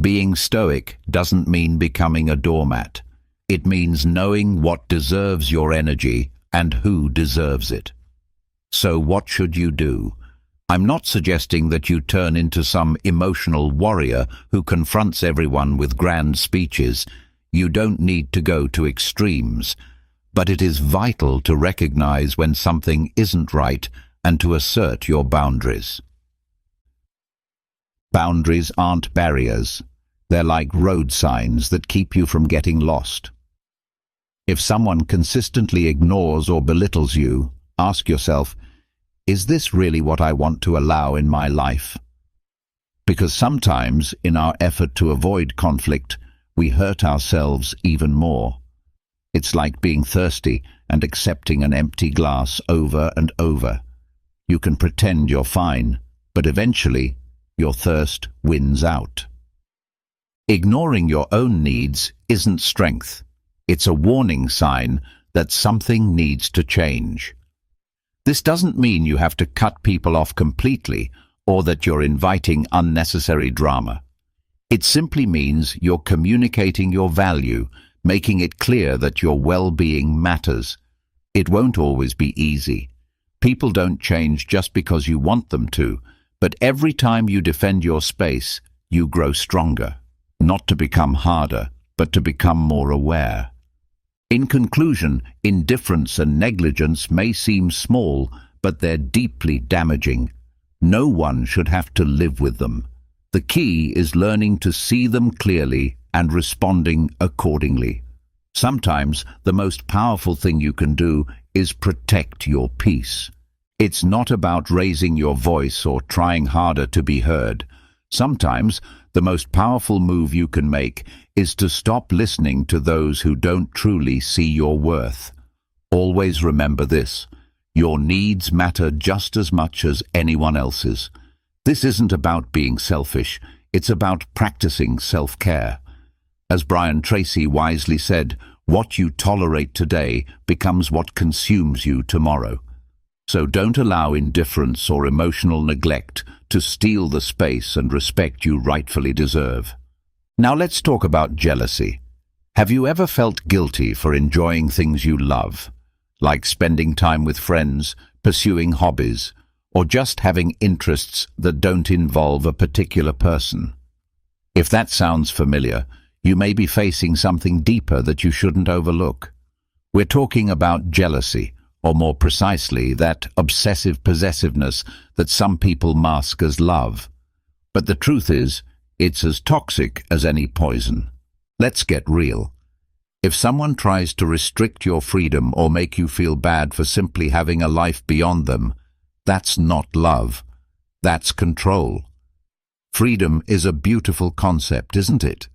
Being stoic doesn't mean becoming a doormat. It means knowing what deserves your energy and who deserves it. So what should you do? I'm not suggesting that you turn into some emotional warrior who confronts everyone with grand speeches. You don't need to go to extremes, but it is vital to recognize when something isn't right and to assert your boundaries. Boundaries aren't barriers. They're like road signs that keep you from getting lost. If someone consistently ignores or belittles you, ask yourself, is this really what I want to allow in my life? Because sometimes, in our effort to avoid conflict, we hurt ourselves even more. It's like being thirsty and accepting an empty glass over and over. You can pretend you're fine, but eventually, your thirst wins out. Ignoring your own needs isn't strength. It's a warning sign that something needs to change. This doesn't mean you have to cut people off completely or that you're inviting unnecessary drama. It simply means you're communicating your value, making it clear that your well-being matters. It won't always be easy. People don't change just because you want them to, but every time you defend your space, you grow stronger. Not to become harder, but to become more aware. In conclusion, indifference and negligence may seem small, but they're deeply damaging. No one should have to live with them. The key is learning to see them clearly and responding accordingly. Sometimes the most powerful thing you can do is protect your peace. It's not about raising your voice or trying harder to be heard. Sometimes the most powerful move you can make is to stop listening to those who don't truly see your worth. Always remember this: your needs matter just as much as anyone else's. This isn't about being selfish, it's about practicing self-care. As Brian Tracy wisely said, what you tolerate today becomes what consumes you tomorrow. So don't allow indifference or emotional neglect to steal the space and respect you rightfully deserve. Now let's talk about jealousy. Have you ever felt guilty for enjoying things you love, like spending time with friends, pursuing hobbies, or just having interests that don't involve a particular person? If that sounds familiar, you may be facing something deeper that you shouldn't overlook. We're talking about jealousy, or more precisely, that obsessive possessiveness that some people mask as love. But the truth is, it's as toxic as any poison. Let's get real. If someone tries to restrict your freedom or make you feel bad for simply having a life beyond them, that's not love. That's control. Freedom is a beautiful concept, isn't it?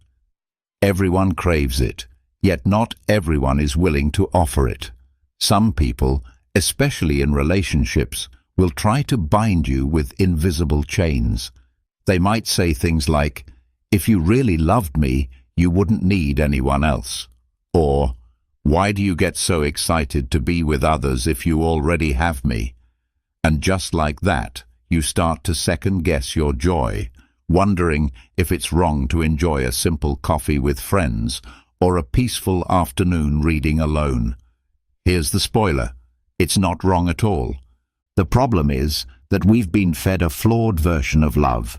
Everyone craves it, yet not everyone is willing to offer it. Some people, especially in relationships, will try to bind you with invisible chains. They might say things like, "If you really loved me, you wouldn't need anyone else." Or, "Why do you get so excited to be with others if you already have me?" And just like that, you start to second-guess your joy, wondering if it's wrong to enjoy a simple coffee with friends or a peaceful afternoon reading alone. Here's the spoiler: it's not wrong at all. The problem is that we've been fed a flawed version of love,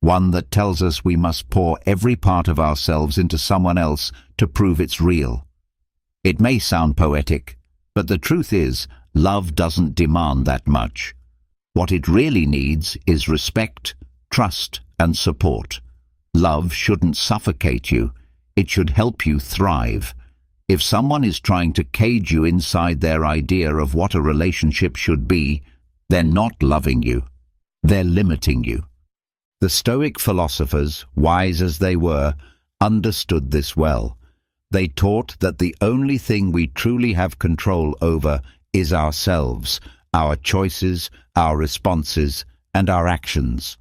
one that tells us we must pour every part of ourselves into someone else to prove it's real. It may sound poetic, but the truth is, love doesn't demand that much. What it really needs is respect, trust, and support. Love shouldn't suffocate you. It should help you thrive. If someone is trying to cage you inside their idea of what a relationship should be, they're not loving you. They're limiting you. The Stoic philosophers, wise as they were, understood this well. They taught that the only thing we truly have control over is ourselves, our choices, our responses, and our actions.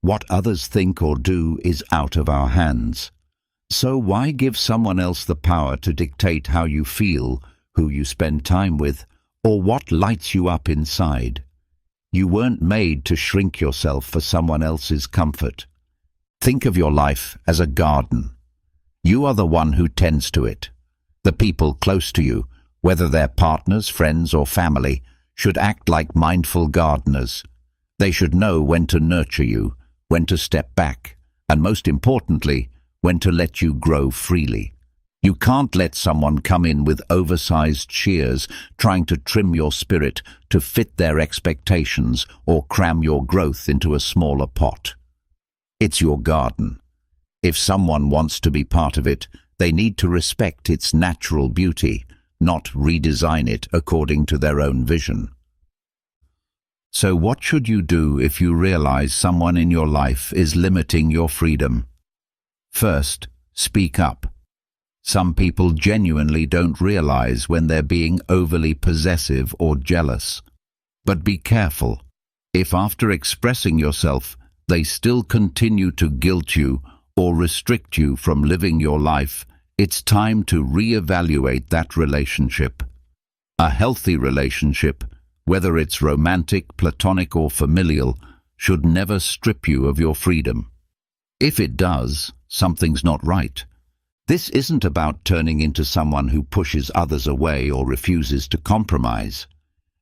What others think or do is out of our hands. So why give someone else the power to dictate how you feel, who you spend time with, or what lights you up inside? You weren't made to shrink yourself for someone else's comfort. Think of your life as a garden. You are the one who tends to it. The people close to you, whether they're partners, friends, or family, should act like mindful gardeners. They should know when to nurture you, when to step back, and most importantly, when to let you grow freely. You can't let someone come in with oversized shears trying to trim your spirit to fit their expectations or cram your growth into a smaller pot. It's your garden. If someone wants to be part of it, they need to respect its natural beauty, not redesign it according to their own vision. So what should you do if you realize someone in your life is limiting your freedom? First, speak up. Some people genuinely don't realize when they're being overly possessive or jealous. But be careful. If after expressing yourself, they still continue to guilt you or restrict you from living your life, it's time to reevaluate that relationship. A healthy relationship, whether it's romantic, platonic, or familial, should never strip you of your freedom. If it does, something's not right. This isn't about turning into someone who pushes others away or refuses to compromise.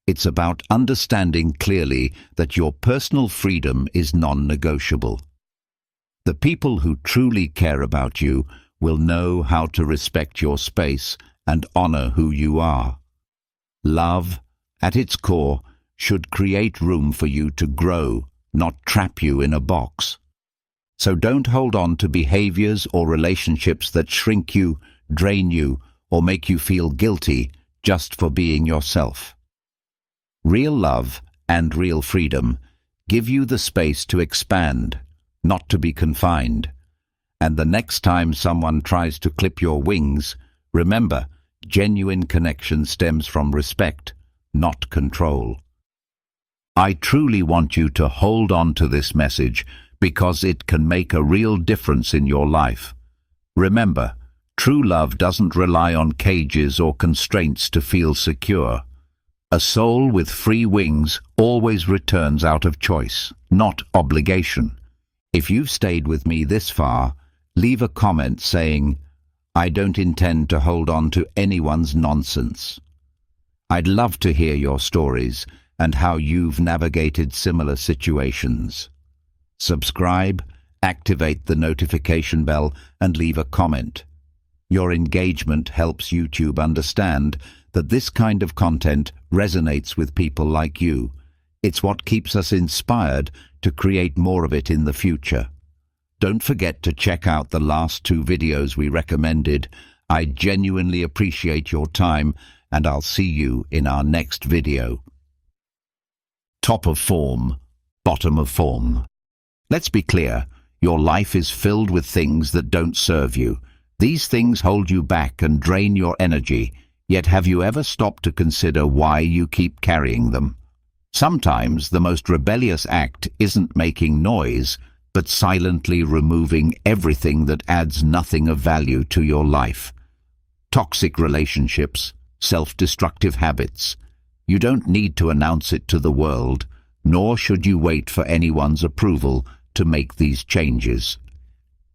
It's about understanding clearly that your personal freedom is non-negotiable. The people who truly care about you will know how to respect your space and honor who you are. Love, at its core, should create room for you to grow, not trap you in a box. So don't hold on to behaviors or relationships that shrink you, drain you, or make you feel guilty just for being yourself. Real love and real freedom give you the space to expand, not to be confined. And the next time someone tries to clip your wings, remember, genuine connection stems from respect, not control. I truly want you to hold on to this message because it can make a real difference in your life. Remember, true love doesn't rely on cages or constraints to feel secure. A soul with free wings always returns out of choice, not obligation. If you've stayed with me this far, leave a comment saying, "I don't intend to hold on to anyone's nonsense." I'd love to hear your stories and how you've navigated similar situations. Subscribe, activate the notification bell, and leave a comment. Your engagement helps YouTube understand that this kind of content resonates with people like you. It's what keeps us inspired to create more of it in the future. Don't forget to check out the last 2 videos we recommended. I genuinely appreciate your time, and I'll see you in our next video. Top of form, bottom of form. Let's be clear, your life is filled with things that don't serve you. These things hold you back and drain your energy, yet have you ever stopped to consider why you keep carrying them? Sometimes the most rebellious act isn't making noise, but silently removing everything that adds nothing of value to your life. Toxic relationships, self-destructive habits. You don't need to announce it to the world, nor should you wait for anyone's approval to make these changes.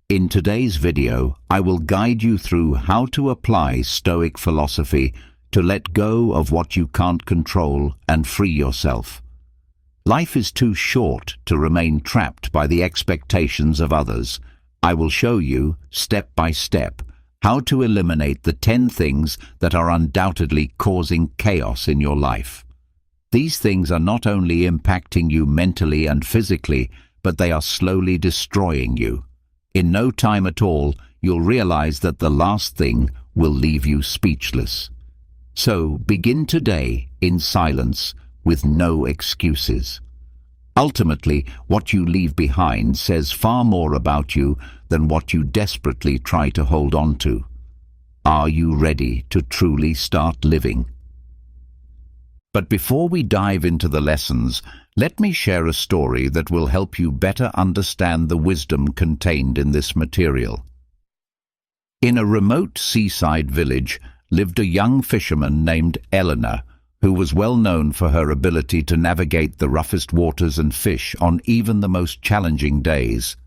In today's video, I will guide you through how to apply Stoic philosophy to let go of what you can't control and free yourself. Life is too short to remain trapped by the expectations of others. I will show you, step by step, how to eliminate the 10 things that are undoubtedly causing chaos in your life. These things are not only impacting you mentally and physically, but they are slowly destroying you. In no time at all, you'll realize that the last thing will leave you speechless. So begin today in silence with no excuses. Ultimately, what you leave behind says far more about you than what you desperately try to hold on to. Are you ready to truly start living? But before we dive into the lessons, let me share a story that will help you better understand the wisdom contained in this material. In a remote seaside village lived a young fisherman named Eleanor, who was well known for her ability to navigate the roughest waters and fish on even the most challenging days.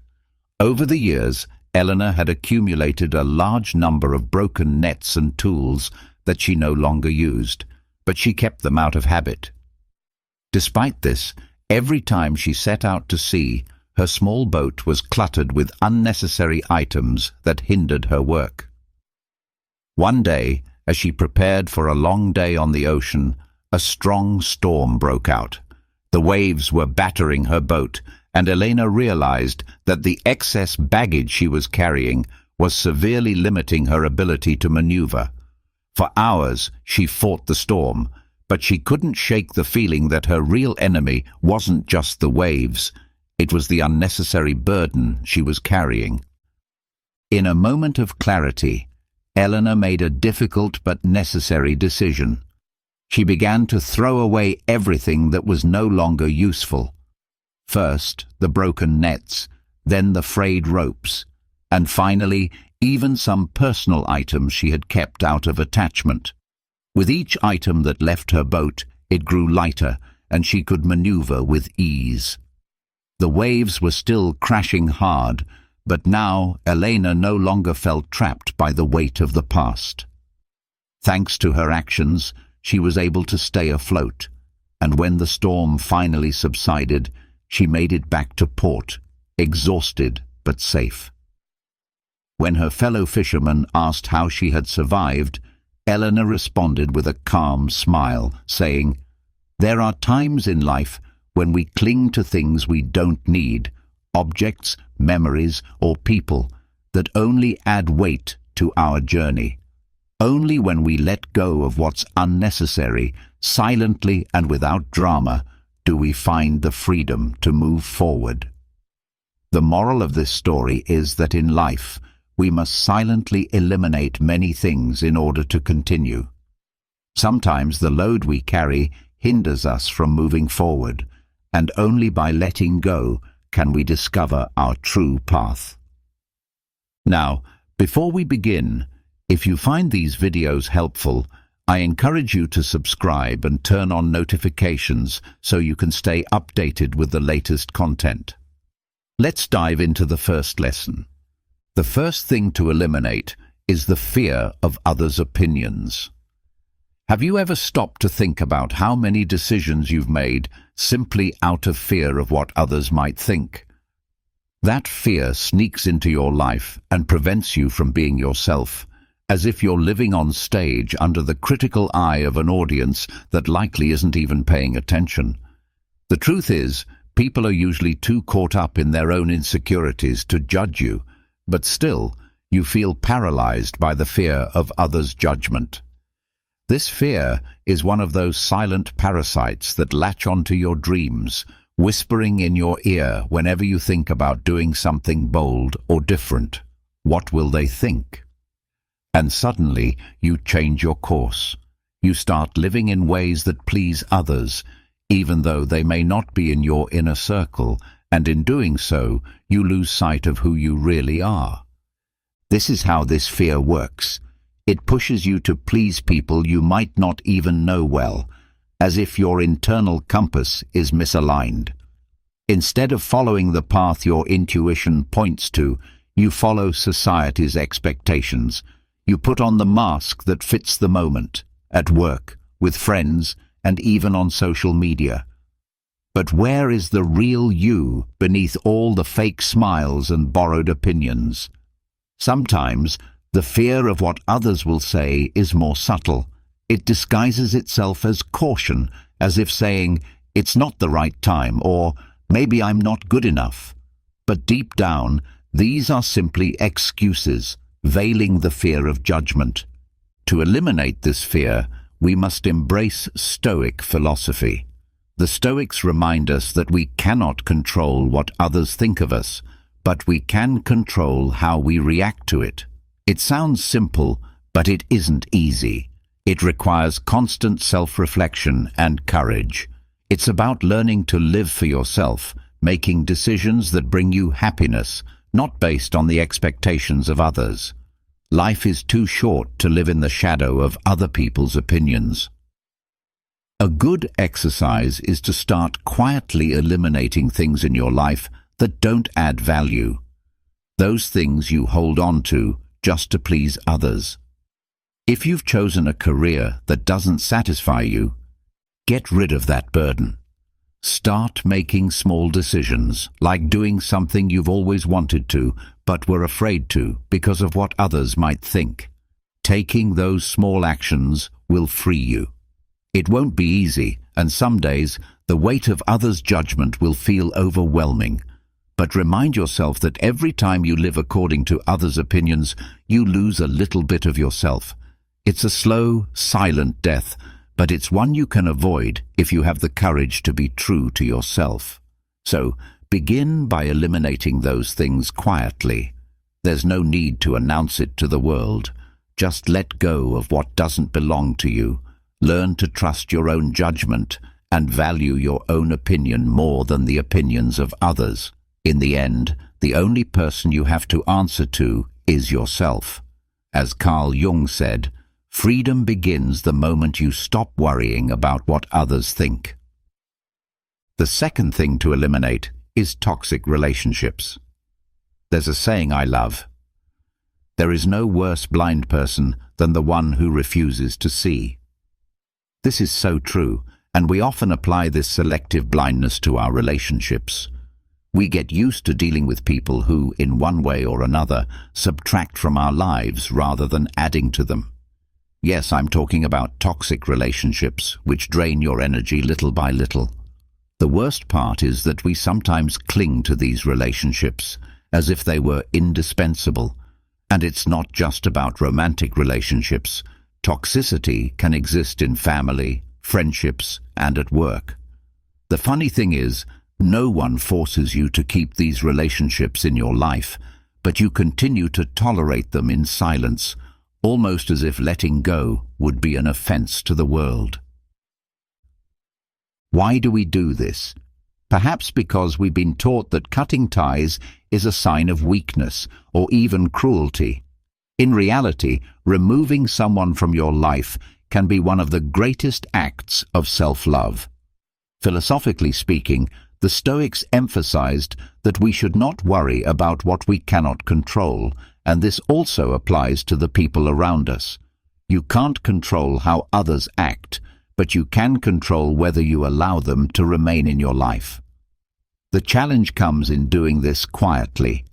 Over the years, Eleanor had accumulated a large number of broken nets and tools that she no longer used, but she kept them out of habit. Despite this, Every time she set out to sea, her small boat was cluttered with unnecessary items that hindered her work. One day, as she prepared for a long day on the ocean, a strong storm broke out. The waves were battering her boat, and Elena realized that the excess baggage she was carrying was severely limiting her ability to maneuver. For hours, she fought the storm, but she couldn't shake the feeling that her real enemy wasn't just the waves, it was the unnecessary burden she was carrying. In a moment of clarity, Elena made a difficult but necessary decision. She began to throw away everything that was no longer useful. First, the broken nets, then the frayed ropes, and finally, even some personal items she had kept out of attachment. With each item that left her boat, it grew lighter, and she could maneuver with ease. The waves were still crashing hard, but now Elena no longer felt trapped by the weight of the past. Thanks to her actions, she was able to stay afloat, and when the storm finally subsided, she made it back to port, exhausted but safe. When her fellow fishermen asked how she had survived, Elena responded with a calm smile, saying, "There are times in life when we cling to things we don't need, objects, memories, or people, that only add weight to our journey. Only when we let go of what's unnecessary, silently and without drama, do we find the freedom to move forward." The moral of this story is that in life, we must silently eliminate many things in order to continue. Sometimes the load we carry hinders us from moving forward, and only by letting go can we discover our true path. Now, before we begin, if you find these videos helpful, I encourage you to subscribe and turn on notifications so you can stay updated with the latest content. Let's dive into the first lesson. The first thing to eliminate is the fear of others' opinions. Have you ever stopped to think about how many decisions you've made simply out of fear of what others might think? That fear sneaks into your life and prevents you from being yourself, as if you're living on stage under the critical eye of an audience that likely isn't even paying attention. The truth is, people are usually too caught up in their own insecurities to judge you, but still, you feel paralyzed by the fear of others' judgment. This fear is one of those silent parasites that latch onto your dreams, whispering in your ear whenever you think about doing something bold or different. What will they think? And suddenly, you change your course. You start living in ways that please others, even though they may not be in your inner circle, and in doing so, you lose sight of who you really are. This is how this fear works. It pushes you to please people you might not even know well, as if your internal compass is misaligned. Instead of following the path your intuition points to, you follow society's expectations. You put on the mask that fits the moment, at work, with friends, and even on social media. But where is the real you beneath all the fake smiles and borrowed opinions? Sometimes, the fear of what others will say is more subtle. It disguises itself as caution, as if saying, "It's not the right time," or "Maybe I'm not good enough." But deep down, these are simply excuses, veiling the fear of judgment. To eliminate this fear, we must embrace Stoic philosophy. The Stoics remind us that we cannot control what others think of us, but we can control how we react to it. It sounds simple, but it isn't easy. It requires constant self-reflection and courage. It's about learning to live for yourself, making decisions that bring you happiness, not based on the expectations of others. Life is too short to live in the shadow of other people's opinions. A good exercise is to start quietly eliminating things in your life that don't add value. Those things you hold on to just to please others. If you've chosen a career that doesn't satisfy you, get rid of that burden. Start making small decisions, like doing something you've always wanted to, but were afraid to because of what others might think. Taking those small actions will free you. It won't be easy, and some days the weight of others' judgment will feel overwhelming. But remind yourself that every time you live according to others' opinions, you lose a little bit of yourself. It's a slow, silent death, but it's one you can avoid if you have the courage to be true to yourself. So, begin by eliminating those things quietly. There's no need to announce it to the world. Just let go of what doesn't belong to you. Learn to trust your own judgment and value your own opinion more than the opinions of others. In the end, the only person you have to answer to is yourself. As Carl Jung said, freedom begins the moment you stop worrying about what others think. The second thing to eliminate is toxic relationships. There's a saying I love. There is no worse blind person than the one who refuses to see. This is so true, and we often apply this selective blindness to our relationships. We get used to dealing with people who, in one way or another, subtract from our lives rather than adding to them. Yes, I'm talking about toxic relationships, which drain your energy little by little. The worst part is that we sometimes cling to these relationships as if they were indispensable. And it's not just about romantic relationships. Toxicity can exist in family, friendships, and at work. The funny thing is, no one forces you to keep these relationships in your life, but you continue to tolerate them in silence, almost as if letting go would be an offense to the world. Why do we do this? Perhaps because we've been taught that cutting ties is a sign of weakness or even cruelty. In reality, removing someone from your life can be one of the greatest acts of self-love. Philosophically speaking, the Stoics emphasized that we should not worry about what we cannot control, and this also applies to the people around us. You can't control how others act, but you can control whether you allow them to remain in your life. The challenge comes in doing this quietly.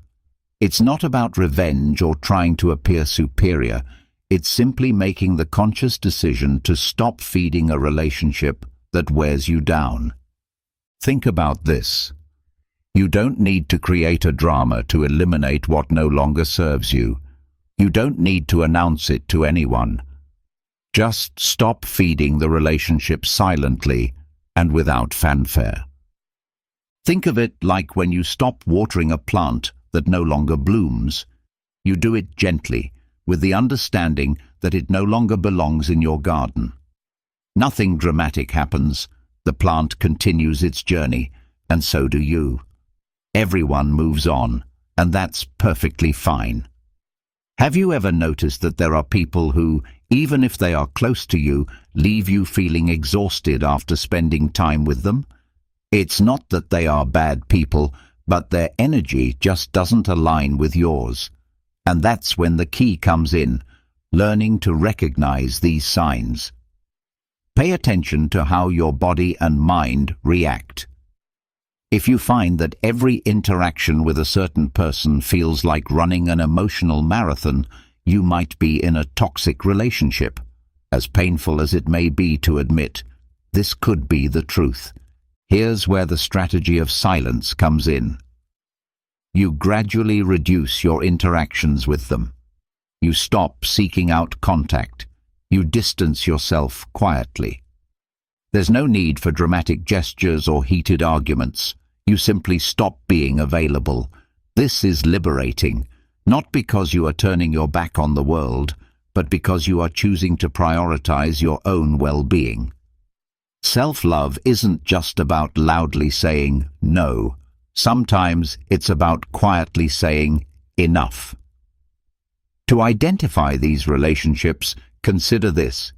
It's not about revenge or trying to appear superior. It's simply making the conscious decision to stop feeding a relationship that wears you down. Think about this. You don't need to create a drama to eliminate what no longer serves you. You don't need to announce it to anyone. Just stop feeding the relationship silently and without fanfare. Think of it like when you stop watering a plant that no longer blooms. You do it gently, with the understanding that it no longer belongs in your garden. Nothing dramatic happens. The plant continues its journey, and so do you. Everyone moves on, and that's perfectly fine. Have you ever noticed that there are people who, even if they are close to you, leave you feeling exhausted after spending time with them? It's not that they are bad people, but their energy just doesn't align with yours. And that's when the key comes in, learning to recognize these signs. Pay attention to how your body and mind react. If you find that every interaction with a certain person feels like running an emotional marathon, you might be in a toxic relationship. As painful as it may be to admit, this could be the truth. Here's where the strategy of silence comes in. You gradually reduce your interactions with them. You stop seeking out contact. You distance yourself quietly. There's no need for dramatic gestures or heated arguments. You simply stop being available. This is liberating, not because you are turning your back on the world, but because you are choosing to prioritize your own well-being. Self-love isn't just about loudly saying no. Sometimes it's about quietly saying enough. To identify these relationships, consider this.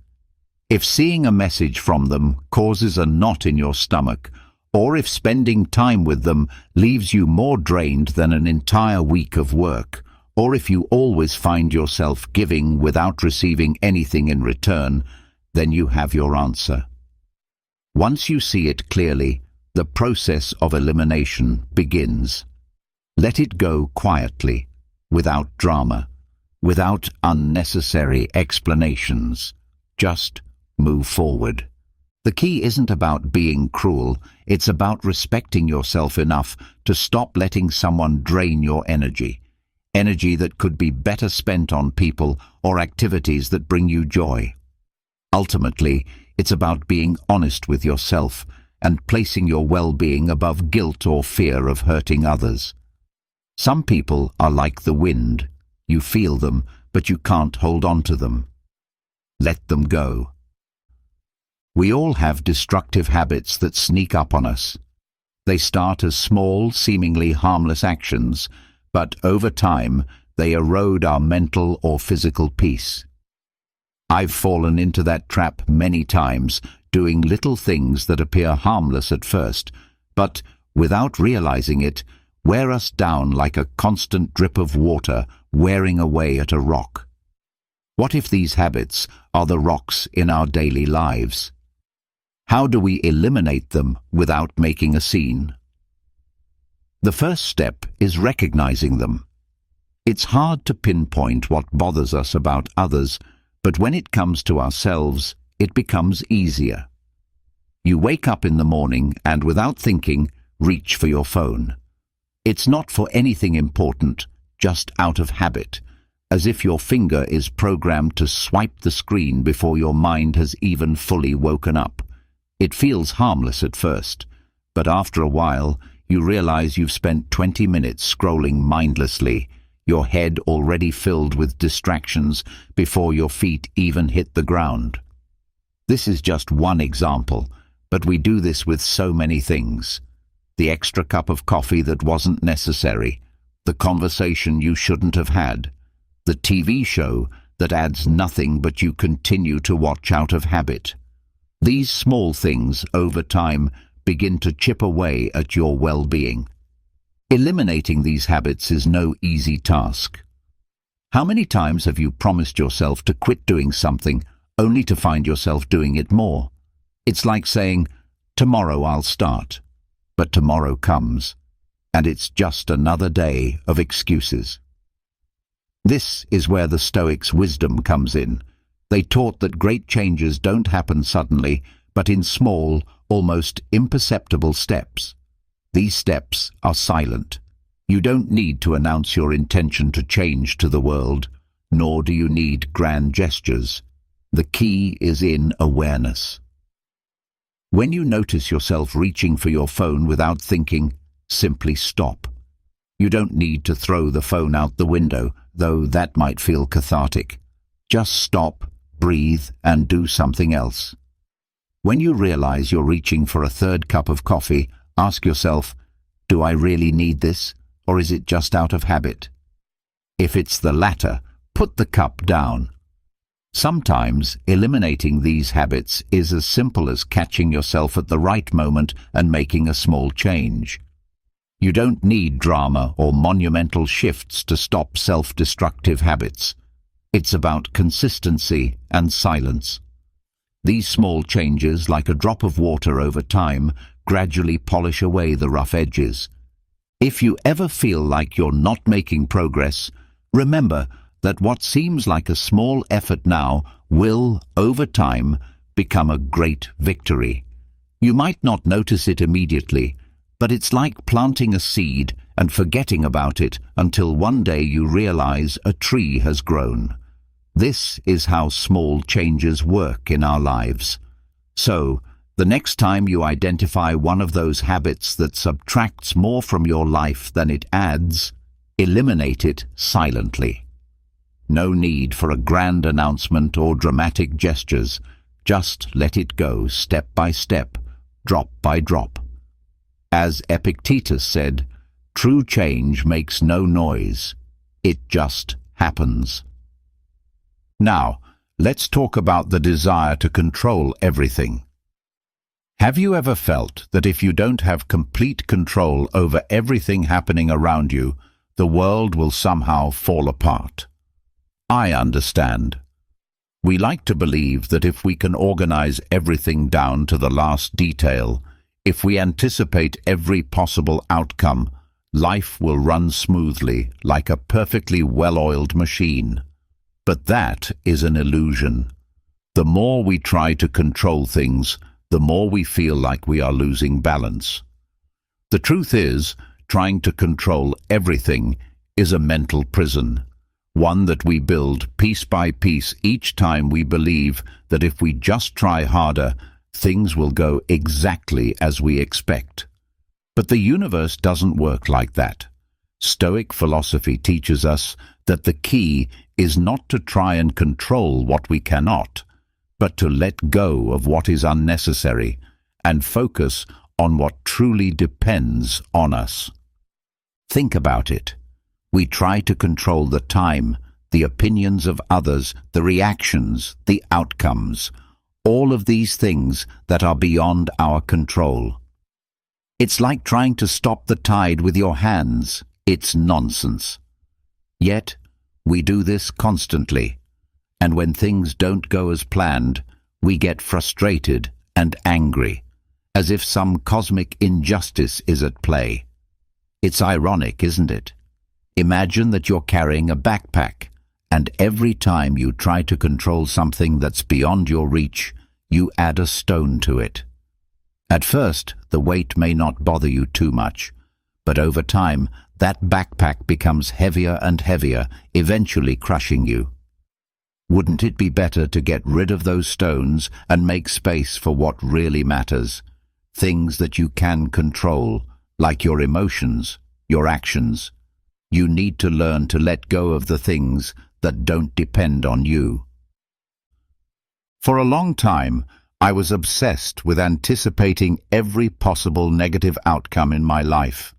If seeing a message from them causes a knot in your stomach, or if spending time with them leaves you more drained than an entire week of work, or if you always find yourself giving without receiving anything in return, then you have your answer. Once you see it clearly, The process of elimination begins. Let it go quietly, without drama, without unnecessary explanations. Just move forward. The key isn't about being cruel, it's about respecting yourself enough to stop letting someone drain your energy. Energy that could be better spent on people or activities that bring you joy. Ultimately, it's about being honest with yourself and placing your well-being above guilt or fear of hurting others. Some people are like the wind. You feel them, but you can't hold on to them. Let them go. We all have destructive habits that sneak up on us. They start as small, seemingly harmless actions, but over time, they erode our mental or physical peace. I've fallen into that trap many times, doing little things that appear harmless at first, but, without realizing it, wear us down like a constant drip of water wearing away at a rock. What if these habits are the rocks in our daily lives? How do we eliminate them without making a scene? The first step is recognizing them. It's hard to pinpoint what bothers us about others, but when it comes to ourselves, it becomes easier. You wake up in the morning and, without thinking, reach for your phone. It's not for anything important, just out of habit, as if your finger is programmed to swipe the screen before your mind has even fully woken up. It feels harmless at first, but after a while, you realize you've spent 20 minutes scrolling mindlessly, your head already filled with distractions before your feet even hit the ground. This is just one example, but we do this with so many things. The extra cup of coffee that wasn't necessary, the conversation you shouldn't have had, the TV show that adds nothing but you continue to watch out of habit. These small things, over time, begin to chip away at your well-being. Eliminating these habits is no easy task. How many times have you promised yourself to quit doing something only to find yourself doing it more? It's like saying, "Tomorrow I'll start," but tomorrow comes, and it's just another day of excuses. This is where the Stoics' wisdom comes in. They taught that great changes don't happen suddenly, but in small, almost imperceptible steps. These steps are silent. You don't need to announce your intention to change to the world, nor do you need grand gestures. The key is in awareness. When you notice yourself reaching for your phone without thinking, simply stop. You don't need to throw the phone out the window, though that might feel cathartic. Just stop, breathe, and do something else. When you realize you're reaching for a third cup of coffee, ask yourself, do I really need this, or is it just out of habit? If it's the latter, put the cup down. Sometimes eliminating these habits is as simple as catching yourself at the right moment and making a small change. You don't need drama or monumental shifts to stop self-destructive habits. It's about consistency and silence. These small changes, like a drop of water over time, gradually polish away the rough edges. If you ever feel like you're not making progress, remember that what seems like a small effort now will, over time, become a great victory. You might not notice it immediately, but it's like planting a seed and forgetting about it until one day you realize a tree has grown. This is how small changes work in our lives. So, the next time you identify one of those habits that subtracts more from your life than it adds, eliminate it silently. No need for a grand announcement or dramatic gestures. Just let it go step by step, drop by drop. As Epictetus said, true change makes no noise. It just happens. Now, let's talk about the desire to control everything. Have you ever felt that if you don't have complete control over everything happening around you, the world will somehow fall apart? I understand. We like to believe that if we can organize everything down to the last detail, If we anticipate every possible outcome, life will run smoothly like a perfectly well-oiled machine. But that is an illusion. The more we try to control things, the more we feel like we are losing balance. The truth is, trying to control everything is a mental prison, one that we build piece by piece each time we believe that if we just try harder, things will go exactly as we expect. But the universe doesn't work like that. Stoic philosophy teaches us that the key is not to try and control what we cannot, but to let go of what is unnecessary and focus on what truly depends on us. Think about it. We try to control the time, the opinions of others, the reactions, the outcomes, all of these things that are beyond our control. It's like trying to stop the tide with your hands. It's nonsense. Yet, we do this constantly, and when things don't go as planned, we get frustrated and angry, as if some cosmic injustice is at play. It's ironic, isn't it? Imagine that you're carrying a backpack, and every time you try to control something that's beyond your reach, you add a stone to it. At first, the weight may not bother you too much, but over time, that backpack becomes heavier and heavier, eventually crushing you. Wouldn't it be better to get rid of those stones and make space for what really matters? Things that you can control, like your emotions, your actions. You need to learn to let go of the things that don't depend on you. For a long time, I was obsessed with anticipating every possible negative outcome in my life.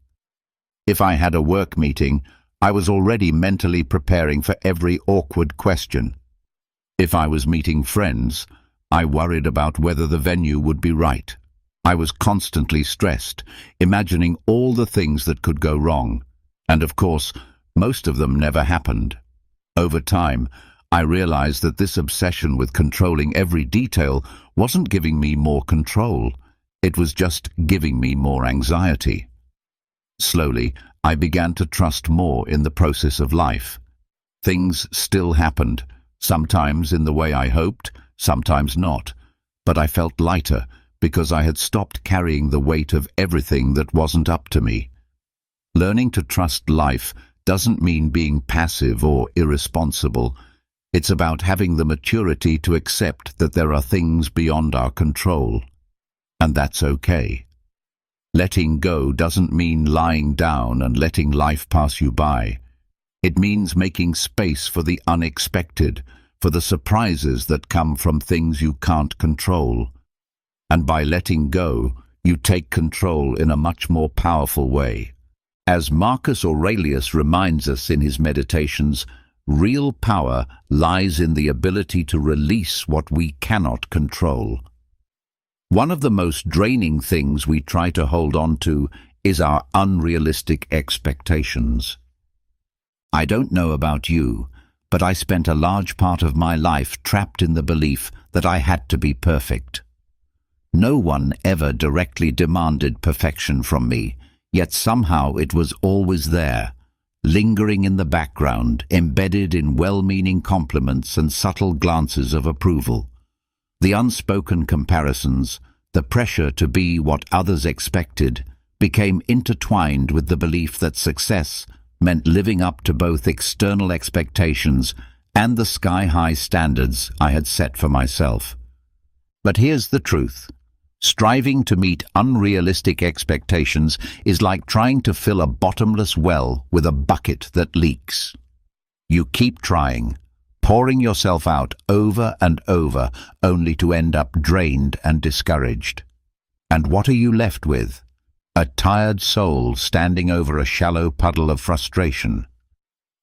If I had a work meeting, I was already mentally preparing for every awkward question. If I was meeting friends, I worried about whether the venue would be right. I was constantly stressed, imagining all the things that could go wrong. And of course, most of them never happened. Over time, I realized that this obsession with controlling every detail wasn't giving me more control. It was just giving me more anxiety. Slowly, I began to trust more in the process of life. Things still happened, sometimes in the way I hoped, sometimes not, but I felt lighter because I had stopped carrying the weight of everything that wasn't up to me. Learning to trust life doesn't mean being passive or irresponsible. It's about having the maturity to accept that there are things beyond our control. And that's okay. Letting go doesn't mean lying down and letting life pass you by. It means making space for the unexpected, for the surprises that come from things you can't control. And by letting go, you take control in a much more powerful way. As Marcus Aurelius reminds us in his Meditations, real power lies in the ability to release what we cannot control. One of the most draining things we try to hold on to is our unrealistic expectations. I don't know about you, but I spent a large part of my life trapped in the belief that I had to be perfect. No one ever directly demanded perfection from me, yet somehow it was always there, lingering in the background, embedded in well-meaning compliments and subtle glances of approval. The unspoken comparisons, the pressure to be what others expected, became intertwined with the belief that success meant living up to both external expectations and the sky-high standards I had set for myself. But here's the truth. Striving to meet unrealistic expectations is like trying to fill a bottomless well with a bucket that leaks. You keep trying, pouring yourself out over and over, only to end up drained and discouraged. And what are you left with? A tired soul standing over a shallow puddle of frustration.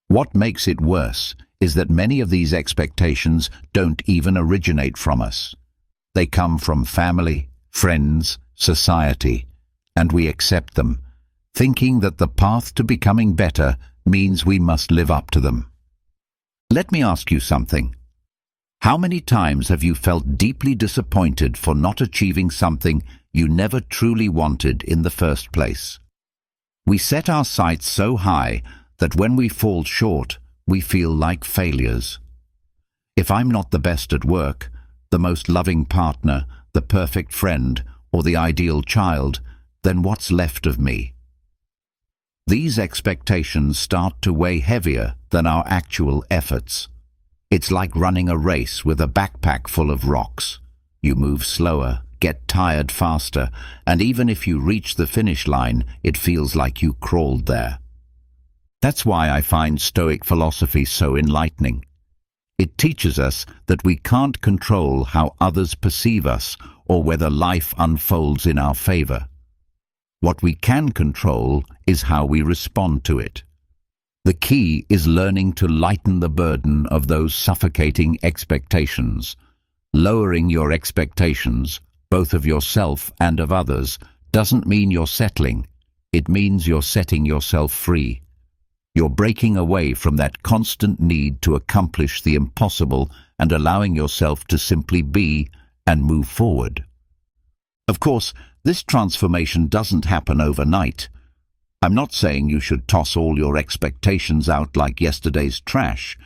What makes it worse is that many of these expectations don't even originate from us. They come from family, friends, society, and we accept them, thinking that the path to becoming better means we must live up to them. Let me ask you something. How many times have you felt deeply disappointed for not achieving something you never truly wanted in the first place. We set our sights so high that when we fall short, we feel like failures. If I'm not the best at work, the most loving partner, the perfect friend, or the ideal child, then what's left of me? These expectations start to weigh heavier than our actual efforts. It's like running a race with a backpack full of rocks. You move slower, get tired faster, and even if you reach the finish line, it feels like you crawled there. That's why I find Stoic philosophy so enlightening. It teaches us that we can't control how others perceive us or whether life unfolds in our favor. What we can control is how we respond to it. The key is learning to lighten the burden of those suffocating expectations. Lowering your expectations, both of yourself and of others, doesn't mean you're settling. It means you're setting yourself free. You're breaking away from that constant need to accomplish the impossible and allowing yourself to simply be and move forward. Of course, this transformation doesn't happen overnight. I'm not saying you should toss all your expectations out like yesterday's trash.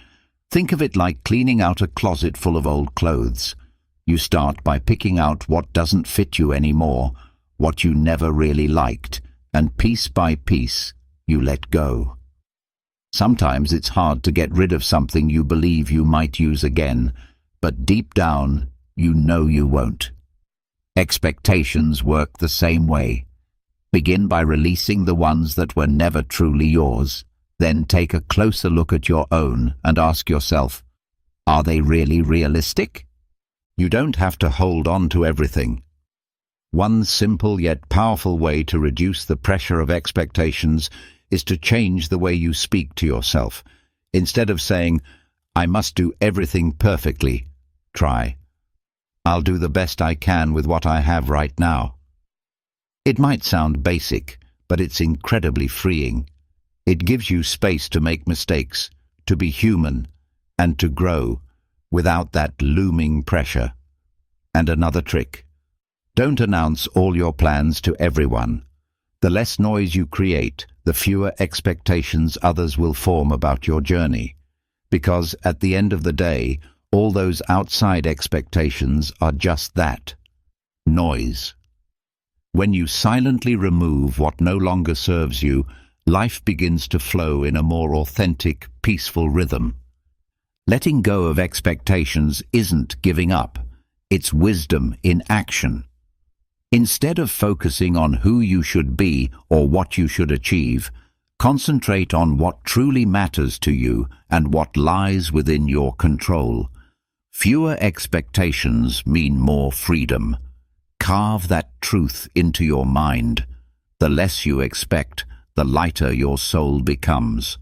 Think of it like cleaning out a closet full of old clothes. You start by picking out what doesn't fit you anymore, what you never really liked, and piece by piece, you let go. Sometimes it's hard to get rid of something you believe you might use again, but deep down, you know you won't. Expectations work the same way. Begin by releasing the ones that were never truly yours. Then take a closer look at your own and ask yourself, are they really realistic? You don't have to hold on to everything. One simple yet powerful way to reduce the pressure of expectations is to change the way you speak to yourself. Instead of saying, I must do everything perfectly, try, I'll do the best I can with what I have right now. It might sound basic, but it's incredibly freeing. It gives you space to make mistakes, to be human, and to grow without that looming pressure. And another trick. Don't announce all your plans to everyone. The less noise you create, the fewer expectations others will form about your journey. Because at the end of the day, all those outside expectations are just that, noise. When you silently remove what no longer serves you, life begins to flow in a more authentic, peaceful rhythm. Letting go of expectations isn't giving up. It's wisdom in action. Instead of focusing on who you should be or what you should achieve, concentrate on what truly matters to you and what lies within your control. Fewer expectations mean more freedom. Carve that truth into your mind. The less you expect, the lighter your soul becomes.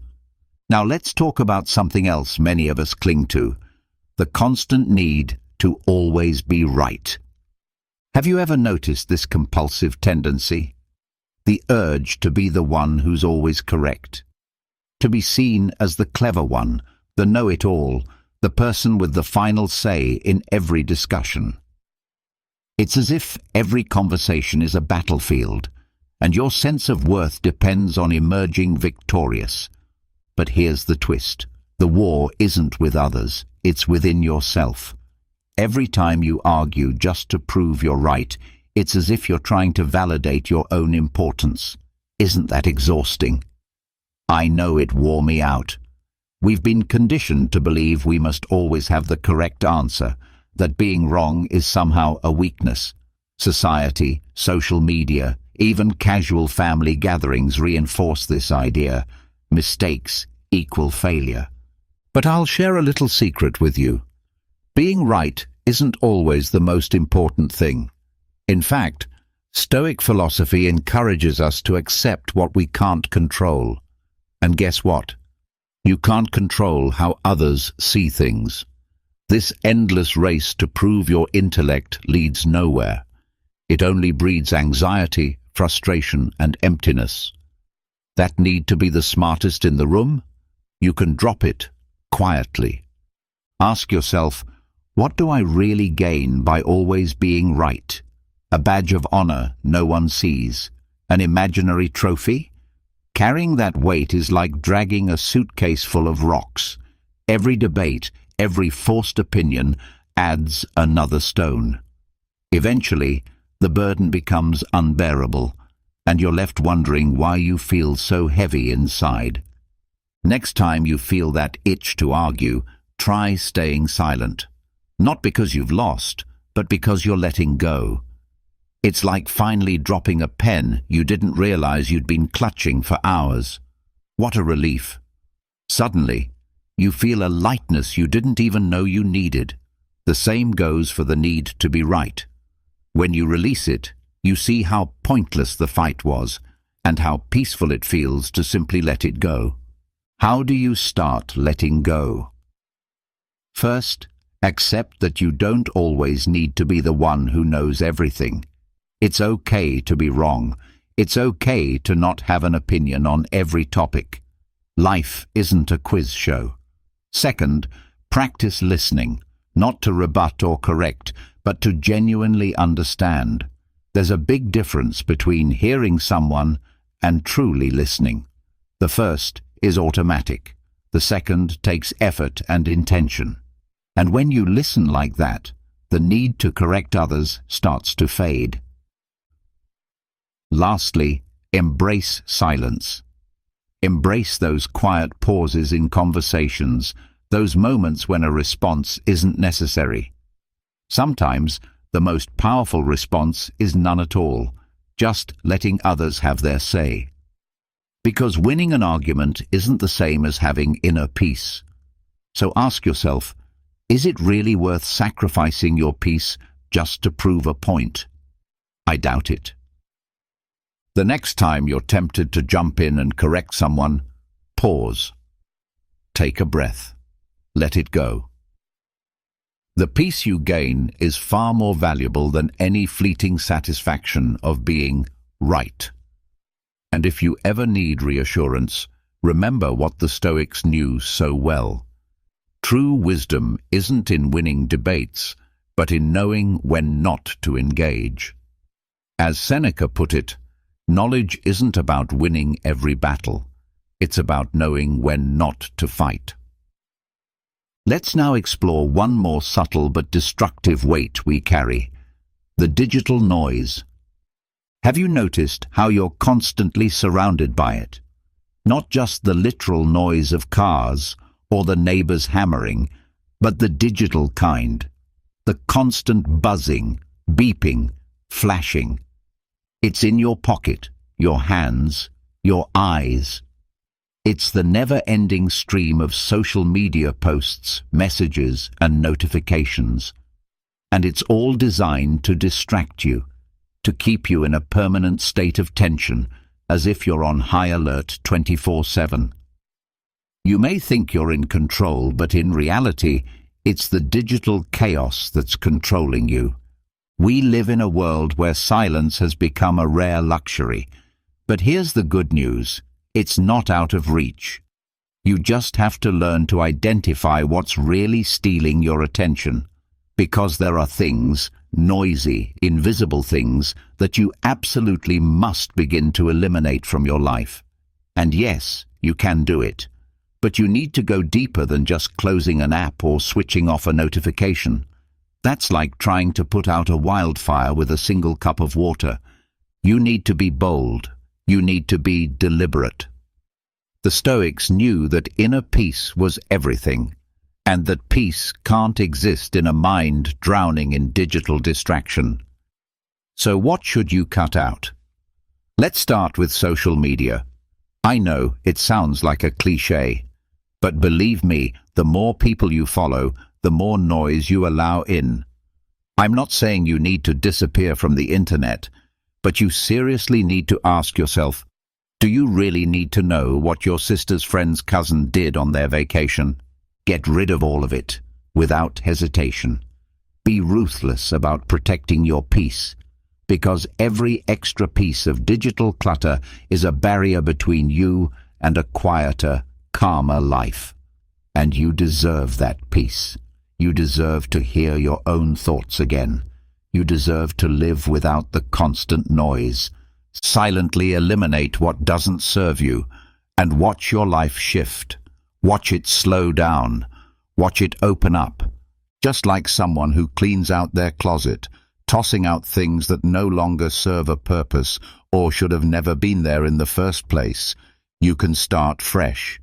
Now let's talk about something else many of us cling to, the constant need to always be right. Have you ever noticed this compulsive tendency? The urge to be the one who's always correct. To be seen as the clever one, the know-it-all, the person with the final say in every discussion. It's as if every conversation is a battlefield, and your sense of worth depends on emerging victorious. But here's the twist. The war isn't with others, it's within yourself. Every time you argue just to prove you're right, it's as if you're trying to validate your own importance. Isn't that exhausting? I know it wore me out. We've been conditioned to believe we must always have the correct answer, that being wrong is somehow a weakness. Society, social media, even casual family gatherings reinforce this idea. Mistakes equal failure. But I'll share a little secret with you. Being right isn't always the most important thing. In fact, Stoic philosophy encourages us to accept what we can't control. And guess what? You can't control how others see things. This endless race to prove your intellect leads nowhere. It only breeds anxiety, frustration, and emptiness. That need to be the smartest in the room? You can drop it quietly. Ask yourself, what do I really gain by always being right? A badge of honor no one sees? An imaginary trophy? Carrying that weight is like dragging a suitcase full of rocks. Every debate, every forced opinion adds another stone. Eventually, the burden becomes unbearable, and you're left wondering why you feel so heavy inside. Next time you feel that itch to argue, try staying silent. Not because you've lost, but because you're letting go. It's like finally dropping a pen you didn't realize you'd been clutching for hours. What a relief. Suddenly, you feel a lightness you didn't even know you needed. The same goes for the need to be right. When you release it, you see how pointless the fight was, and how peaceful it feels to simply let it go. How do you start letting go? First, accept that you don't always need to be the one who knows everything. It's okay to be wrong. It's okay to not have an opinion on every topic. Life isn't a quiz show. Second, practice listening, not to rebut or correct, but to genuinely understand. There's a big difference between hearing someone and truly listening. The first is automatic. The second takes effort and intention. And when you listen like that, the need to correct others starts to fade. Lastly, embrace silence. Embrace those quiet pauses in conversations, those moments when a response isn't necessary. Sometimes, the most powerful response is none at all, just letting others have their say. Because winning an argument isn't the same as having inner peace. So ask yourself, is it really worth sacrificing your peace just to prove a point? I doubt it. The next time you're tempted to jump in and correct someone, pause. Take a breath. Let it go. The peace you gain is far more valuable than any fleeting satisfaction of being right. And if you ever need reassurance, remember what the Stoics knew so well. True wisdom isn't in winning debates, but in knowing when not to engage. As Seneca put it, knowledge isn't about winning every battle. It's about knowing when not to fight. Let's now explore one more subtle but destructive weight we carry: the digital noise. Have you noticed how you're constantly surrounded by it? Not just the literal noise of cars or the neighbors hammering, but the digital kind. The constant buzzing, beeping, flashing. It's in your pocket, your hands, your eyes. It's the never-ending stream of social media posts, messages, and notifications. And it's all designed to distract you, to keep you in a permanent state of tension, as if you're on high alert 24/7. You may think you're in control, but in reality, it's the digital chaos that's controlling you. We live in a world where silence has become a rare luxury. But here's the good news. It's not out of reach. You just have to learn to identify what's really stealing your attention. Because there are things, noisy, invisible things, that you absolutely must begin to eliminate from your life. And yes, you can do it. But you need to go deeper than just closing an app or switching off a notification. That's like trying to put out a wildfire with a single cup of water. You need to be bold. You need to be deliberate. The Stoics knew that inner peace was everything, and that peace can't exist in a mind drowning in digital distraction. So what should you cut out? Let's start with social media. I know it sounds like a cliché, but believe me, the more people you follow, the more noise you allow in. I'm not saying you need to disappear from the internet, but you seriously need to ask yourself, do you really need to know what your sister's friend's cousin did on their vacation? Get rid of all of it, without hesitation. Be ruthless about protecting your peace, because every extra piece of digital clutter is a barrier between you and a quieter, calmer life. And you deserve that peace. You deserve to hear your own thoughts again. You deserve to live without the constant noise. Silently eliminate what doesn't serve you, and watch your life shift. Watch it slow down. Watch it open up. Just like someone who cleans out their closet, tossing out things that no longer serve a purpose or should have never been there in the first place, you can start fresh.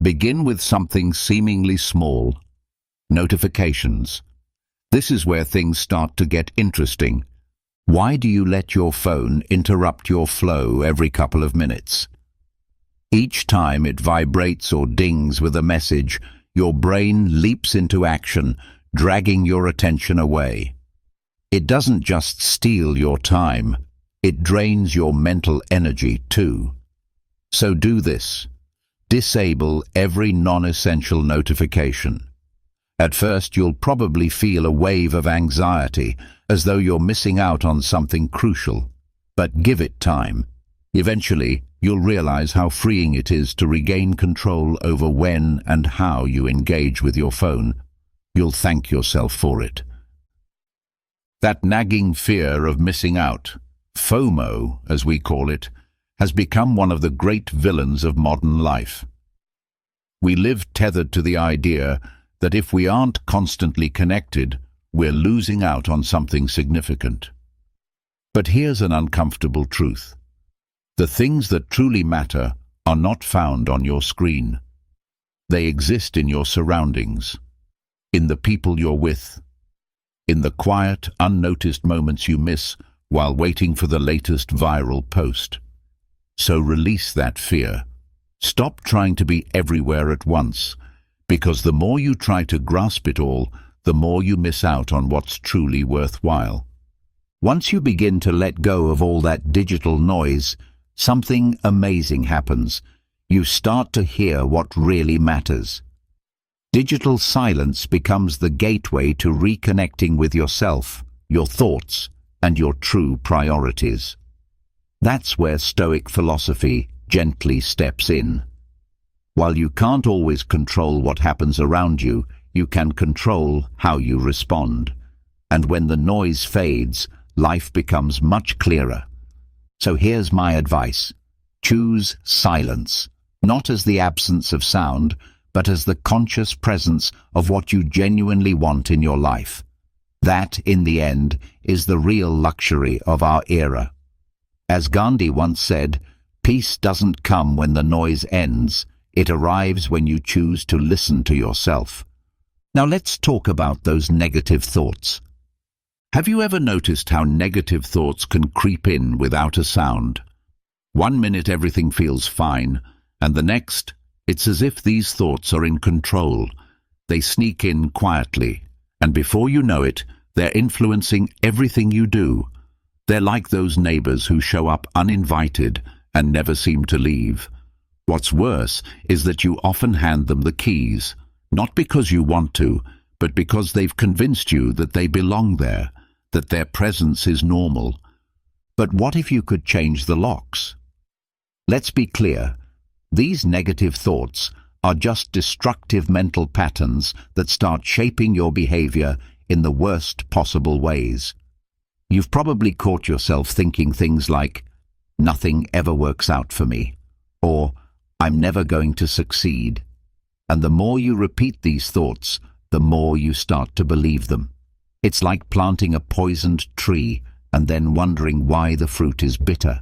Begin with something seemingly small. Notifications. This is where things start to get interesting. Why do you let your phone interrupt your flow every couple of minutes? Each time it vibrates or dings with a message, your brain leaps into action, dragging your attention away. It doesn't just steal your time, it drains your mental energy too. So do this. Disable every non-essential notification. At first, you'll probably feel a wave of anxiety, as though you're missing out on something crucial. But give it time. Eventually, you'll realize how freeing it is to regain control over when and how you engage with your phone. You'll thank yourself for it. That nagging fear of missing out, FOMO, as we call it, has become one of the great villains of modern life. We live tethered to the idea that if we aren't constantly connected, we're losing out on something significant. But here's an uncomfortable truth. The things that truly matter are not found on your screen. They exist in your surroundings, in the people you're with, in the quiet, unnoticed moments you miss while waiting for the latest viral post. So release that fear. Stop trying to be everywhere at once, because the more you try to grasp it all, the more you miss out on what's truly worthwhile. Once you begin to let go of all that digital noise, something amazing happens. You start to hear what really matters. Digital silence becomes the gateway to reconnecting with yourself, your thoughts, and your true priorities. That's where Stoic philosophy gently steps in. While you can't always control what happens around you, you can control how you respond. And when the noise fades, life becomes much clearer. So here's my advice. Choose silence, not as the absence of sound, but as the conscious presence of what you genuinely want in your life. That, in the end, is the real luxury of our era. As Gandhi once said, peace doesn't come when the noise ends, it arrives when you choose to listen to yourself. Now let's talk about those negative thoughts. Have you ever noticed how negative thoughts can creep in without a sound? One minute everything feels fine, and the next, it's as if these thoughts are in control. They sneak in quietly, and before you know it, they're influencing everything you do. They're like those neighbors who show up uninvited and never seem to leave. What's worse is that you often hand them the keys, not because you want to, but because they've convinced you that they belong there, that their presence is normal. But what if you could change the locks? Let's be clear. These negative thoughts are just destructive mental patterns that start shaping your behavior in the worst possible ways. You've probably caught yourself thinking things like, "Nothing ever works out for me," or "I'm never going to succeed." And the more you repeat these thoughts, the more you start to believe them. It's like planting a poisoned tree and then wondering why the fruit is bitter.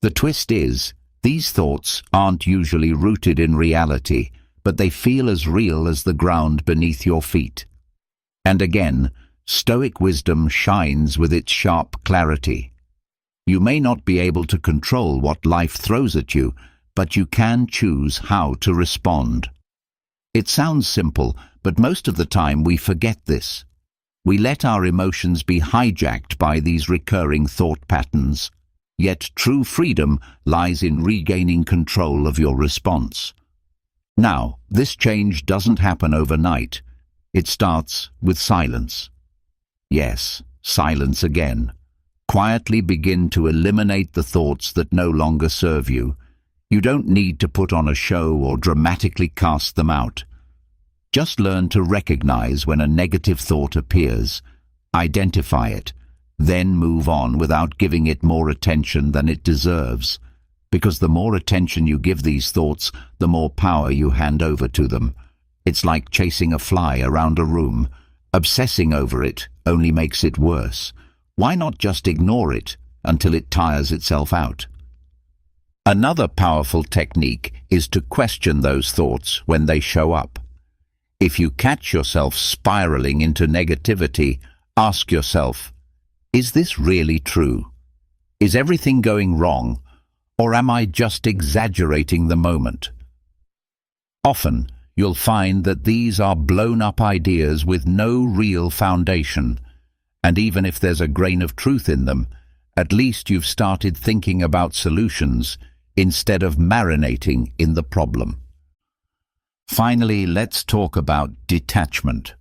The twist is, these thoughts aren't usually rooted in reality, but they feel as real as the ground beneath your feet. And again, Stoic wisdom shines with its sharp clarity. You may not be able to control what life throws at you, but you can choose how to respond. It sounds simple, but most of the time we forget this. We let our emotions be hijacked by these recurring thought patterns. Yet true freedom lies in regaining control of your response. Now, this change doesn't happen overnight. It starts with silence. Yes, silence again. Quietly begin to eliminate the thoughts that no longer serve you. You don't need to put on a show or dramatically cast them out. Just learn to recognize when a negative thought appears, Identify it, then move on without giving it more attention than it deserves. Because the more attention you give these thoughts, the more power you hand over to them. It's like chasing a fly around a room. Obsessing over it only makes it worse. Why not just ignore it until it tires itself out? Another powerful technique is to question those thoughts when they show up. If you catch yourself spiraling into negativity, ask yourself, is this really true? Is everything going wrong, or am I just exaggerating the moment? Often, you'll find that these are blown-up ideas with no real foundation, and even if there's a grain of truth in them, at least you've started thinking about solutions instead of marinating in the problem. Finally, let's talk about detachment.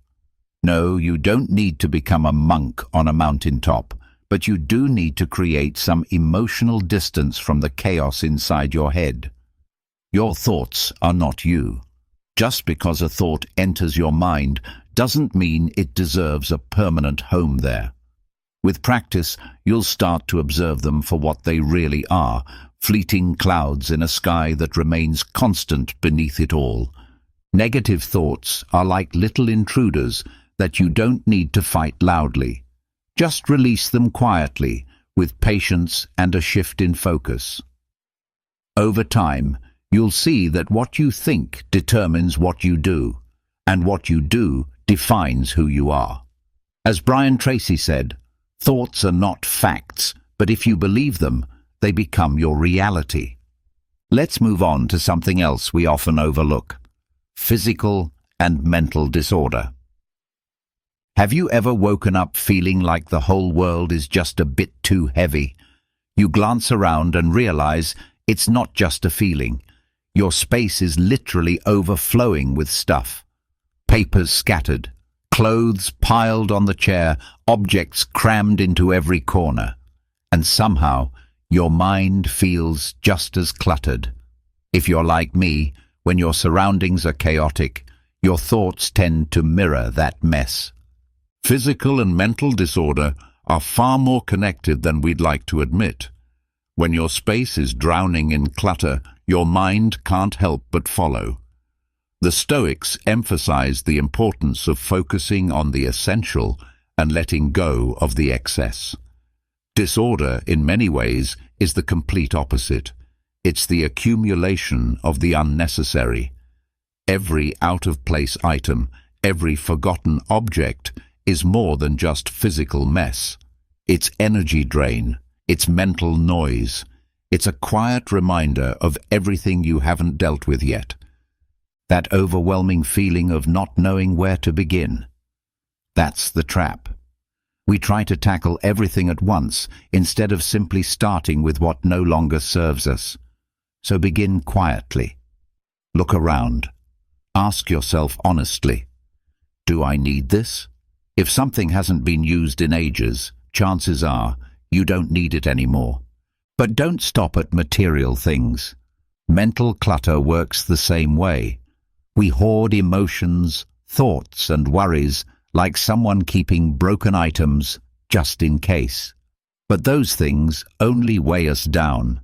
No, you don't need to become a monk on a mountaintop, but you do need to create some emotional distance from the chaos inside your head. Your thoughts are not you. Just because a thought enters your mind doesn't mean it deserves a permanent home there. With practice, you'll start to observe them for what they really are, fleeting clouds in a sky that remains constant beneath it all. Negative thoughts are like little intruders that you don't need to fight loudly. Just release them quietly, with patience and a shift in focus. Over time, you'll see that what you think determines what you do, and what you do defines who you are. As Brian Tracy said, thoughts are not facts, but if you believe them, they become your reality. Let's move on to something else we often overlook: physical and mental disorder. Have you ever woken up feeling like the whole world is just a bit too heavy? You glance around and realize it's not just a feeling. Your space is literally overflowing with stuff. Papers scattered, clothes piled on the chair, objects crammed into every corner. And somehow, your mind feels just as cluttered. If you're like me, when your surroundings are chaotic, your thoughts tend to mirror that mess. Physical and mental disorder are far more connected than we'd like to admit. When your space is drowning in clutter, your mind can't help but follow. The Stoics emphasized the importance of focusing on the essential and letting go of the excess. Disorder, in many ways, is the complete opposite. It's the accumulation of the unnecessary. Every out-of-place item, every forgotten object is more than just physical mess. It's energy drain, it's mental noise. It's a quiet reminder of everything you haven't dealt with yet. That overwhelming feeling of not knowing where to begin. That's the trap. We try to tackle everything at once instead of simply starting with what no longer serves us. So begin quietly. Look around. Ask yourself honestly, do I need this? If something hasn't been used in ages, chances are you don't need it anymore. But don't stop at material things. Mental clutter works the same way. We hoard emotions, thoughts, and worries like someone keeping broken items just in case. But those things only weigh us down.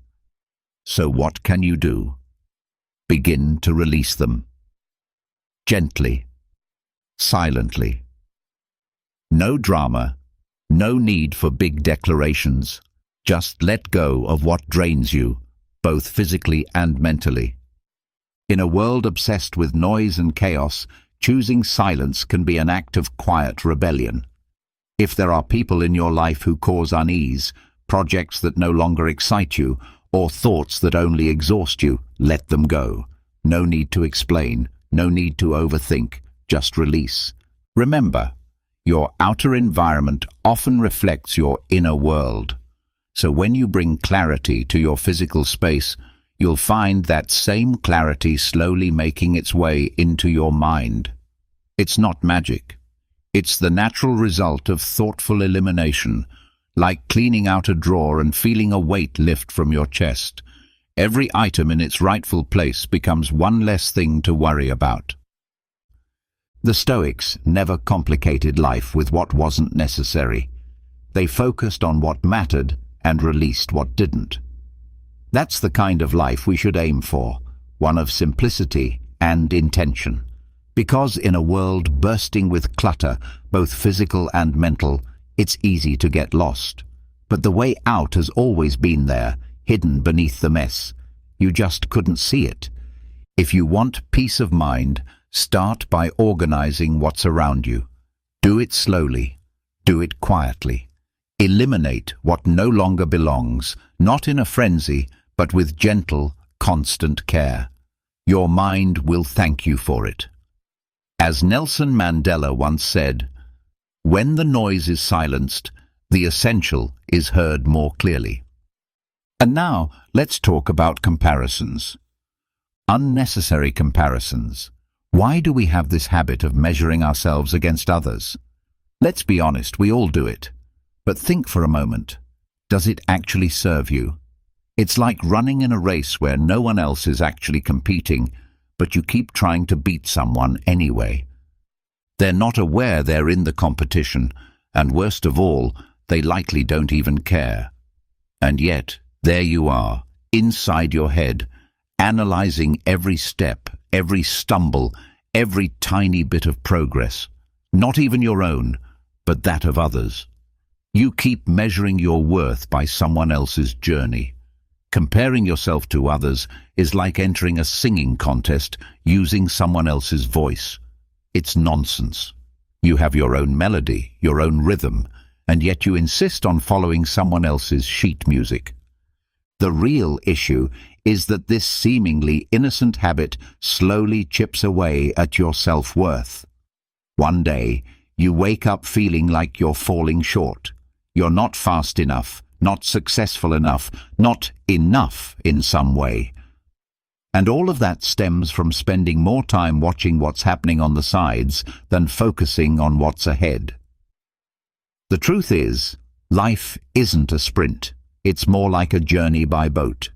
So what can you do? Begin to release them. Gently, silently. No drama, no need for big declarations. Just let go of what drains you, both physically and mentally. In a world obsessed with noise and chaos, choosing silence can be an act of quiet rebellion. If there are people in your life who cause unease, projects that no longer excite you, or thoughts that only exhaust you, let them go. No need to explain, no need to overthink, just release. Remember, your outer environment often reflects your inner world. So when you bring clarity to your physical space, you'll find that same clarity slowly making its way into your mind. It's not magic. It's the natural result of thoughtful elimination, like cleaning out a drawer and feeling a weight lift from your chest. Every item in its rightful place becomes one less thing to worry about. The Stoics never complicated life with what wasn't necessary. They focused on what mattered and released what didn't. That's the kind of life we should aim for, one of simplicity and intention. Because in a world bursting with clutter, both physical and mental, it's easy to get lost. But the way out has always been there, hidden beneath the mess. You just couldn't see it. If you want peace of mind, start by organizing what's around you. Do it slowly. Do it quietly. Eliminate what no longer belongs, not in a frenzy, but with gentle, constant care. Your mind will thank you for it. As Nelson Mandela once said, "When the noise is silenced, the essential is heard more clearly." And now, let's talk about comparisons. Unnecessary comparisons. Why do we have this habit of measuring ourselves against others? Let's be honest, we all do it. But think for a moment. Does it actually serve you? It's like running in a race where no one else is actually competing, but you keep trying to beat someone anyway. They're not aware they're in the competition, and worst of all, they likely don't even care. And yet, there you are, inside your head, analyzing every step, every stumble, every tiny bit of progress. Not even your own, but that of others. You keep measuring your worth by someone else's journey. Comparing yourself to others is like entering a singing contest using someone else's voice. It's nonsense. You have your own melody, your own rhythm, and yet you insist on following someone else's sheet music. The real issue is that this seemingly innocent habit slowly chips away at your self-worth. One day, you wake up feeling like you're falling short. You're not fast enough, not successful enough, not enough in some way. And all of that stems from spending more time watching what's happening on the sides than focusing on what's ahead. The truth is, life isn't a sprint. It's more like a journey by boat.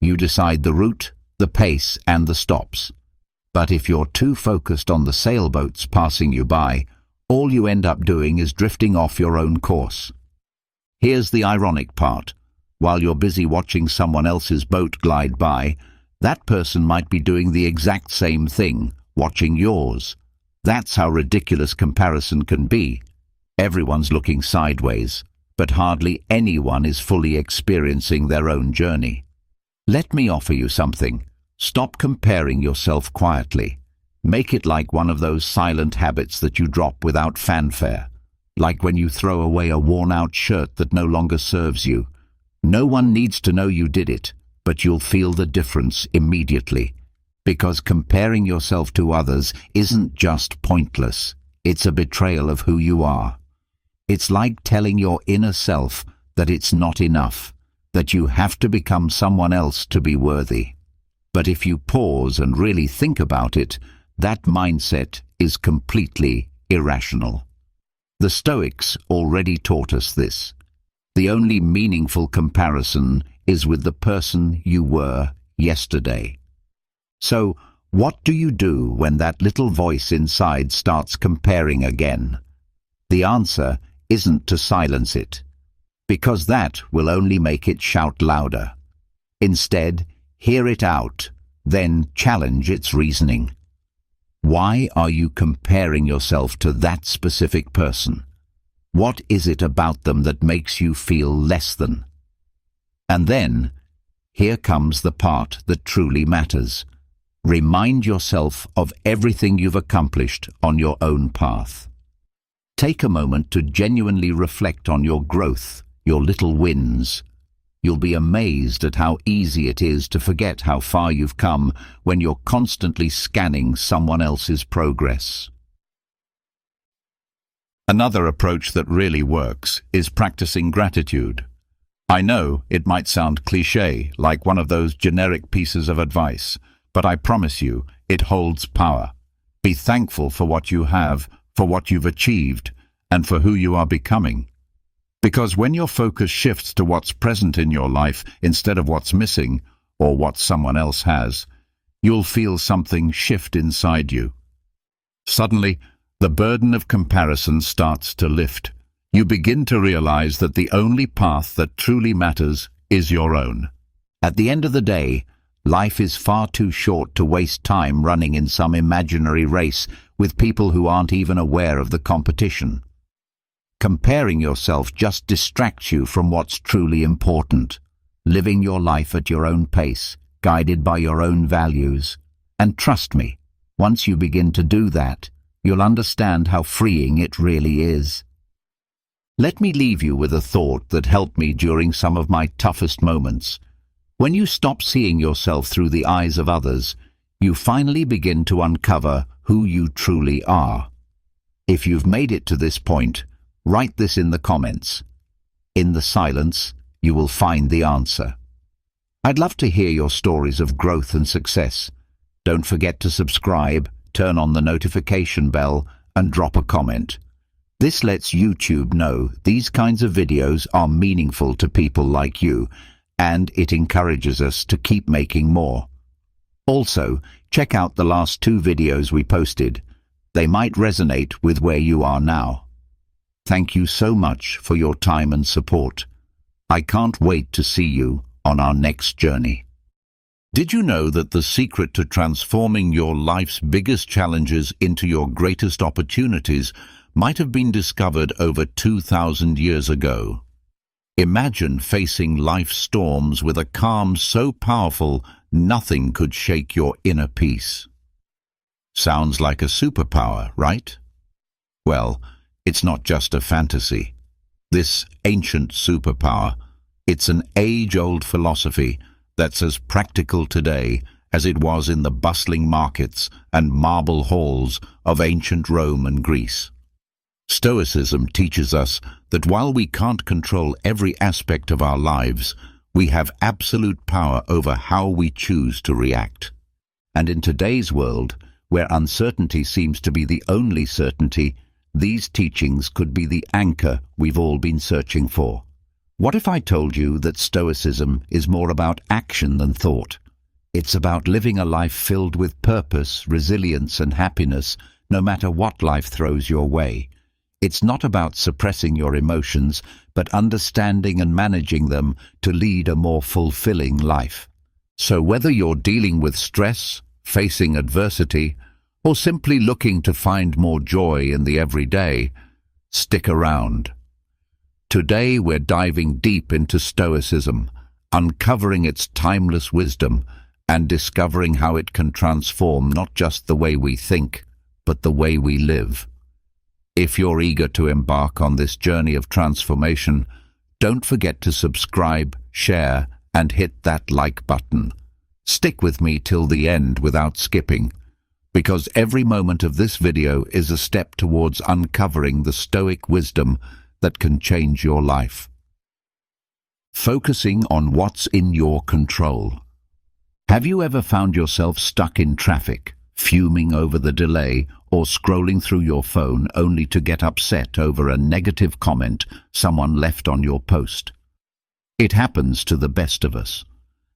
You decide the route, the pace, and the stops. But if you're too focused on the sailboats passing you by, all you end up doing is drifting off your own course. Here's the ironic part. While you're busy watching someone else's boat glide by, that person might be doing the exact same thing, watching yours. That's how ridiculous comparison can be. Everyone's looking sideways, but hardly anyone is fully experiencing their own journey. Let me offer you something. Stop comparing yourself quietly. Make it like one of those silent habits that you drop without fanfare. Like when you throw away a worn-out shirt that no longer serves you. No one needs to know you did it, but you'll feel the difference immediately. Because comparing yourself to others isn't just pointless, it's a betrayal of who you are. It's like telling your inner self that it's not enough, that you have to become someone else to be worthy. But if you pause and really think about it, that mindset is completely irrational. The Stoics already taught us this. The only meaningful comparison is with the person you were yesterday. So, what do you do when that little voice inside starts comparing again? The answer isn't to silence it, because that will only make it shout louder. Instead, hear it out, then challenge its reasoning. Why are you comparing yourself to that specific person? What is it about them that makes you feel less than? And then, here comes the part that truly matters. Remind yourself of everything you've accomplished on your own path. Take a moment to genuinely reflect on your growth, your little wins. You'll be amazed at how easy it is to forget how far you've come when you're constantly scanning someone else's progress. Another approach that really works is practicing gratitude. I know it might sound cliché, like one of those generic pieces of advice, but I promise you, it holds power. Be thankful for what you have, for what you've achieved, and for who you are becoming. Because when your focus shifts to what's present in your life instead of what's missing, or what someone else has, you'll feel something shift inside you. Suddenly, the burden of comparison starts to lift. You begin to realize that the only path that truly matters is your own. At the end of the day, life is far too short to waste time running in some imaginary race with people who aren't even aware of the competition. Comparing yourself just distracts you from what's truly important. Living your life at your own pace, guided by your own values. And trust me, once you begin to do that, you'll understand how freeing it really is. Let me leave you with a thought that helped me during some of my toughest moments. When you stop seeing yourself through the eyes of others, you finally begin to uncover who you truly are. If you've made it to this point, write this in the comments. In the silence, you will find the answer. I'd love to hear your stories of growth and success. Don't forget to subscribe, turn on the notification bell, and drop a comment. This lets YouTube know these kinds of videos are meaningful to people like you, and it encourages us to keep making more. Also, check out the last 2 videos we posted. They might resonate with where you are now. Thank you so much for your time and support. I can't wait to see you on our next journey. Did you know that the secret to transforming your life's biggest challenges into your greatest opportunities might have been discovered over 2,000 years ago? Imagine facing life's storms with a calm so powerful nothing could shake your inner peace. Sounds like a superpower, right? Well, it's not just a fantasy. This ancient superpower, it's an age-old philosophy that's as practical today as it was in the bustling markets and marble halls of ancient Rome and Greece. Stoicism teaches us that while we can't control every aspect of our lives, we have absolute power over how we choose to react. And in today's world, where uncertainty seems to be the only certainty, these teachings could be the anchor we've all been searching for. What if I told you that Stoicism is more about action than thought? It's about living a life filled with purpose, resilience, and happiness, no matter what life throws your way. It's not about suppressing your emotions, but understanding and managing them to lead a more fulfilling life. So whether you're dealing with stress, facing adversity, or simply looking to find more joy in the everyday, stick around. Today we're diving deep into Stoicism, uncovering its timeless wisdom and discovering how it can transform not just the way we think, but the way we live. If you're eager to embark on this journey of transformation, don't forget to subscribe, share, and hit that like button. Stick with me till the end without skipping, because every moment of this video is a step towards uncovering the Stoic wisdom that can change your life. Focusing on what's in your control. Have you ever found yourself stuck in traffic, fuming over the delay, or scrolling through your phone only to get upset over a negative comment someone left on your post? It happens to the best of us.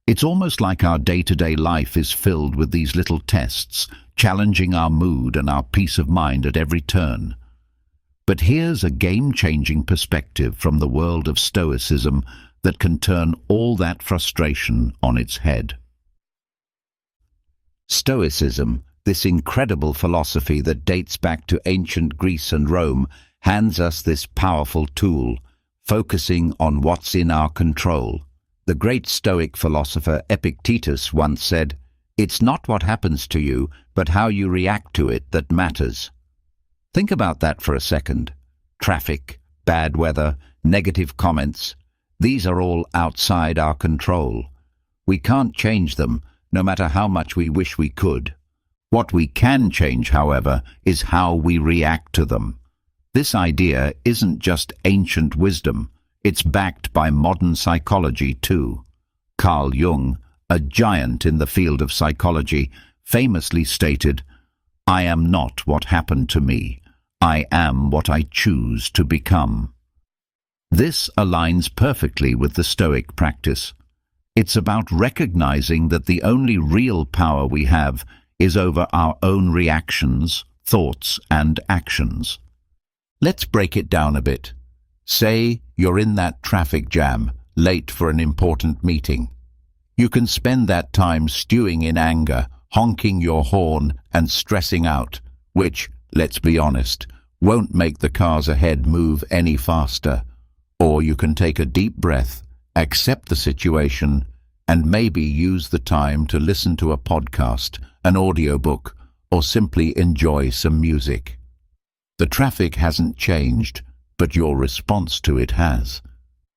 It's almost like our day-to-day life is filled with these little tests, challenging our mood and our peace of mind at every turn. But here's a game-changing perspective from the world of Stoicism that can turn all that frustration on its head. Stoicism, this incredible philosophy that dates back to ancient Greece and Rome, hands us this powerful tool, focusing on what's in our control. The great Stoic philosopher Epictetus once said, "It's not what happens to you, but how you react to it that matters." Think about that for a second. Traffic, bad weather, negative comments, these are all outside our control. We can't change them, no matter how much we wish we could. What we can change, however, is how we react to them. This idea isn't just ancient wisdom, it's backed by modern psychology too. Carl Jung, a giant in the field of psychology, famously stated, "I am not what happened to me. I am what I choose to become." This aligns perfectly with the Stoic practice. It's about recognizing that the only real power we have is over our own reactions, thoughts, and actions. Let's break it down a bit. Say you're in that traffic jam, late for an important meeting. You can spend that time stewing in anger, honking your horn, and stressing out, which, let's be honest, won't make the cars ahead move any faster. Or you can take a deep breath, accept the situation, and maybe use the time to listen to a podcast, an audiobook, or simply enjoy some music. The traffic hasn't changed, but your response to it has.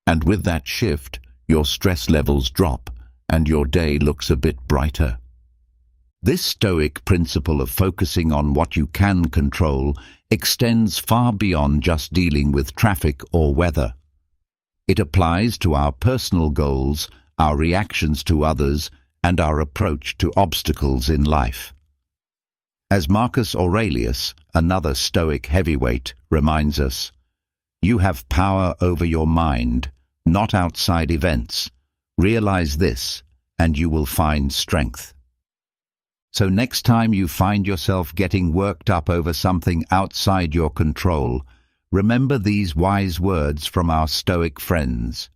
And with that shift, your stress levels drop, and your day looks a bit brighter. This Stoic principle of focusing on what you can control extends far beyond just dealing with traffic or weather. It applies to our personal goals, our reactions to others, and our approach to obstacles in life. As Marcus Aurelius, another Stoic heavyweight, reminds us, you have power over your mind, not outside events. Realize this, and you will find strength. So next time you find yourself getting worked up over something outside your control, remember these wise words from our Stoic friends.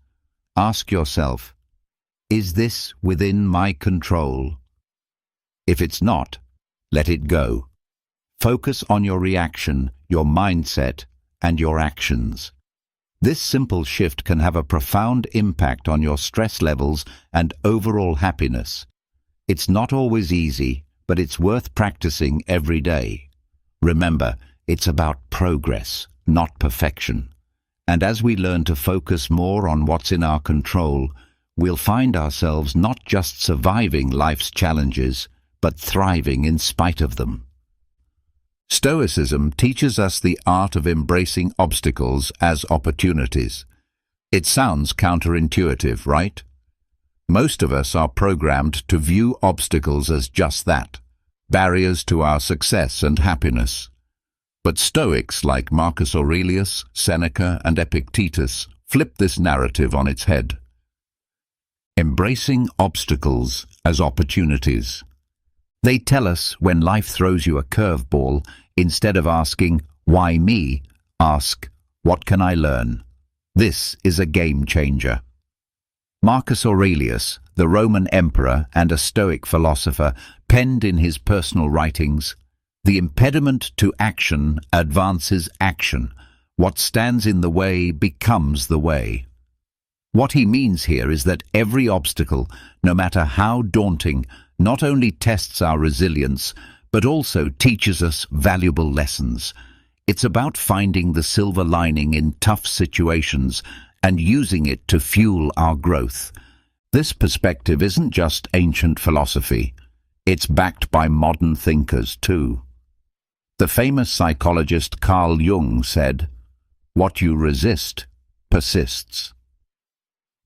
Ask yourself, is this within my control? If it's not, let it go. Focus on your reaction, your mindset, and your actions. This simple shift can have a profound impact on your stress levels and overall happiness. It's not always easy, but it's worth practicing every day. Remember, it's about progress, not perfection. And as we learn to focus more on what's in our control, we'll find ourselves not just surviving life's challenges, but thriving in spite of them. Stoicism teaches us the art of embracing obstacles as opportunities. It sounds counterintuitive, right? Most of us are programmed to view obstacles as just that, barriers to our success and happiness. But Stoics like Marcus Aurelius, Seneca, and Epictetus flip this narrative on its head. Embracing obstacles as opportunities. They tell us when life throws you a curveball, instead of asking, why me? Ask, what can I learn? This is a game changer. Marcus Aurelius, the Roman emperor and a Stoic philosopher, penned in his personal writings, the impediment to action advances action. What stands in the way becomes the way. What he means here is that every obstacle, no matter how daunting, not only tests our resilience, but also teaches us valuable lessons. It's about finding the silver lining in tough situations and using it to fuel our growth. This perspective isn't just ancient philosophy. It's backed by modern thinkers too. The famous psychologist Carl Jung said, "What you resist persists."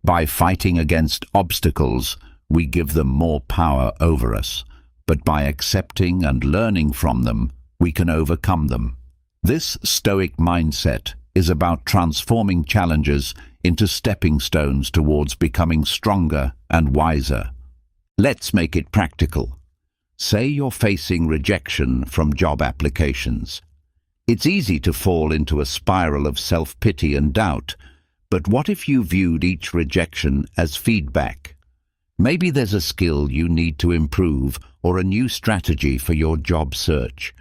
By fighting against obstacles, we give them more power over us, but by accepting and learning from them, we can overcome them. This Stoic mindset is about transforming challenges into stepping stones towards becoming stronger and wiser. Let's make it practical. Say you're facing rejection from job applications. It's easy to fall into a spiral of self-pity and doubt, but what if you viewed each rejection as feedback? Maybe there's a skill you need to improve or a new strategy for your job search.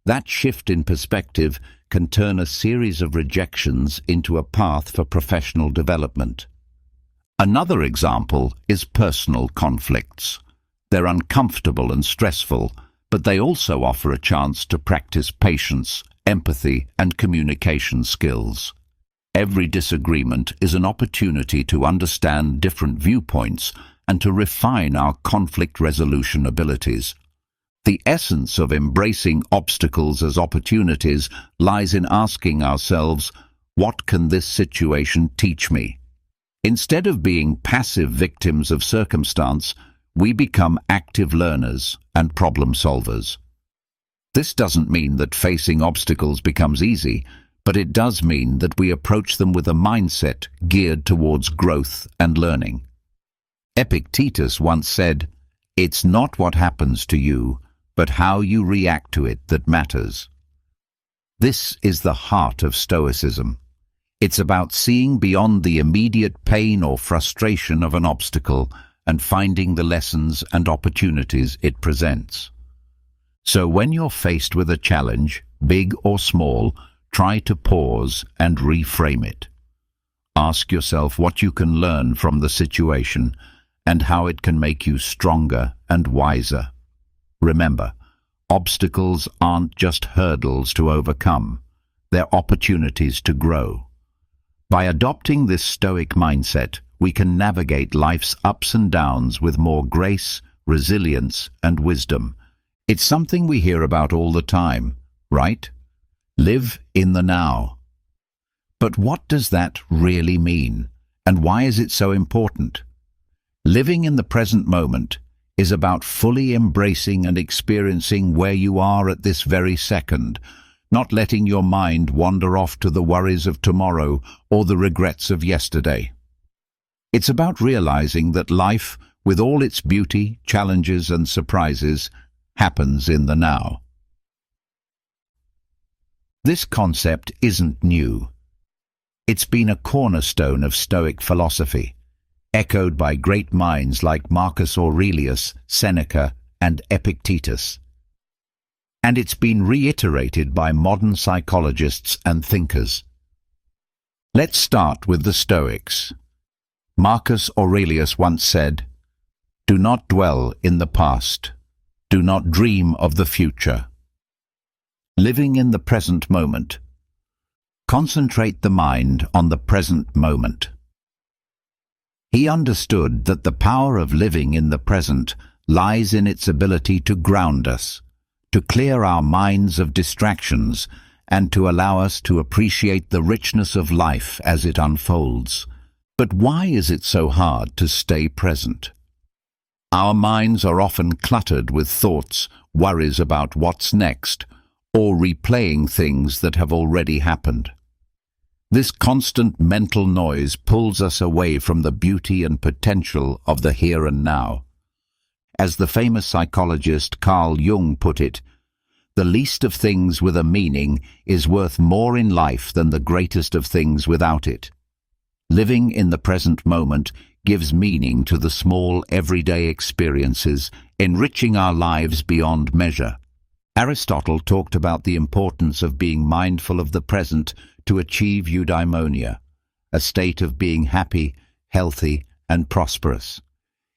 That shift in perspective can turn a series of rejections into a path for professional development. Another example is personal conflicts. They're uncomfortable and stressful, but they also offer a chance to practice patience, empathy, and communication skills. Every disagreement is an opportunity to understand different viewpoints and to refine our conflict resolution abilities. The essence of embracing obstacles as opportunities lies in asking ourselves, what can this situation teach me? Instead of being passive victims of circumstance, we become active learners and problem solvers. This doesn't mean that facing obstacles becomes easy, but it does mean that we approach them with a mindset geared towards growth and learning. Epictetus once said, "It's not what happens to you, but how you react to it that matters." This is the heart of Stoicism. It's about seeing beyond the immediate pain or frustration of an obstacle and finding the lessons and opportunities it presents. So when you're faced with a challenge, big or small, try to pause and reframe it. Ask yourself what you can learn from the situation and how it can make you stronger and wiser. Remember, obstacles aren't just hurdles to overcome, they're opportunities to grow. By adopting this Stoic mindset, we can navigate life's ups and downs with more grace, resilience, and wisdom. It's something we hear about all the time, right? Live in the now. But what does that really mean, and why is it so important? Living in the present moment is about fully embracing and experiencing where you are at this very second, not letting your mind wander off to the worries of tomorrow or the regrets of yesterday. It's about realizing that life, with all its beauty, challenges and surprises, happens in the now. This concept isn't new. It's been a cornerstone of Stoic philosophy, echoed by great minds like Marcus Aurelius, Seneca, and Epictetus. And it's been reiterated by modern psychologists and thinkers. Let's start with the Stoics. Marcus Aurelius once said, "Do not dwell in the past. Do not dream of the future." Living in the present moment. Concentrate the mind on the present moment. He understood that the power of living in the present lies in its ability to ground us, to clear our minds of distractions, and to allow us to appreciate the richness of life as it unfolds. But why is it so hard to stay present? Our minds are often cluttered with thoughts, worries about what's next, or replaying things that have already happened. This constant mental noise pulls us away from the beauty and potential of the here and now. As the famous psychologist Carl Jung put it, the least of things with a meaning is worth more in life than the greatest of things without it. Living in the present moment gives meaning to the small everyday experiences, enriching our lives beyond measure. Aristotle talked about the importance of being mindful of the present to achieve eudaimonia, a state of being happy, healthy, and prosperous.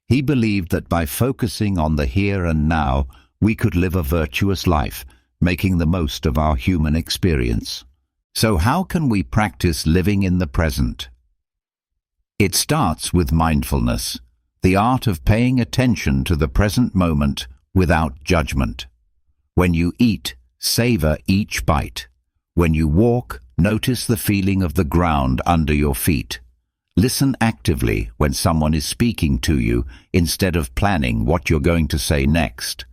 He believed that by focusing on the here and now, we could live a virtuous life, making the most of our human experience. So how can we practice living in the present? It starts with mindfulness, the art of paying attention to the present moment without judgment. When you eat, savor each bite. When you walk, notice the feeling of the ground under your feet. Listen actively when someone is speaking to you instead of planning what you're going to say next.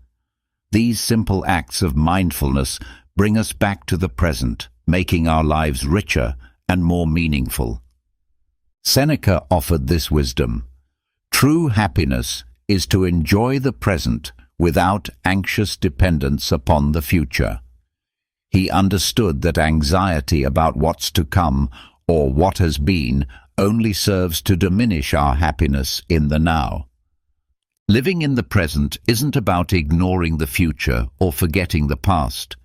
These simple acts of mindfulness bring us back to the present, making our lives richer and more meaningful. Seneca offered this wisdom. True happiness is to enjoy the present without anxious dependence upon the future. He understood that anxiety about what's to come or what has been only serves to diminish our happiness in the now. Living in the present isn't about ignoring the future or forgetting the past.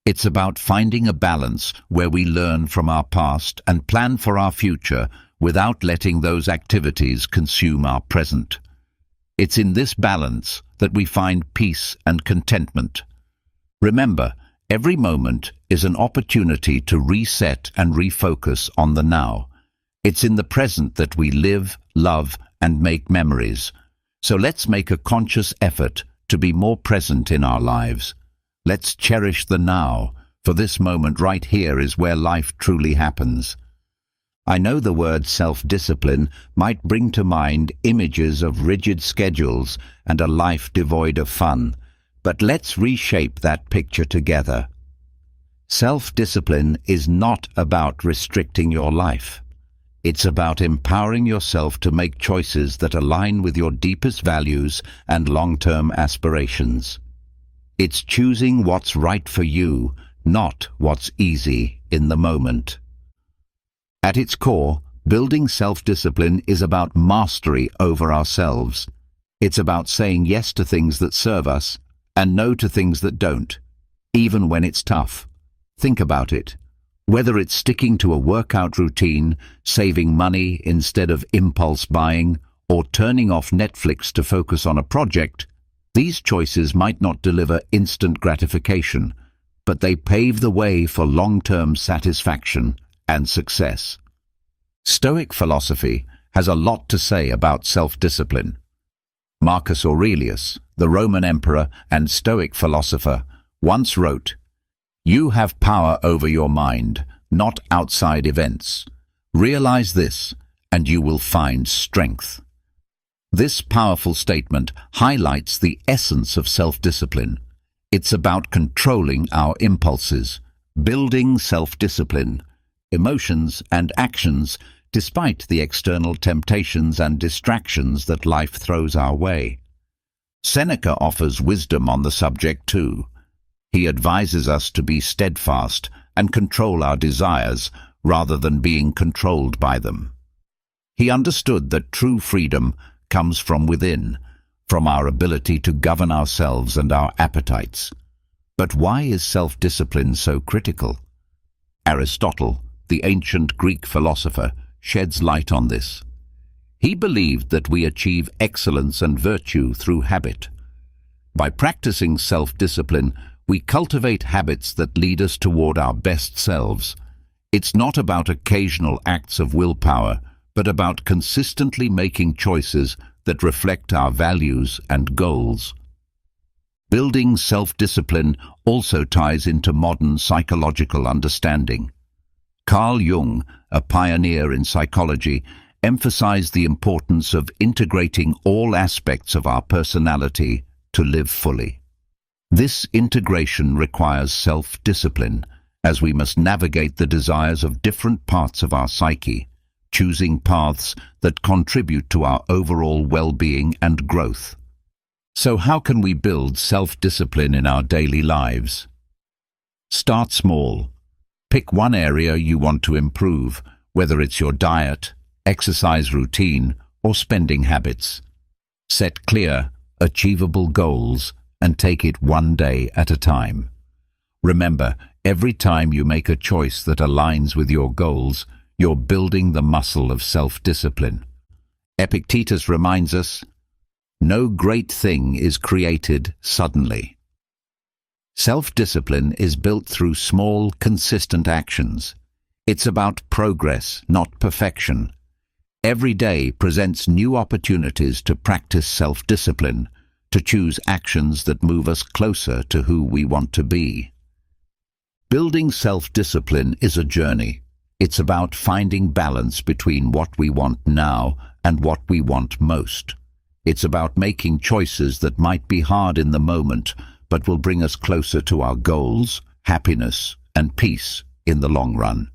It's about finding a balance where we learn from our past and plan for our future without letting those activities consume our present. It's in this balance that we find peace and contentment. Remember, every moment is an opportunity to reset and refocus on the now. It's in the present that we live, love, and make memories. So let's make a conscious effort to be more present in our lives. Let's cherish the now, for this moment right here is where life truly happens. I know the word self-discipline might bring to mind images of rigid schedules and a life devoid of fun, but let's reshape that picture together. Self-discipline is not about restricting your life. It's about empowering yourself to make choices that align with your deepest values and long-term aspirations. It's choosing what's right for you, not what's easy in the moment. At its core, building self-discipline is about mastery over ourselves. It's about saying yes to things that serve us and no to things that don't, even when it's tough. Think about it. Whether it's sticking to a workout routine, saving money instead of impulse buying, or turning off Netflix to focus on a project, these choices might not deliver instant gratification, but they pave the way for long-term satisfaction and success. Stoic philosophy has a lot to say about self-discipline. Marcus Aurelius, the Roman emperor and Stoic philosopher, once wrote, "You have power over your mind, not outside events. Realize this, and you will find strength." This powerful statement highlights the essence of self-discipline. It's about controlling our impulses, building self-discipline, emotions and actions despite the external temptations and distractions that life throws our way. Seneca offers wisdom on the subject too. He advises us to be steadfast and control our desires rather than being controlled by them. He understood that true freedom comes from within, from our ability to govern ourselves and our appetites. But why is self-discipline so critical? Aristotle, the ancient Greek philosopher, sheds light on this. He believed that we achieve excellence and virtue through habit. By practicing self-discipline, we cultivate habits that lead us toward our best selves. It's not about occasional acts of willpower, but about consistently making choices that reflect our values and goals. Building self-discipline also ties into modern psychological understanding. Carl Jung, a pioneer in psychology, emphasized the importance of integrating all aspects of our personality to live fully. This integration requires self-discipline, as we must navigate the desires of different parts of our psyche, choosing paths that contribute to our overall well-being and growth. So how can we build self-discipline in our daily lives? Start small. Pick one area you want to improve, whether it's your diet, exercise routine, or spending habits. Set clear, achievable goals and take it one day at a time. Remember, every time you make a choice that aligns with your goals, you're building the muscle of self-discipline. Epictetus reminds us, "No great thing is created suddenly." Self-discipline is built through small, consistent actions. It's about progress, not perfection. Every day presents new opportunities to practice self-discipline, to choose actions that move us closer to who we want to be. Building self-discipline is a journey. It's about finding balance between what we want now and what we want most. It's about making choices that might be hard in the moment, but will bring us closer to our goals, happiness, and peace in the long run.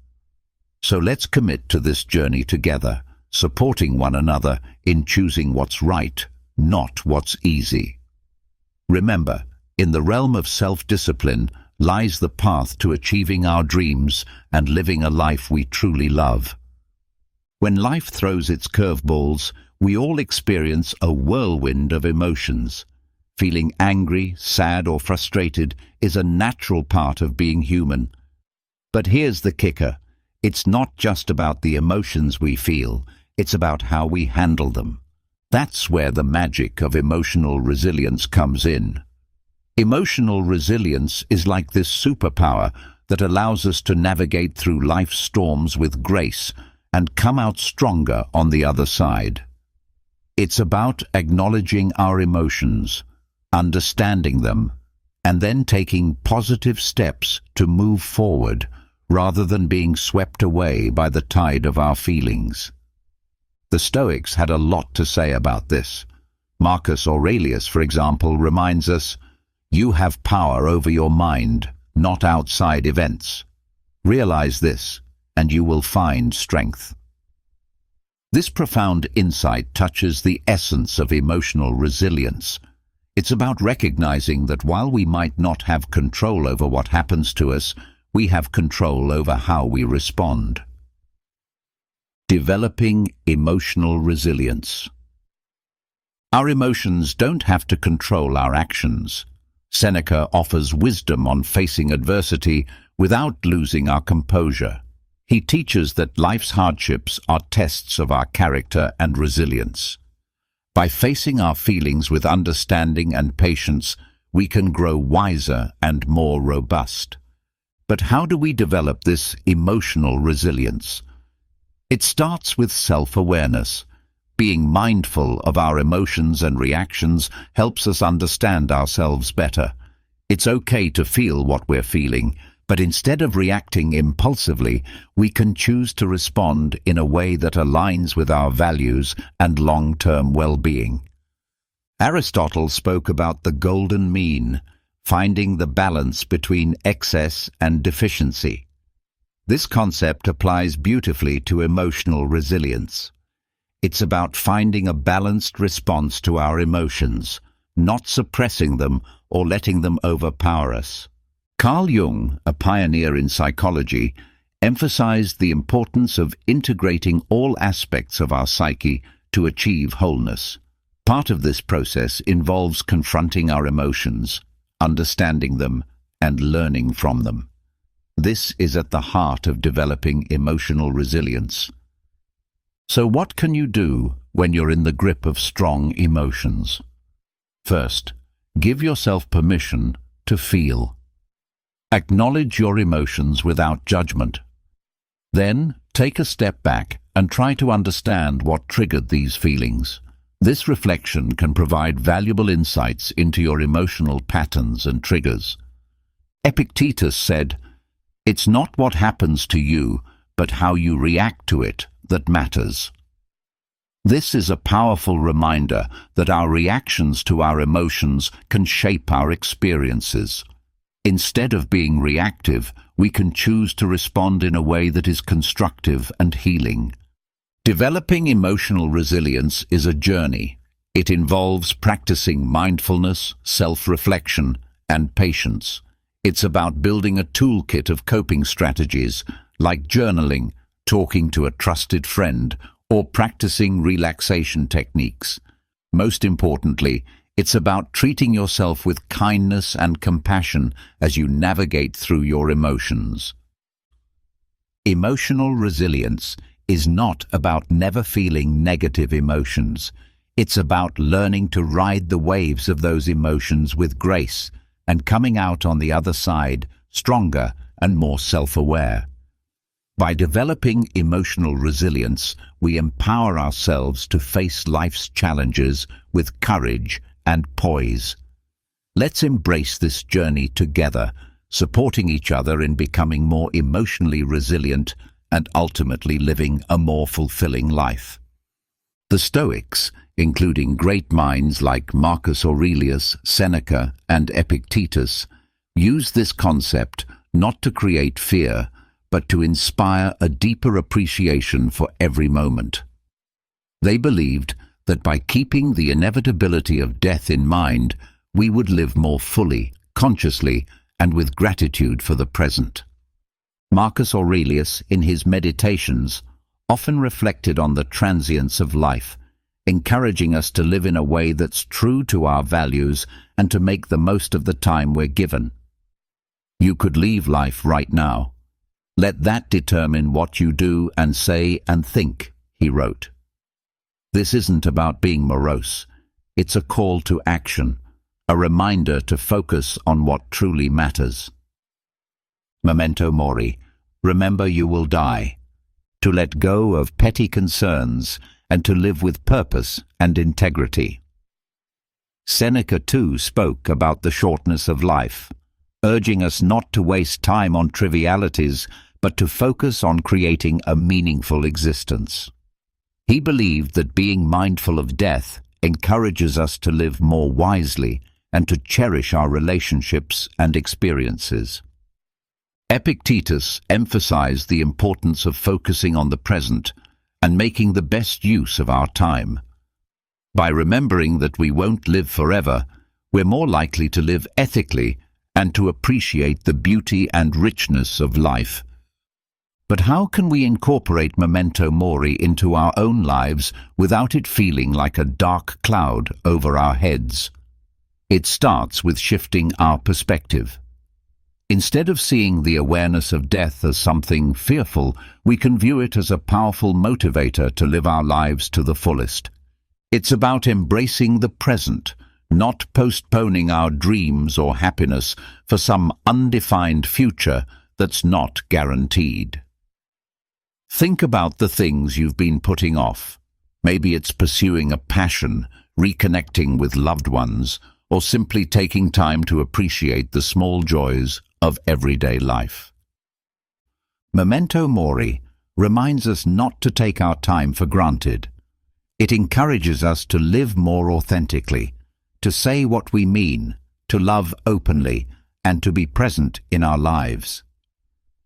So let's commit to this journey together, supporting one another in choosing what's right, not what's easy. Remember, in the realm of self-discipline lies the path to achieving our dreams and living a life we truly love. When life throws its curveballs, we all experience a whirlwind of emotions. Feeling angry, sad, or frustrated is a natural part of being human. But here's the kicker. It's not just about the emotions we feel, it's about how we handle them. That's where the magic of emotional resilience comes in. Emotional resilience is like this superpower that allows us to navigate through life's storms with grace and come out stronger on the other side. It's about acknowledging our emotions, understanding them, and then taking positive steps to move forward rather than being swept away by the tide of our feelings. The Stoics had a lot to say about this. Marcus Aurelius, for example, reminds us, "You have power over your mind, not outside events. Realize this, and you will find strength." This profound insight touches the essence of emotional resilience. It's about recognizing that while we might not have control over what happens to us, we have control over how we respond. Developing emotional resilience. Our emotions don't have to control our actions. Seneca offers wisdom on facing adversity without losing our composure. He teaches that life's hardships are tests of our character and resilience. By facing our feelings with understanding and patience, we can grow wiser and more robust. But how do we develop this emotional resilience? It starts with self-awareness. Being mindful of our emotions and reactions helps us understand ourselves better. It's okay to feel what we're feeling, but instead of reacting impulsively, we can choose to respond in a way that aligns with our values and long-term well-being. Aristotle spoke about the golden mean, finding the balance between excess and deficiency. This concept applies beautifully to emotional resilience. It's about finding a balanced response to our emotions, not suppressing them or letting them overpower us. Carl Jung, a pioneer in psychology, emphasized the importance of integrating all aspects of our psyche to achieve wholeness. Part of this process involves confronting our emotions, understanding them, and learning from them. This is at the heart of developing emotional resilience. So what can you do when you're in the grip of strong emotions? First, give yourself permission to feel. Acknowledge your emotions without judgment. Then, take a step back and try to understand what triggered these feelings. This reflection can provide valuable insights into your emotional patterns and triggers. Epictetus said, "It's not what happens to you, but how you react to it that matters." This is a powerful reminder that our reactions to our emotions can shape our experiences. Instead of being reactive, we can choose to respond in a way that is constructive and healing. Developing emotional resilience is a journey. It involves practicing mindfulness, self-reflection, and patience. It's about building a toolkit of coping strategies like journaling, talking to a trusted friend, or practicing relaxation techniques. Most importantly, it's about treating yourself with kindness and compassion as you navigate through your emotions. Emotional resilience is not about never feeling negative emotions. It's about learning to ride the waves of those emotions with grace and coming out on the other side stronger and more self-aware. By developing emotional resilience, we empower ourselves to face life's challenges with courage and poise. Let's embrace this journey together, supporting each other in becoming more emotionally resilient and ultimately living a more fulfilling life. The Stoics, including great minds like Marcus Aurelius, Seneca, and Epictetus, used this concept not to create fear, but to inspire a deeper appreciation for every moment. They believed that by keeping the inevitability of death in mind, we would live more fully, consciously, and with gratitude for the present. Marcus Aurelius, in his Meditations, often reflected on the transience of life, encouraging us to live in a way that's true to our values and to make the most of the time we're given. You could leave life right now. Let that determine what you do and say and think, he wrote. This isn't about being morose. It's a call to action, a reminder to focus on what truly matters. Memento mori, remember you will die. To let go of petty concerns and to live with purpose and integrity. Seneca too spoke about the shortness of life, urging us not to waste time on trivialities, but to focus on creating a meaningful existence. He believed that being mindful of death encourages us to live more wisely and to cherish our relationships and experiences. Epictetus emphasized the importance of focusing on the present and making the best use of our time. By remembering that we won't live forever, we're more likely to live ethically and to appreciate the beauty and richness of life. But how can we incorporate memento mori into our own lives without it feeling like a dark cloud over our heads? It starts with shifting our perspective. Instead of seeing the awareness of death as something fearful, we can view it as a powerful motivator to live our lives to the fullest. It's about embracing the present, not postponing our dreams or happiness for some undefined future that's not guaranteed. Think about the things you've been putting off. Maybe it's pursuing a passion, reconnecting with loved ones, or simply taking time to appreciate the small joys of everyday life. Memento mori reminds us not to take our time for granted. It encourages us to live more authentically, to say what we mean, to love openly, and to be present in our lives.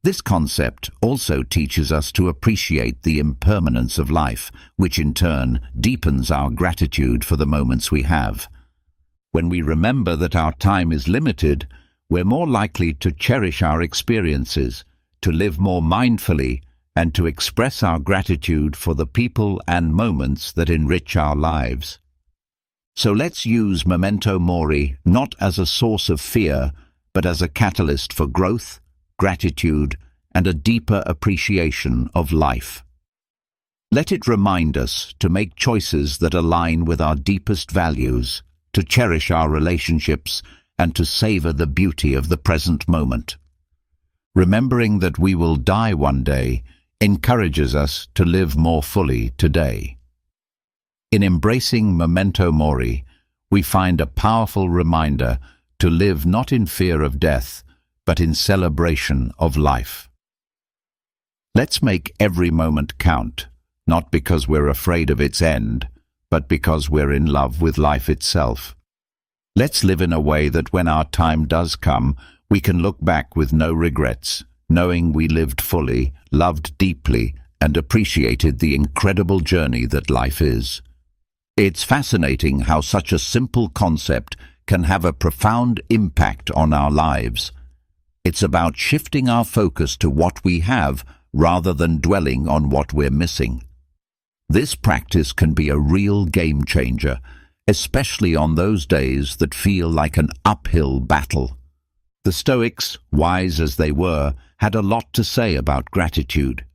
This concept also teaches us to appreciate the impermanence of life, which in turn deepens our gratitude for the moments we have. When we remember that our time is limited, we're more likely to cherish our experiences, to live more mindfully, and to express our gratitude for the people and moments that enrich our lives. So let's use memento mori not as a source of fear, but as a catalyst for growth, gratitude, and a deeper appreciation of life. Let it remind us to make choices that align with our deepest values, to cherish our relationships, and to savor the beauty of the present moment. Remembering that we will die one day encourages us to live more fully today. In embracing memento mori, we find a powerful reminder to live not in fear of death, but in celebration of life. Let's make every moment count, not because we're afraid of its end, but because we're in love with life itself. Let's live in a way that when our time does come, we can look back with no regrets, knowing we lived fully, loved deeply, and appreciated the incredible journey that life is. It's fascinating how such a simple concept can have a profound impact on our lives. It's about shifting our focus to what we have rather than dwelling on what we're missing. This practice can be a real game changer, especially on those days that feel like an uphill battle. The Stoics, wise as they were, had a lot to say about gratitude.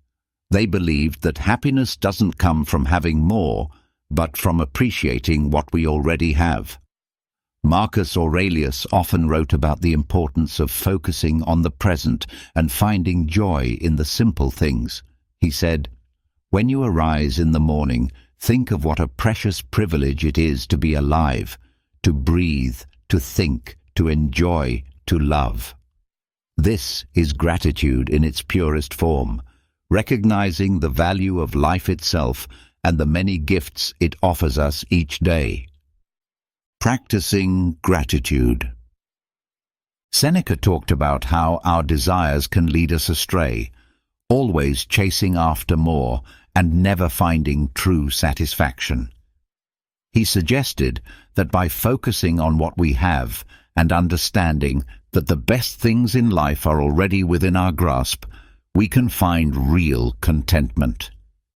They believed that happiness doesn't come from having more, but from appreciating what we already have. Marcus Aurelius often wrote about the importance of focusing on the present and finding joy in the simple things. He said, "When you arise in the morning, think of what a precious privilege it is to be alive, to breathe, to think, to enjoy, to love." This is gratitude in its purest form, recognizing the value of life itself and the many gifts it offers us each day. Practicing gratitude. Seneca talked about how our desires can lead us astray, always chasing after more and never finding true satisfaction. He suggested that by focusing on what we have and understanding that the best things in life are already within our grasp, we can find real contentment.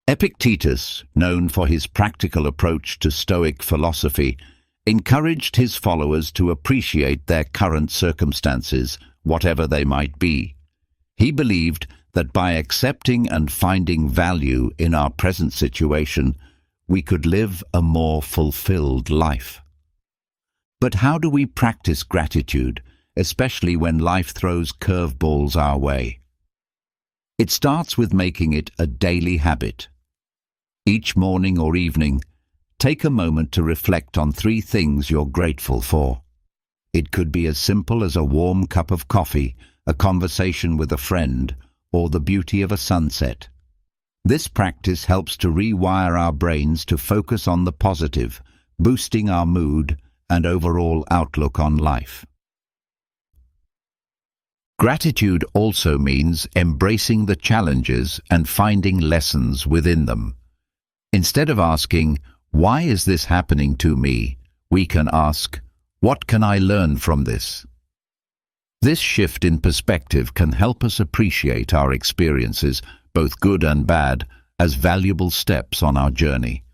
Epictetus, known for his practical approach to Stoic philosophy, encouraged his followers to appreciate their current circumstances, whatever they might be. He believed that by accepting and finding value in our present situation, we could live a more fulfilled life. But how do we practice gratitude, especially when life throws curveballs our way? It starts with making it a daily habit. Each morning or evening, take a moment to reflect on 3 things you're grateful for. It could be as simple as a warm cup of coffee, a conversation with a friend, or the beauty of a sunset. This practice helps to rewire our brains to focus on the positive, boosting our mood and overall outlook on life. Gratitude also means embracing the challenges and finding lessons within them. Instead of asking, "Why is this happening to me?" we can ask, What can I learn from this? This shift in perspective can help us appreciate our experiences, both good and bad, as valuable steps on our journey.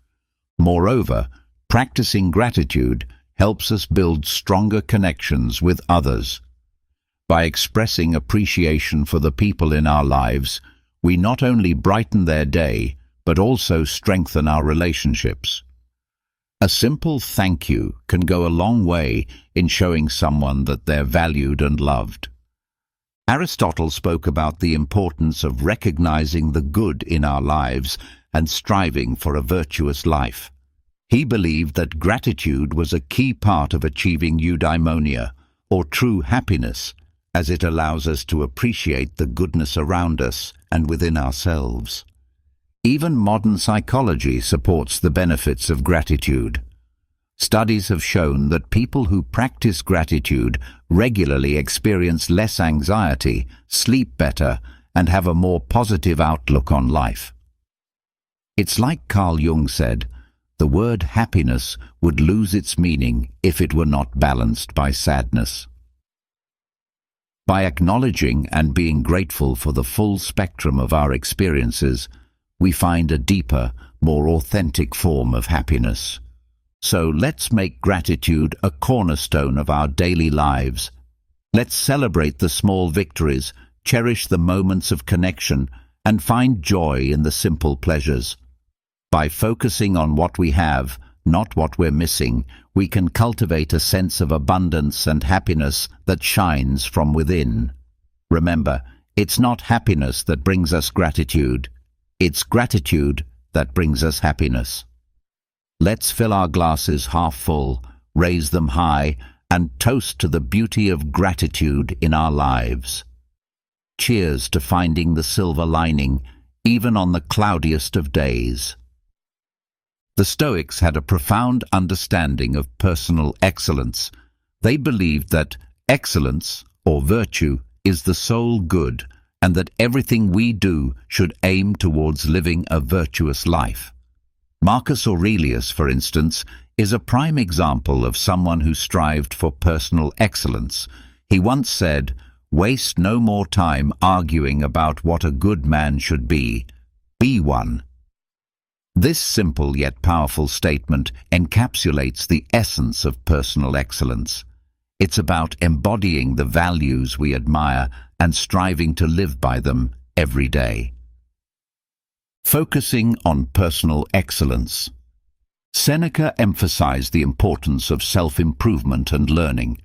Moreover, practicing gratitude helps us build stronger connections with others. By expressing appreciation for the people in our lives, we not only brighten their day, but also strengthen our relationships. A simple thank you can go a long way in showing someone that they're valued and loved. Aristotle spoke about the importance of recognizing the good in our lives and striving for a virtuous life. He believed that gratitude was a key part of achieving eudaimonia, or true happiness, as it allows us to appreciate the goodness around us and within ourselves. Even modern psychology supports the benefits of gratitude. Studies have shown that people who practice gratitude regularly experience less anxiety, sleep better, and have a more positive outlook on life. It's like Carl Jung said, the word happiness would lose its meaning if it were not balanced by sadness. By acknowledging and being grateful for the full spectrum of our experiences, we find a deeper, more authentic form of happiness. So let's make gratitude a cornerstone of our daily lives. Let's celebrate the small victories, cherish the moments of connection, and find joy in the simple pleasures. By focusing on what we have, not what we're missing, we can cultivate a sense of abundance and happiness that shines from within. Remember, it's not happiness that brings us gratitude. It's gratitude that brings us happiness. Let's fill our glasses half full, raise them high, and toast to the beauty of gratitude in our lives. Cheers to finding the silver lining, even on the cloudiest of days. The Stoics had a profound understanding of personal excellence. They believed that excellence, or virtue, is the sole good, and that everything we do should aim towards living a virtuous life. Marcus Aurelius, for instance, is a prime example of someone who strived for personal excellence. He once said, "Waste no more time arguing about what a good man should be. Be one." This simple yet powerful statement encapsulates the essence of personal excellence. It's about embodying the values we admire and striving to live by them every day. Focusing on personal excellence. Seneca emphasized the importance of self-improvement and learning.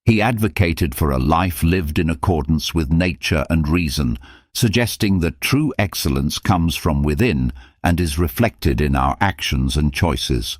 He advocated for a life lived in accordance with nature and reason, suggesting that true excellence comes from within and is reflected in our actions and choices.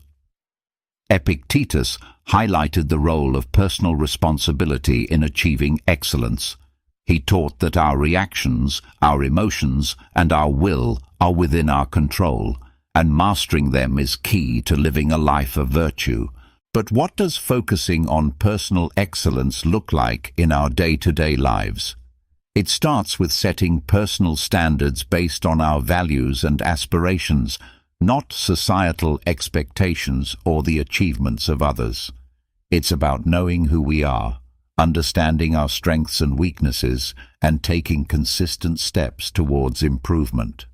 Epictetus highlighted the role of personal responsibility in achieving excellence. He taught that our reactions, our emotions, and our will are within our control, and mastering them is key to living a life of virtue. But what does focusing on personal excellence look like in our day-to-day lives? It starts with setting personal standards based on our values and aspirations, not societal expectations or the achievements of others. It's about knowing who we are, understanding our strengths and weaknesses, and taking consistent steps towards improvement.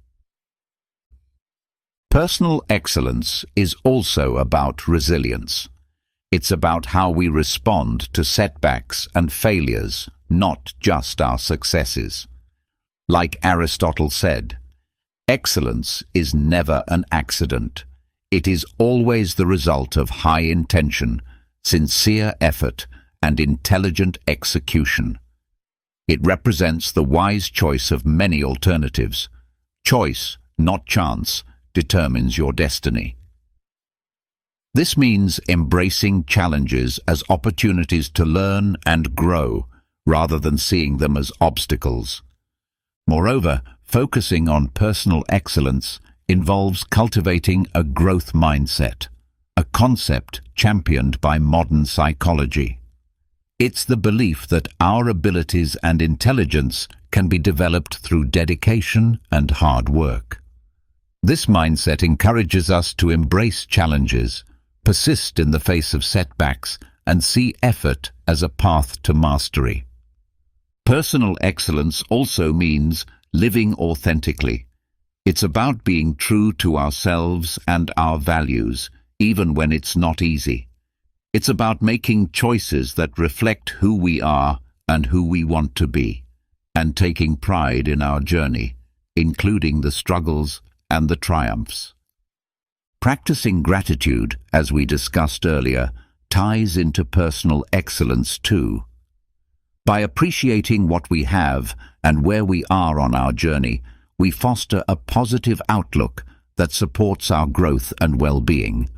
Personal excellence is also about resilience. It's about how we respond to setbacks and failures, not just our successes. Like Aristotle said, excellence is never an accident. It is always the result of high intention, sincere effort, and intelligent execution. It represents the wise choice of many alternatives. Choice, not chance, determines your destiny. This means embracing challenges as opportunities to learn and grow, rather than seeing them as obstacles. Moreover, focusing on personal excellence involves cultivating a growth mindset, a concept championed by modern psychology. It's the belief that our abilities and intelligence can be developed through dedication and hard work. This mindset encourages us to embrace challenges, persist in the face of setbacks, and see effort as a path to mastery. Personal excellence also means living authentically. It's about being true to ourselves and our values, even when it's not easy. It's about making choices that reflect who we are and who we want to be, and taking pride in our journey, including the struggles and the triumphs. Practicing gratitude, as we discussed earlier, ties into personal excellence too. By appreciating what we have and where we are on our journey, we foster a positive outlook that supports our growth and well-being.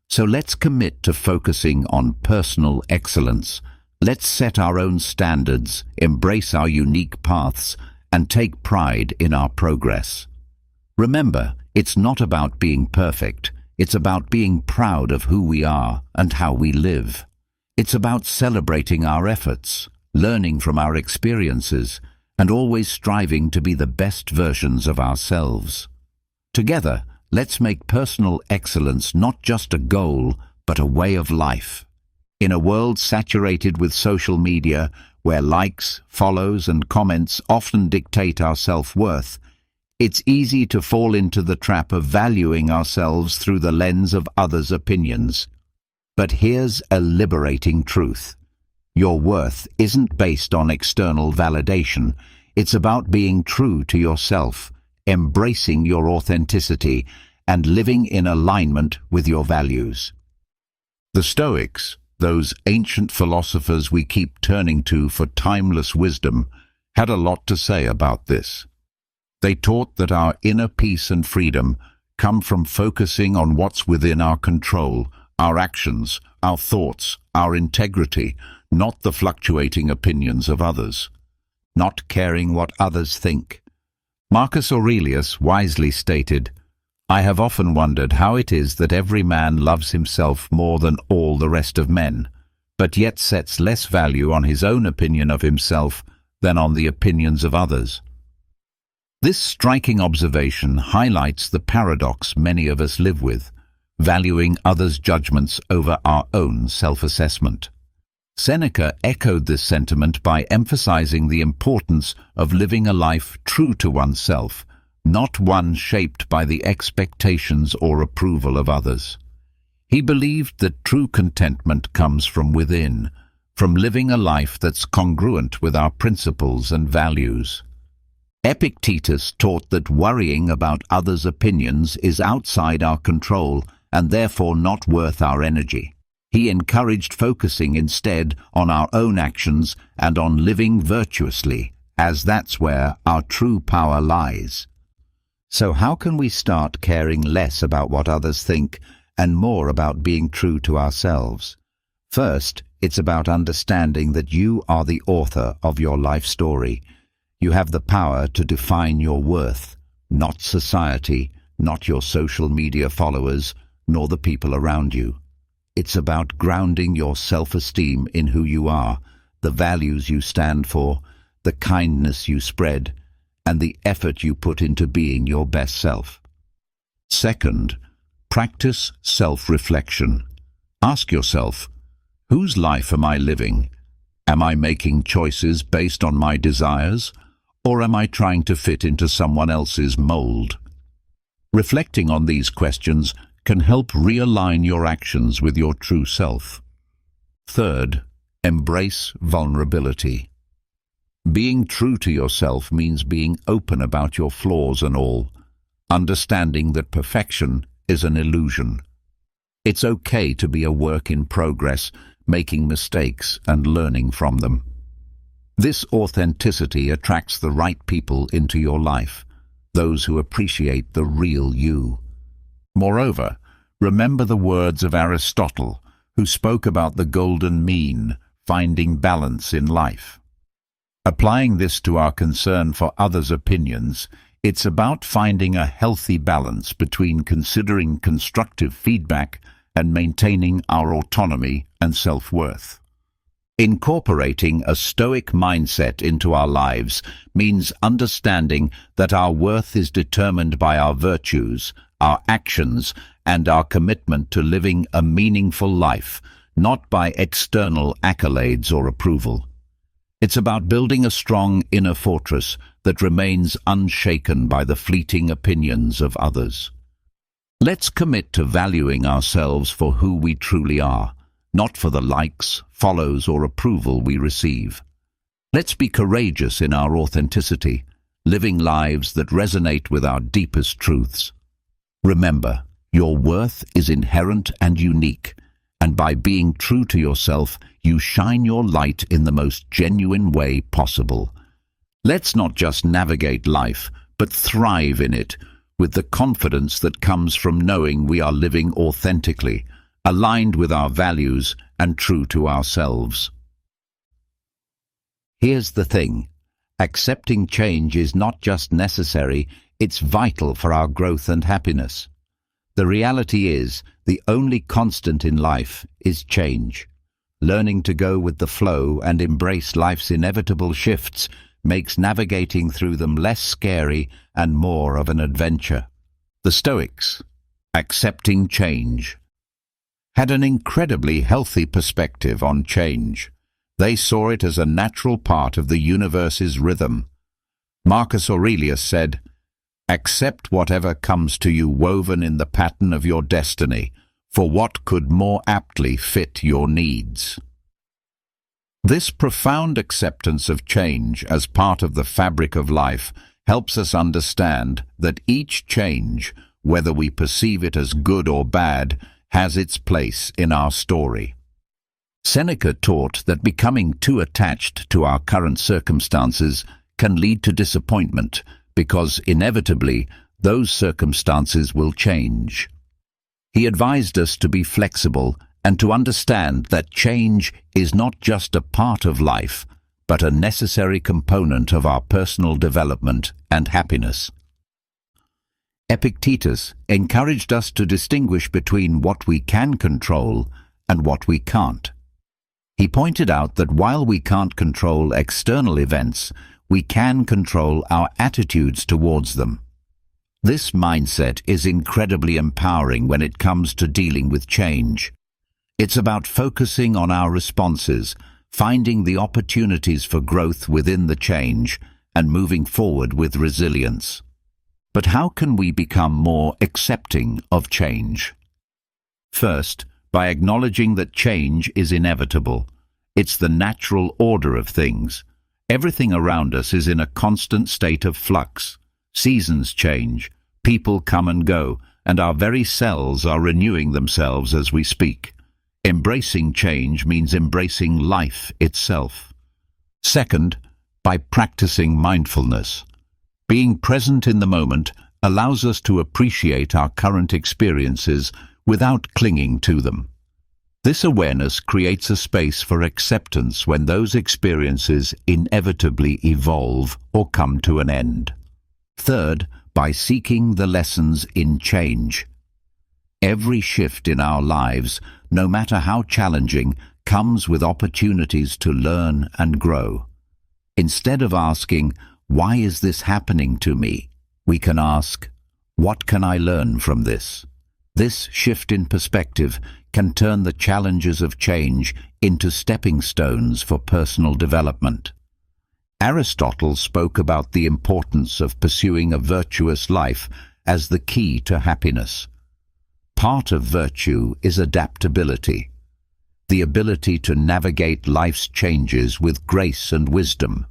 So let's commit to focusing on personal excellence. Let's set our own standards, embrace our unique paths, and take pride in our progress. Remember, it's not about being perfect. It's about being proud of who we are and how we live. It's about celebrating our efforts, learning from our experiences, and always striving to be the best versions of ourselves. Together, let's make personal excellence not just a goal, but a way of life. In a world saturated with social media, where likes, follows, and comments often dictate our self-worth, it's easy to fall into the trap of valuing ourselves through the lens of others' opinions. But here's a liberating truth. Your worth isn't based on external validation. It's about being true to yourself, embracing your authenticity, and living in alignment with your values. The Stoics, those ancient philosophers we keep turning to for timeless wisdom, had a lot to say about this. They taught that our inner peace and freedom come from focusing on what's within our control, our actions, our thoughts, our integrity, not the fluctuating opinions of others. Not caring what others think. Marcus Aurelius wisely stated, "I have often wondered how it is that every man loves himself more than all the rest of men, but yet sets less value on his own opinion of himself than on the opinions of others." This striking observation highlights the paradox many of us live with, valuing others' judgments over our own self-assessment. Seneca echoed this sentiment by emphasizing the importance of living a life true to oneself, not one shaped by the expectations or approval of others. He believed that true contentment comes from within, from living a life that's congruent with our principles and values. Epictetus taught that worrying about others' opinions is outside our control and therefore not worth our energy. He encouraged focusing instead on our own actions and on living virtuously, as that's where our true power lies. So how can we start caring less about what others think and more about being true to ourselves? First, it's about understanding that you are the author of your life story. You have the power to define your worth, not society, not your social media followers, nor the people around you. It's about grounding your self-esteem in who you are, the values you stand for, the kindness you spread, and the effort you put into being your best self. Second, practice self-reflection. Ask yourself, whose life am I living? Am I making choices based on my desires, or am I trying to fit into someone else's mold? Reflecting on these questions can help realign your actions with your true self. Third, embrace vulnerability. Being true to yourself means being open about your flaws and all, understanding that perfection is an illusion. It's okay to be a work in progress, making mistakes and learning from them. This authenticity attracts the right people into your life, those who appreciate the real you. Moreover, remember the words of Aristotle, who spoke about the golden mean, finding balance in life. Applying this to our concern for others' opinions, it's about finding a healthy balance between considering constructive feedback and maintaining our autonomy and self-worth. Incorporating a Stoic mindset into our lives means understanding that our worth is determined by our virtues, our actions, and our commitment to living a meaningful life, not by external accolades or approval. It's about building a strong inner fortress that remains unshaken by the fleeting opinions of others. Let's commit to valuing ourselves for who we truly are, not for the likes, follows, or approval we receive. Let's be courageous in our authenticity, living lives that resonate with our deepest truths. Remember, your worth is inherent and unique, and by being true to yourself, you shine your light in the most genuine way possible. Let's not just navigate life, but thrive in it, with the confidence that comes from knowing we are living authentically, aligned with our values and true to ourselves. Here's the thing. Accepting change is not just necessary, it's vital for our growth and happiness. The reality is, the only constant in life is change. Learning to go with the flow and embrace life's inevitable shifts makes navigating through them less scary and more of an adventure. The Stoics, accepting change, had an incredibly healthy perspective on change. They saw it as a natural part of the universe's rhythm. Marcus Aurelius said, "Accept whatever comes to you woven in the pattern of your destiny, for what could more aptly fit your needs?" This profound acceptance of change as part of the fabric of life helps us understand that each change, whether we perceive it as good or bad, has its place in our story. Seneca taught that becoming too attached to our current circumstances can lead to disappointment, because inevitably those circumstances will change. He advised us to be flexible and to understand that change is not just a part of life, but a necessary component of our personal development and happiness. Epictetus encouraged us to distinguish between what we can control and what we can't. He pointed out that while we can't control external events, we can control our attitudes towards them. This mindset is incredibly empowering when it comes to dealing with change. It's about focusing on our responses, finding the opportunities for growth within the change, and moving forward with resilience. But how can we become more accepting of change? First, by acknowledging that change is inevitable. It's the natural order of things. Everything around us is in a constant state of flux. Seasons change, people come and go, and our very selves are renewing themselves as we speak. Embracing change means embracing life itself. Second, by practicing mindfulness. Being present in the moment allows us to appreciate our current experiences without clinging to them. This awareness creates a space for acceptance when those experiences inevitably evolve or come to an end. Third, by seeking the lessons in change. Every shift in our lives, no matter how challenging, comes with opportunities to learn and grow. Instead of asking, "Why is this happening to me?" we can ask, "What can I learn from this?" This shift in perspective can turn the challenges of change into stepping stones for personal development. Aristotle spoke about the importance of pursuing a virtuous life as the key to happiness. Part of virtue is adaptability, the ability to navigate life's changes with grace and wisdom.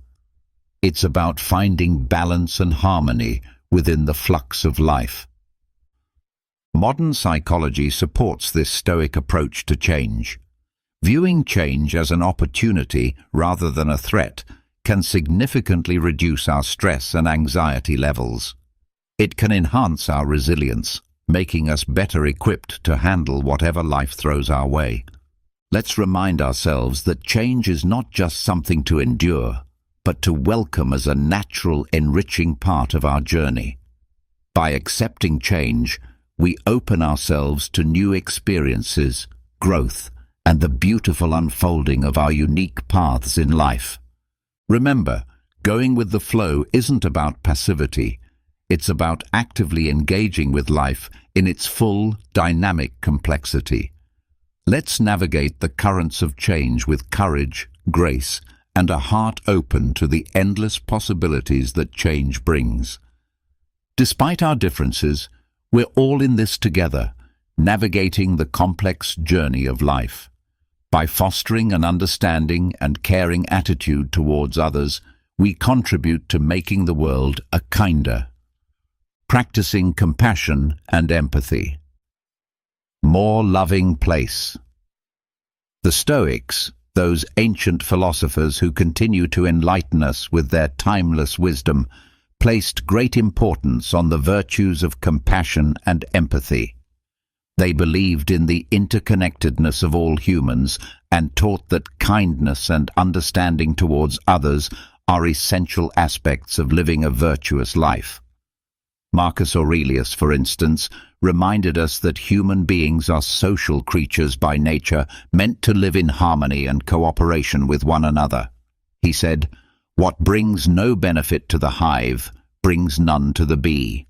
It's about finding balance and harmony within the flux of life. Modern psychology supports this Stoic approach to change. Viewing change as an opportunity rather than a threat can significantly reduce our stress and anxiety levels. It can enhance our resilience, making us better equipped to handle whatever life throws our way. Let's remind ourselves that change is not just something to endure, but to welcome as a natural, enriching part of our journey. By accepting change, we open ourselves to new experiences, growth, and the beautiful unfolding of our unique paths in life. Remember, going with the flow isn't about passivity. It's about actively engaging with life in its full, dynamic complexity. Let's navigate the currents of change with courage, grace, and a heart open to the endless possibilities that change brings. Despite our differences, we're all in this together, navigating the complex journey of life. By fostering an understanding and caring attitude towards others, we contribute to making the world a kinder. Practicing compassion and empathy. More loving place. The Stoics, those ancient philosophers who continue to enlighten us with their timeless wisdom, placed great importance on the virtues of compassion and empathy. They believed in the interconnectedness of all humans and taught that kindness and understanding towards others are essential aspects of living a virtuous life. Marcus Aurelius, for instance, reminded us that human beings are social creatures by nature, meant to live in harmony and cooperation with one another. He said, "What brings no benefit to the hive brings none to the bee."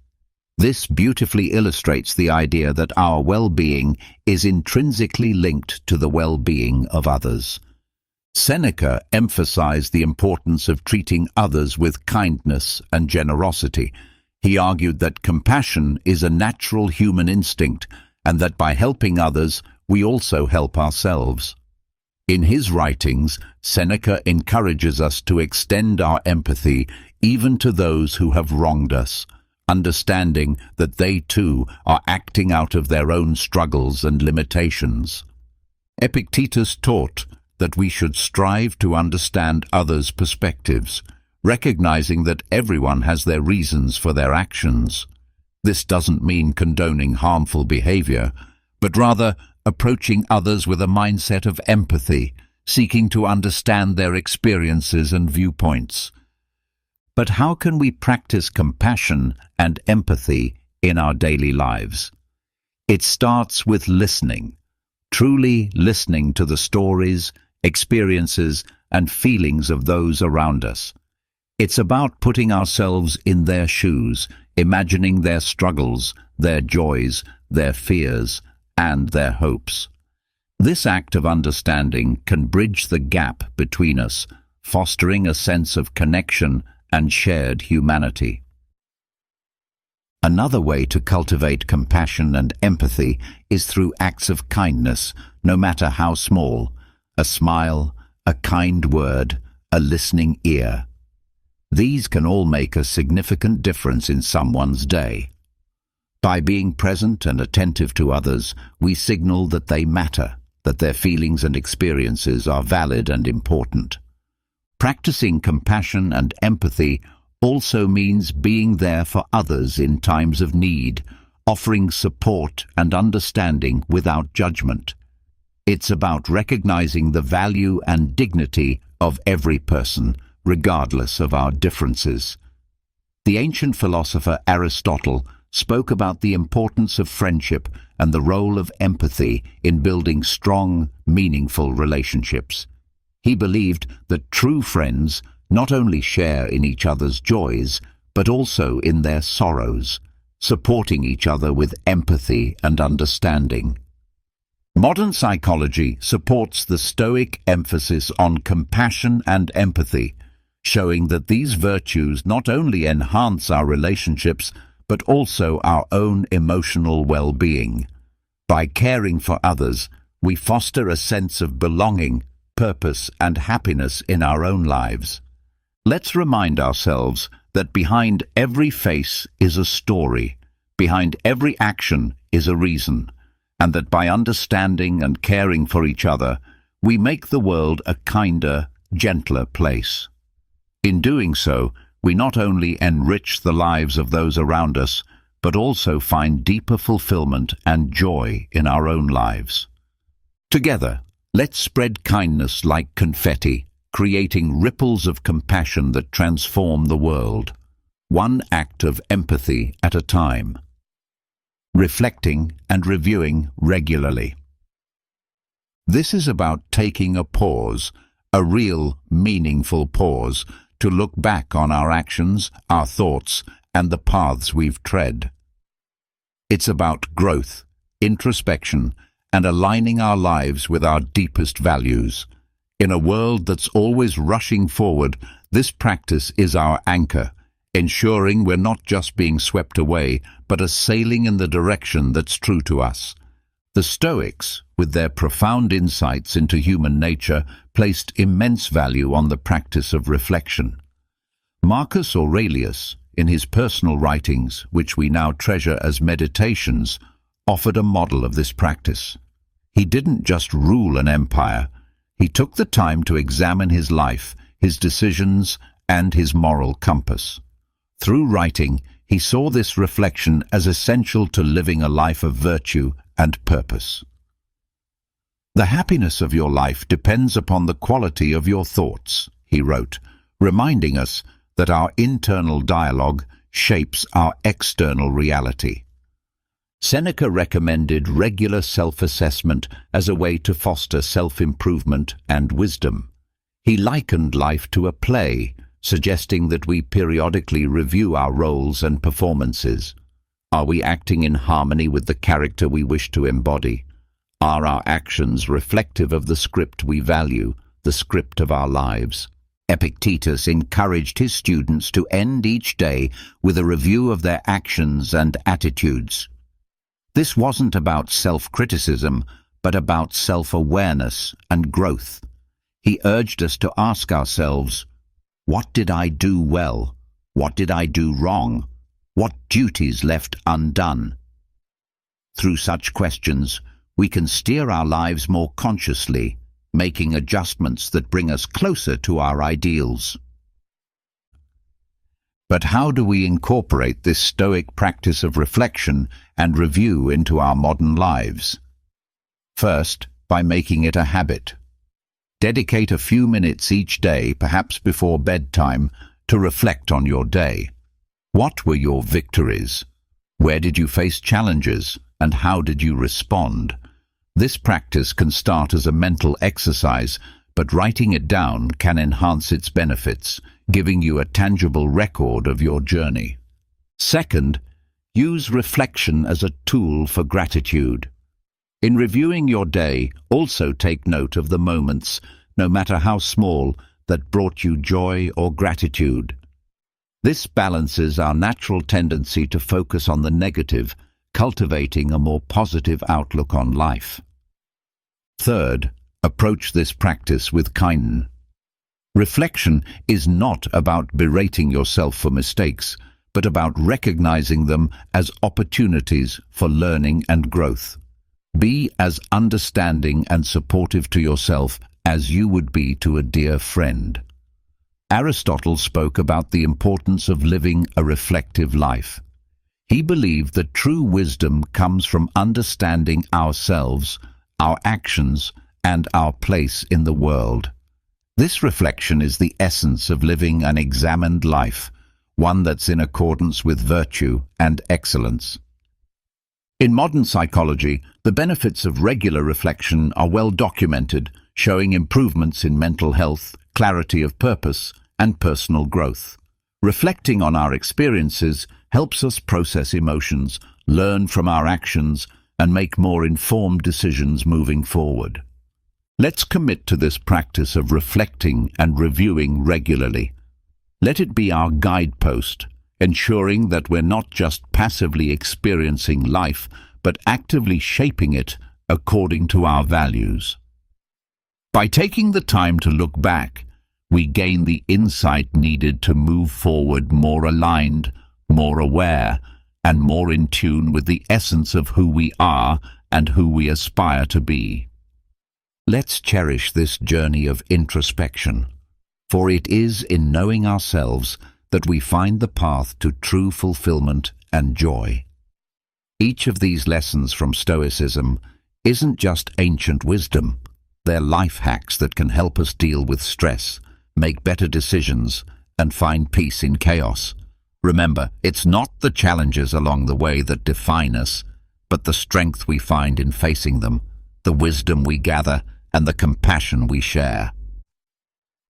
This beautifully illustrates the idea that our well-being is intrinsically linked to the well-being of others. Seneca emphasized the importance of treating others with kindness and generosity. He argued that compassion is a natural human instinct and that by helping others, we also help ourselves. In his writings, Seneca encourages us to extend our empathy even to those who have wronged us, understanding that they too are acting out of their own struggles and limitations. Epictetus taught that we should strive to understand others' perspectives, recognizing that everyone has their reasons for their actions. This doesn't mean condoning harmful behavior, but rather approaching others with a mindset of empathy, seeking to understand their experiences and viewpoints. But how can we practice compassion and empathy in our daily lives? It starts with listening, truly listening to the stories, experiences, and feelings of those around us. It's about putting ourselves in their shoes, imagining their struggles, their joys, their fears, and their hopes. This act of understanding can bridge the gap between us, fostering a sense of connection and shared humanity. Another way to cultivate compassion and empathy is through acts of kindness, no matter how small. A smile, a kind word, a listening ear. These can all make a significant difference in someone's day. By being present and attentive to others, we signal that they matter, that their feelings and experiences are valid and important. Practicing compassion and empathy also means being there for others in times of need, offering support and understanding without judgment. It's about recognizing the value and dignity of every person, regardless of our differences. The ancient philosopher Aristotle spoke about the importance of friendship and the role of empathy in building strong, meaningful relationships. He believed that true friends not only share in each other's joys, but also in their sorrows, supporting each other with empathy and understanding. Modern psychology supports the Stoic emphasis on compassion and empathy, showing that these virtues not only enhance our relationships, but also our own emotional well-being. By caring for others, we foster a sense of belonging, purpose, and happiness in our own lives. Let's remind ourselves that behind every face is a story, behind every action is a reason, and that by understanding and caring for each other, we make the world a kinder, gentler place. In doing so, we not only enrich the lives of those around us, but also find deeper fulfillment and joy in our own lives. Together, let's spread kindness like confetti, creating ripples of compassion that transform the world, one act of empathy at a time. Reflecting and reviewing regularly. This is about taking a pause, a real, meaningful pause, to look back on our actions, our thoughts, and the paths we've tread. It's about growth, introspection, and aligning our lives with our deepest values. In a world that's always rushing forward, this practice is our anchor, ensuring we're not just being swept away, but are sailing in the direction that's true to us. The Stoics, with their profound insights into human nature, placed immense value on the practice of reflection. Marcus Aurelius, in his personal writings, which we now treasure as meditations, offered a model of this practice. He didn't just rule an empire. He took the time to examine his life, his decisions, and his moral compass. Through writing, he saw this reflection as essential to living a life of virtue and purpose. "The happiness of your life depends upon the quality of your thoughts," he wrote, reminding us that our internal dialogue shapes our external reality. Seneca recommended regular self-assessment as a way to foster self-improvement and wisdom. He likened life to a play, suggesting that we periodically review our roles and performances. Are we acting in harmony with the character we wish to embody? Are our actions reflective of the script we value, the script of our lives? Epictetus encouraged his students to end each day with a review of their actions and attitudes. This wasn't about self-criticism, but about self-awareness and growth. He urged us to ask ourselves, what did I do well? What did I do wrong? What duties left undone? Through such questions, we can steer our lives more consciously, making adjustments that bring us closer to our ideals. But how do we incorporate this Stoic practice of reflection and review into our modern lives? First, by making it a habit. Dedicate a few minutes each day, perhaps before bedtime, to reflect on your day. What were your victories? Where did you face challenges, and how did you respond? This practice can start as a mental exercise, but writing it down can enhance its benefits, giving you a tangible record of your journey. Second, use reflection as a tool for gratitude. In reviewing your day, also take note of the moments, no matter how small, that brought you joy or gratitude. This balances our natural tendency to focus on the negative, cultivating a more positive outlook on life. Third, approach this practice with kindness. Reflection is not about berating yourself for mistakes, but about recognizing them as opportunities for learning and growth. Be as understanding and supportive to yourself as you would be to a dear friend. Aristotle spoke about the importance of living a reflective life. He believed that true wisdom comes from understanding ourselves, our actions, and our place in the world. This reflection is the essence of living an examined life, one that's in accordance with virtue and excellence. In modern psychology, the benefits of regular reflection are well documented, showing improvements in mental health, clarity of purpose, and personal growth. Reflecting on our experiences helps us process emotions, learn from our actions, and make more informed decisions moving forward. Let's commit to this practice of reflecting and reviewing regularly. Let it be our guidepost, ensuring that we're not just passively experiencing life, but actively shaping it according to our values. By taking the time to look back, we gain the insight needed to move forward more aligned, more aware, and more in tune with the essence of who we are and who we aspire to be. Let's cherish this journey of introspection, for it is in knowing ourselves that we find the path to true fulfillment and joy. Each of these lessons from Stoicism isn't just ancient wisdom. They're life hacks that can help us deal with stress, make better decisions, and find peace in chaos. Remember, it's not the challenges along the way that define us, but the strength we find in facing them, the wisdom we gather, and the compassion we share.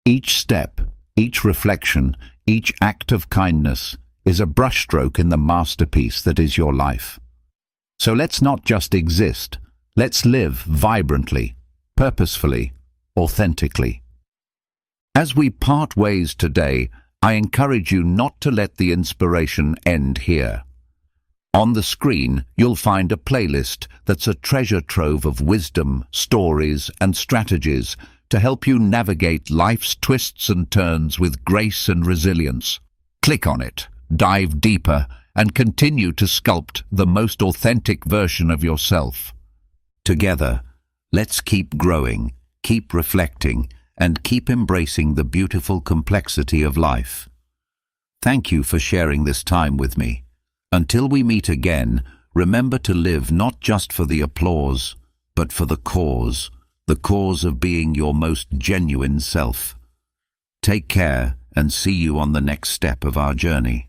Each step, each reflection, each act of kindness is a brushstroke in the masterpiece that is your life. So let's not just exist, Let's live vibrantly, purposefully, authentically. As we part ways today, I encourage you not to let the inspiration end here. On the screen, you'll find a playlist that's a treasure trove of wisdom, stories, and strategies to help you navigate life's twists and turns with grace and resilience. Click on it, dive deeper, and continue to sculpt the most authentic version of yourself. Together, let's keep growing, keep reflecting, and keep embracing the beautiful complexity of life. Thank you for sharing this time with me. Until we meet again, remember to live not just for the applause, but for the cause of being your most genuine self. Take care and see you on the next step of our journey.